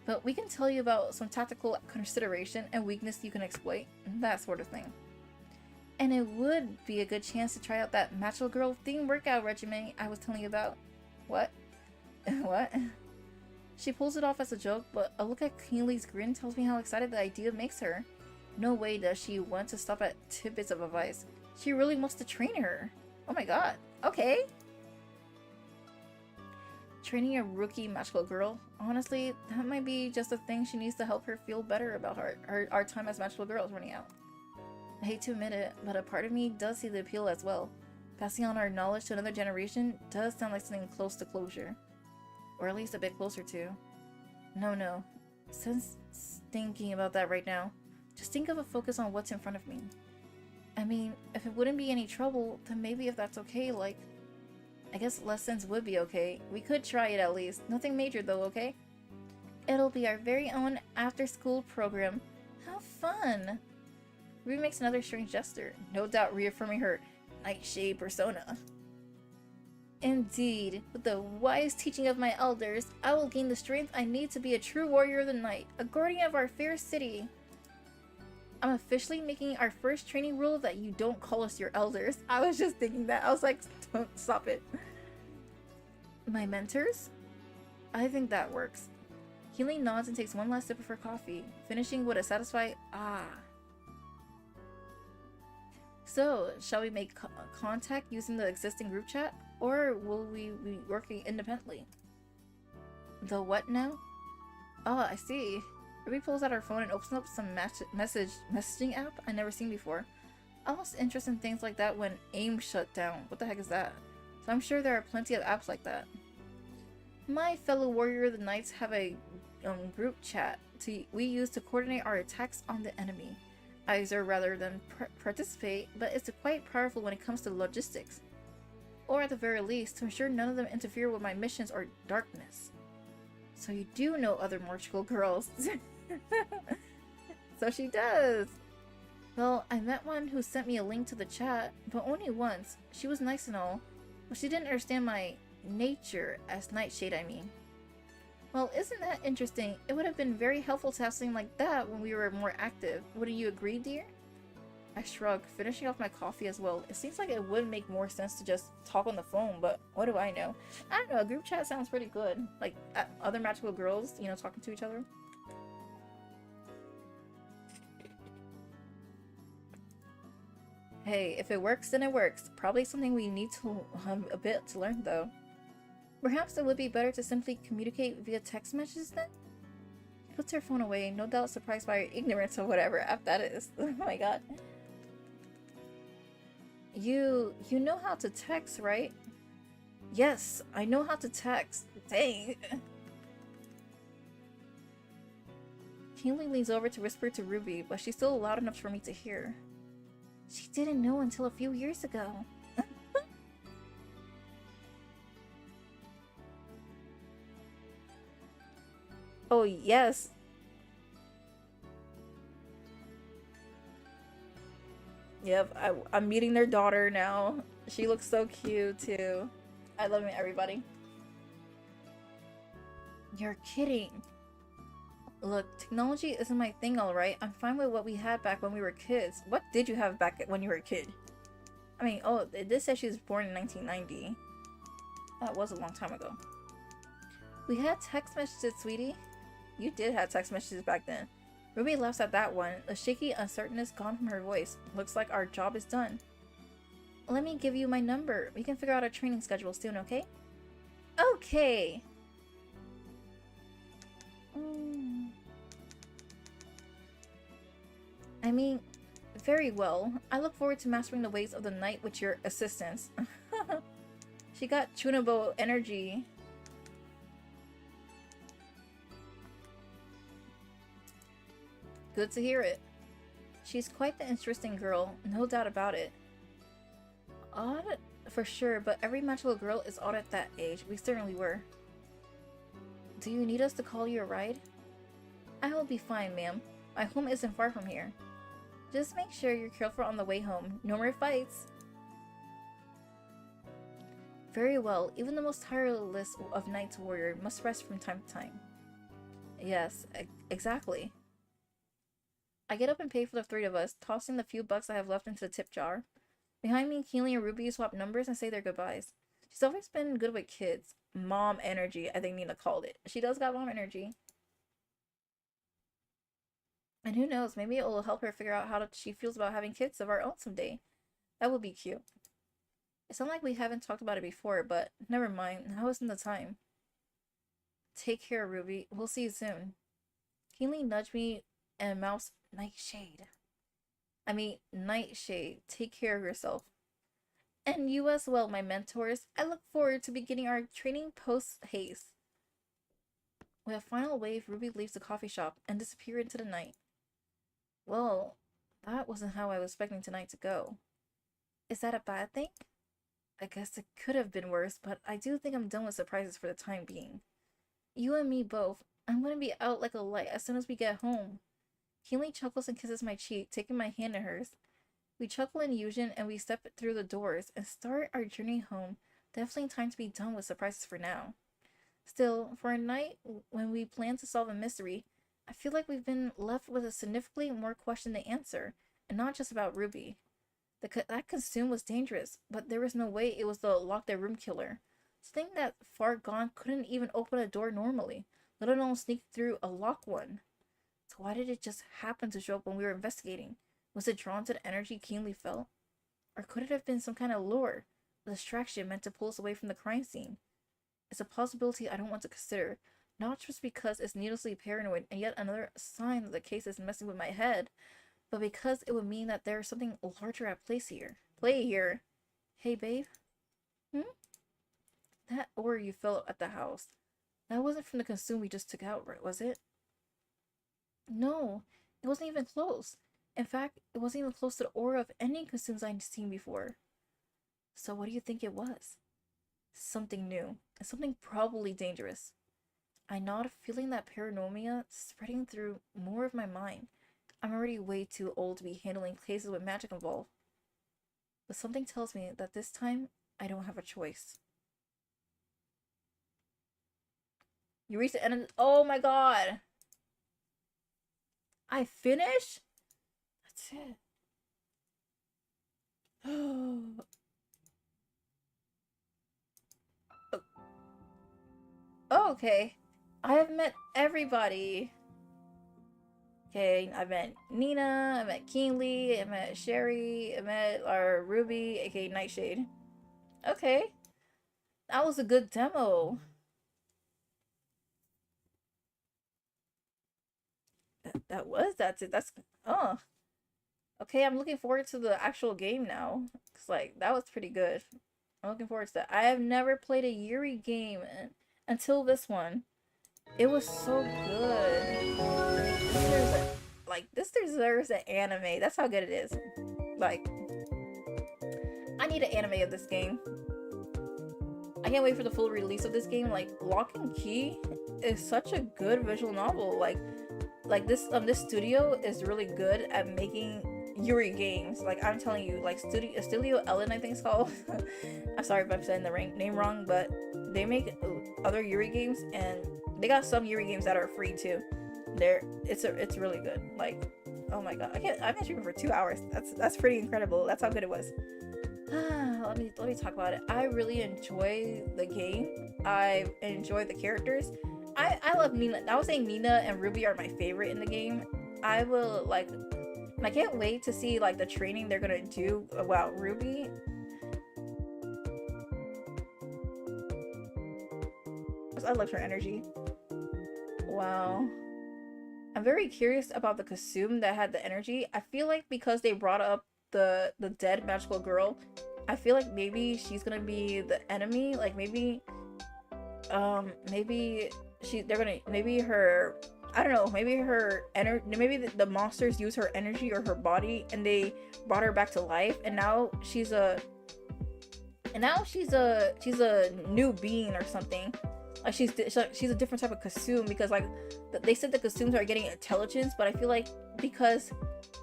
but we can tell you about some tactical consideration and weakness you can exploit, that sort of thing. And it would be a good chance to try out that Magical Girl themed workout regimen I was telling you about. What? What? She pulls it off as a joke, but a look at Keenly's grin tells me how excited the idea makes her. No way does she want to stop at tidbits of advice. She really wants to train her. Oh my god. Okay. Training a rookie magical girl? Honestly, that might be just a thing she needs to help her feel better about our time as magical girls running out. I hate to admit it, but a part of me does see the appeal as well. Passing on our knowledge to another generation does sound like something close to closure. Or at least a bit closer to. No. Since thinking about that right now, just think of a focus on what's in front of me. I mean, if it wouldn't be any trouble, then maybe if that's okay, like... I guess lessons would be okay. We could try it at least. Nothing major though, okay? It'll be our very own after-school program. How fun! Ruby makes another strange gesture, no doubt reaffirming her nightshade persona. Indeed, with the wise teaching of my elders, I will gain the strength I need to be a true warrior of the night, a guardian of our fair city. I'm officially making our first training rule that you don't call us your elders. I was just thinking that. I was like, don't stop it. My mentors? I think that works. Keely nods and takes one last sip of her coffee, finishing with a satisfied ah. So, shall we make contact using the existing group chat, or will we be working independently? The what now? Oh, I see. Ruby pulls out her phone and opens up some messaging app I've never seen before. I lost interest in things like that when AIM shut down. What the heck is that? So I'm sure there are plenty of apps like that. My fellow warrior of the Knights have a group chat we use to coordinate our attacks on the enemy. I observe rather than participate, but it's quite powerful when it comes to logistics. Or at the very least, to ensure none of them interfere with my missions or darkness. So you do know other magical girls. So she does. Well, I met one who sent me a link to the chat, but only once. She was nice and all, but she didn't understand my nature as Nightshade, I mean. Well, isn't that interesting? It would have been very helpful to have something like that when we were more active. Wouldn't you agree, dear? I shrug, finishing off my coffee as well. It seems like it would make more sense to just talk on the phone, but what do I know? I don't know, a group chat sounds pretty good. Like, other magical girls, you know, talking to each other. Hey, if it works, then it works. Probably something we need to a bit to learn, though. Perhaps it would be better to simply communicate via text messages then? She puts her phone away, no doubt surprised by her ignorance of whatever app that is. Oh my god. You know how to text, right? Yes, I know how to text. Dang. Kingly leans over to whisper to Ruby, but she's still loud enough for me to hear. She didn't know until a few years ago. Oh, yes. Yep, I'm meeting their daughter now. She looks so cute, too. I love meeting everybody. You're kidding. Look, technology isn't my thing, alright? I'm fine with what we had back when we were kids. What did you have back when you were a kid? I mean, oh, this says she was born in 1990. That was a long time ago. We had text messages, sweetie. You did have text messages back then. Ruby laughs at that one. The shaky uncertainness gone from her voice. Looks like our job is done. Let me give you my number. We can figure out our training schedule soon, okay? Okay! I mean, very well. I look forward to mastering the ways of the night with your assistance. She got tunable energy. Good to hear it. She's quite the interesting girl, no doubt about it. Odd for sure, but every magical girl is odd at that age. We certainly were. Do you need us to call you a ride? I will be fine, ma'am. My home isn't far from here. Just make sure you're careful on the way home. No more fights. Very well. Even the most tireless of Knight's warrior must rest from time to time. Yes, exactly. I get up and pay for the three of us, tossing the few bucks I have left into the tip jar. Behind me, Keely and Ruby swap numbers and say their goodbyes. She's always been good with kids. Mom energy, I think Nina called it. She does got mom energy. And who knows, maybe it will help her figure out how she feels about having kids of our own someday. That would be cute. It's not like we haven't talked about it before, but never mind. Now isn't the time. Take care, Ruby. We'll see you soon. Keely nudged me and mouse Nightshade. Take care of yourself. And you as well, my mentors. I look forward to beginning our training post-haste. With a final wave, Ruby leaves the coffee shop and disappears into the night. Well, that wasn't how I was expecting tonight to go. Is that a bad thing? I guess it could have been worse, but I do think I'm done with surprises for the time being. You and me both. I'm gonna be out like a light as soon as we get home. Keely chuckles and kisses my cheek, taking my hand in hers. We chuckle in unison and we step through the doors and start our journey home. Definitely time to be done with surprises for now. Still, for a night when we plan to solve a mystery, I feel like we've been left with a significantly more question to answer, and not just about Ruby. That consume was dangerous, but there was no way it was the lock their room killer. Something that far gone couldn't even open a door normally, let alone sneak through a locked one. So why did it just happen to show up when we were investigating? Was it drawn to the energy Keenly felt? Or could it have been some kind of lure, a distraction meant to pull us away from the crime scene? It's a possibility I don't want to consider, not just because it's needlessly paranoid and yet another sign that the case is messing with my head, but because it would mean that there's something larger at play here. Hey, babe? That aura you felt at the house, that wasn't from the consume we just took out, right, was it? No, it wasn't even close. In fact, it wasn't even close to the aura of any consumes I'd seen before. So what do you think it was? Something new, and something probably dangerous. I nod, feeling that paranoia spreading through more of my mind. I'm already way too old to be handling cases with magic involved. But something tells me that this time, I don't have a choice. You reached the end of oh my god! I finished? That's it. Oh, okay. I have met everybody. Okay, I met Nina, I met Keenly, I met Sherry, I met our Ruby, aka Nightshade. Okay. That was a good demo. That's it. Oh. Okay, I'm looking forward to the actual game now. Cause like, that was pretty good. I'm looking forward to that. I have never played a Yuri game until this one. It was so good. This deserves an anime. That's how good it is. Like, I need an anime of this game. I can't wait for the full release of this game. Like, LockandKey is such a good visual novel. Like this studio is really good at making Yuri games. Like, I'm telling you, like Studio Ellen, I think it's called. I'm sorry if I'm saying the name wrong, but they make other Yuri games, and they got some Yuri games that are free too. It's really good. Like, oh my god, I've been streaming for 2 hours. That's pretty incredible. That's how good it was. let me talk about it. I really enjoy the game. I enjoy the characters. I love Nina. I was saying Nina and Ruby are my favorite in the game. I can't wait to see like the training they're gonna do about Ruby. I love her energy. Wow. I'm very curious about the consume that had the energy. I feel like because they brought up the dead magical girl, I feel like maybe she's gonna be the enemy. Like maybe maybe maybe her, I don't know, maybe her energy, maybe the monsters use her energy or her body and they brought her back to life, and now she's a new being or something. Like she's a different type of consume, because like they said the consumes are getting intelligence, but I feel like because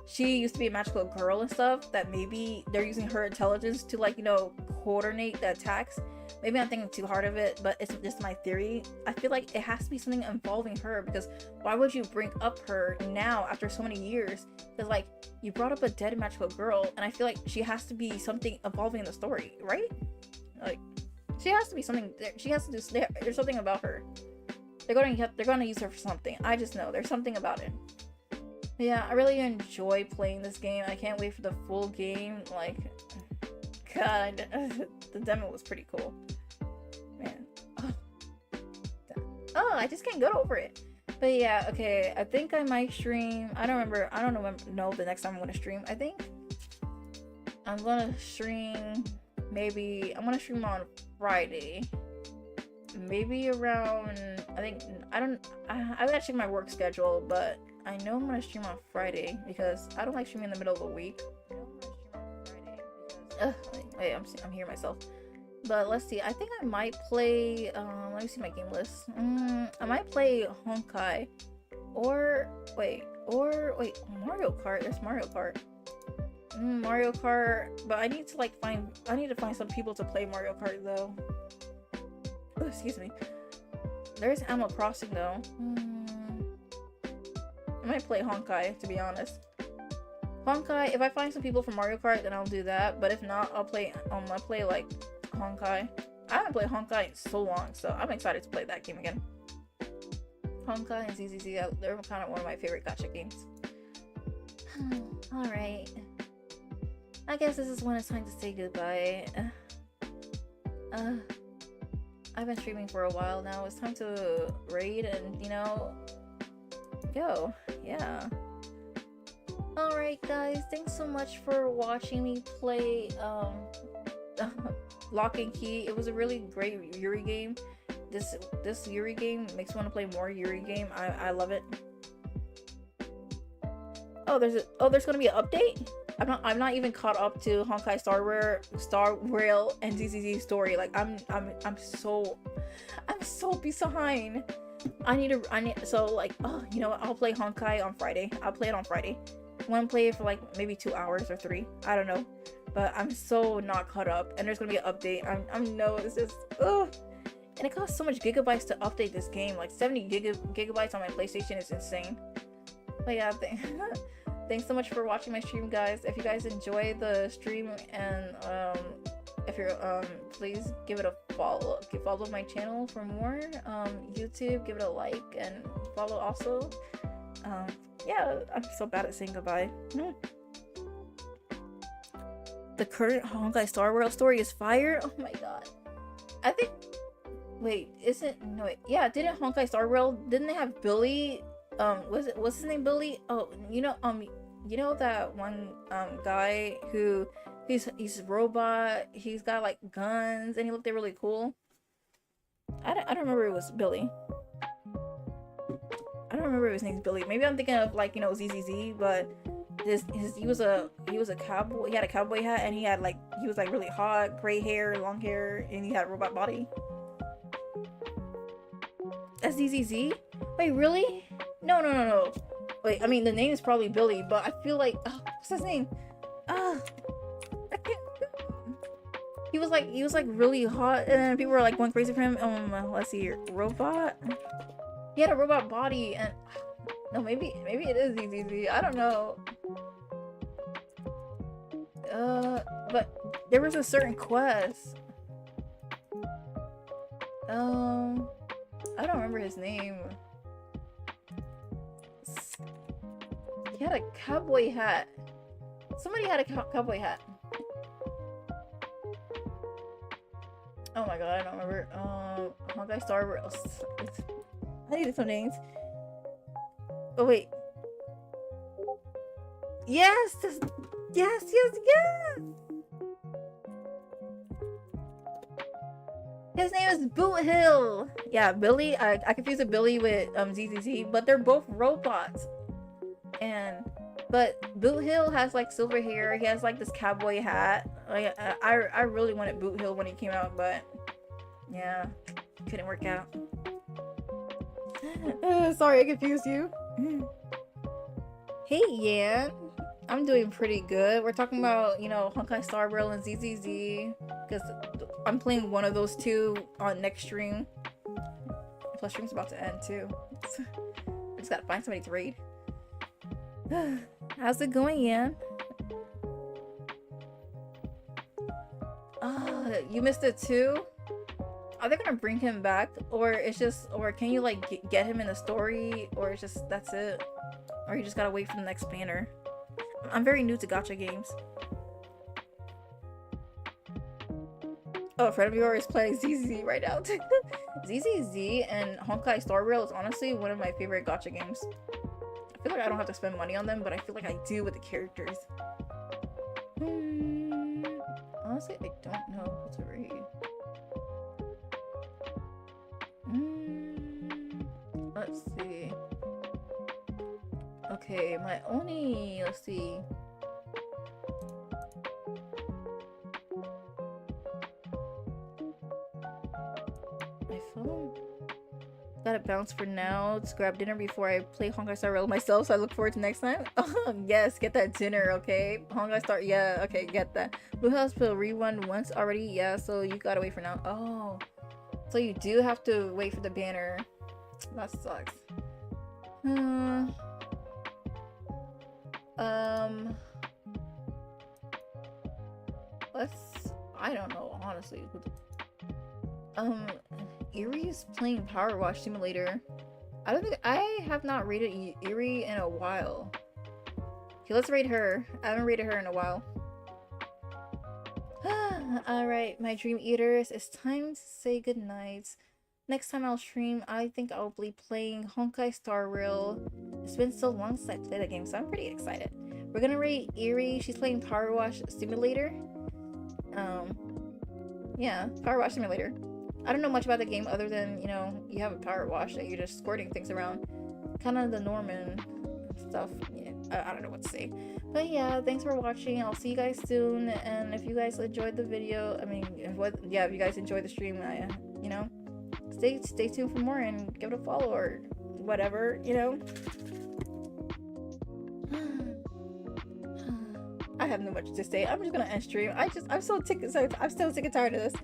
she used to be a magical girl and stuff, that maybe they're using her intelligence to, like, you know, coordinate the attacks. Maybe I'm thinking too hard of it, but it's just my theory. I feel like it has to be something involving her, because why would you bring up her now after so many years? Because like you brought up a dead magical girl, and I feel like she has to be something involving in the story, right? Like she has to be something. She has to do. There's something about her. They're gonna use her for something. I just know there's something about it. But yeah, I really enjoy playing this game. I can't wait for the full game. Like, God, the demo was pretty cool, man. Oh, I just can't get over it. But yeah, okay. I think I might stream. I don't remember. I don't know the next time I'm gonna stream. I think I'm gonna stream. Maybe I'm gonna stream on Friday. Maybe around. I gotta check my work schedule, but I know I'm gonna stream on Friday because I don't like streaming in the middle of the week. Wait, I'm hearing myself. But let's see. I think I might play. Let me see my game list. I might play Honkai, or wait, Mario Kart. There's Mario Kart. Mario Kart, but I need to find some people to play Mario Kart though. Oh, excuse me. There's Animal Crossing though. I might play Honkai, to be honest. Honkai, if I find some people for Mario Kart, then I'll do that. But if not, I'll play like Honkai. I haven't played Honkai in so long, so I'm excited to play that game again. Honkai and ZZZ, they're kind of one of my favorite gacha games. Alright. I guess this is when it's time to say goodbye. I've been streaming for a while now. It's time to raid and, you know, go. Yeah. Alright guys, thanks so much for watching me play Lock and Key. It was a really great Yuri game. This Yuri game makes me want to play more Yuri game. I love it. Oh, there's gonna be an update? I'm not even caught up to Honkai Star Rail and ZZZ story. Like I'm so behind. So like, oh, you know what? I'll play Honkai on Friday. I'll play it on Friday. I want to play it for like maybe 2 hours or 3. I don't know. But I'm so not caught up, and there's gonna be an update. It's just and it costs so much gigabytes to update this game. Like 70 gigabytes on my PlayStation is insane. But yeah, thanks so much for watching my stream, guys. If you guys enjoy the stream, and if you're please give it a follow. Follow my channel for more. YouTube, give it a like and follow also. Yeah, I'm so bad at saying goodbye. The current Honkai Star Rail story is fire. Oh my god. I think. Wait, yeah, didn't Honkai Star Rail, didn't they have Billy? What's his name, Billy? Oh, you know that one guy who he's a robot. He's got like guns and he looked really cool. I don't remember it was Billy. I don't remember his name's Billy. Maybe I'm thinking of like, you know, ZZZ, but he was a cowboy. He had a cowboy hat, and he was like really hot, gray hair, long hair, and he had a robot body. That's ZZZ? Wait, really? No. Wait, I mean the name is probably Billy, but I feel like what's his name? I can't. He was like really hot, and then people were like going crazy for him. Let's see here, robot. He had a robot body, and no, maybe it is ZZZ. I don't know. But there was a certain quest. I don't remember his name. He had a cowboy hat. Somebody had a cowboy hat. Oh my god, I don't remember. Honkai Star Rail. I needed some names. Oh wait. Yes! Yes! His name is Boot Hill. Yeah, Billy. I confused a Billy with ZZZ, but they're both robots. But Boot Hill has like silver hair. He has like this cowboy hat. Like I really wanted Boot Hill when he came out, but yeah, couldn't work out. Sorry, I confused you. Hey, Yan. I'm doing pretty good. We're talking about, you know, Honkai Star Rail and ZZZ, because I'm playing one of those two on next stream. Plus, stream's about to end too. I just gotta find somebody to raid. How's it going, Yan? You missed it too? Are they gonna bring him back, or it's just, or can you like get him in the story, or it's just that's it, or you just gotta wait for the next banner? I'm very new to gacha games. Oh, a friend of yours is playing ZZZ right now. ZZZ and Honkai Star Rail is honestly one of my favorite gacha games. I feel like I don't have to spend money on them, but I feel like I do with the characters. Honestly, I don't know what to read. Let's see. Okay, my only, let's see. My phone. Gotta bounce for now to grab dinner before I play Honkai Star Rail myself, so I look forward to next time. Oh, yes, get that dinner, okay? Honkai Star, yeah, okay, get that. Blue Hospital rerun once already, yeah, so you gotta wait for now. Oh, so you do have to wait for the banner. That sucks. I don't know, honestly. Yuri's playing Power Wash Simulator. I have not rated Yuri in a while. Okay, let's rate her. I haven't rated her in a while. Alright, my dream eaters, it's time to say goodnight. Next time I'll stream, I think I'll be playing Honkai Star Rail. It's been so long since I played that game, so I'm pretty excited. We're gonna rate Yuri. She's playing Power Wash Simulator. Yeah, Power Wash Simulator. I don't know much about the game other than, you know, you have a power wash that you're just squirting things around. Kind of the Norman stuff. Yeah, I don't know what to say. But yeah, thanks for watching. I'll see you guys soon. And if you guys enjoyed the video, I mean, if you guys enjoyed the stream, you know, stay tuned for more and give it a follow or whatever, you know. I have no much to say. I'm just gonna end stream. I'm so sick and tired of this.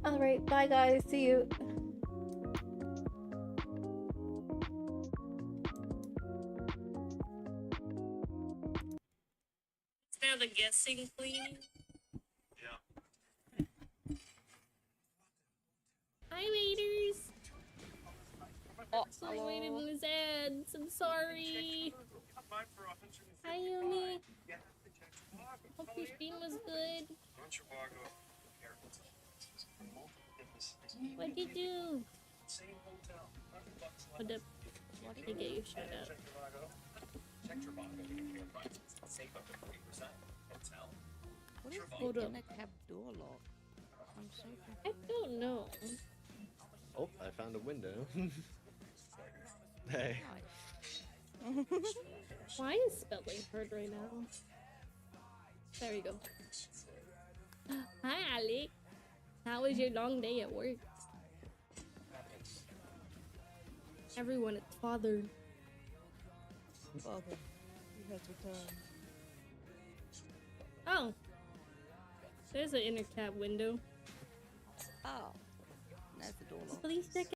Alright, bye guys, see you. Now the guessing, please. Yeah. Hi, waiters. Oh, I waited in his ads. I'm sorry. Hi, Yume. Hope your stream was good. What'd you do? Hold up. I get you shut up. Hold up. Cab door lock. I'm so I don't know. Oh, I found a window. Hey. Why is spelling hard right now? There we go. Hi, Alec. How was your long day at work? Everyone, it's father. Father, you had to turn. Oh. There's an inner cab window. Oh, that's the door lock. Please check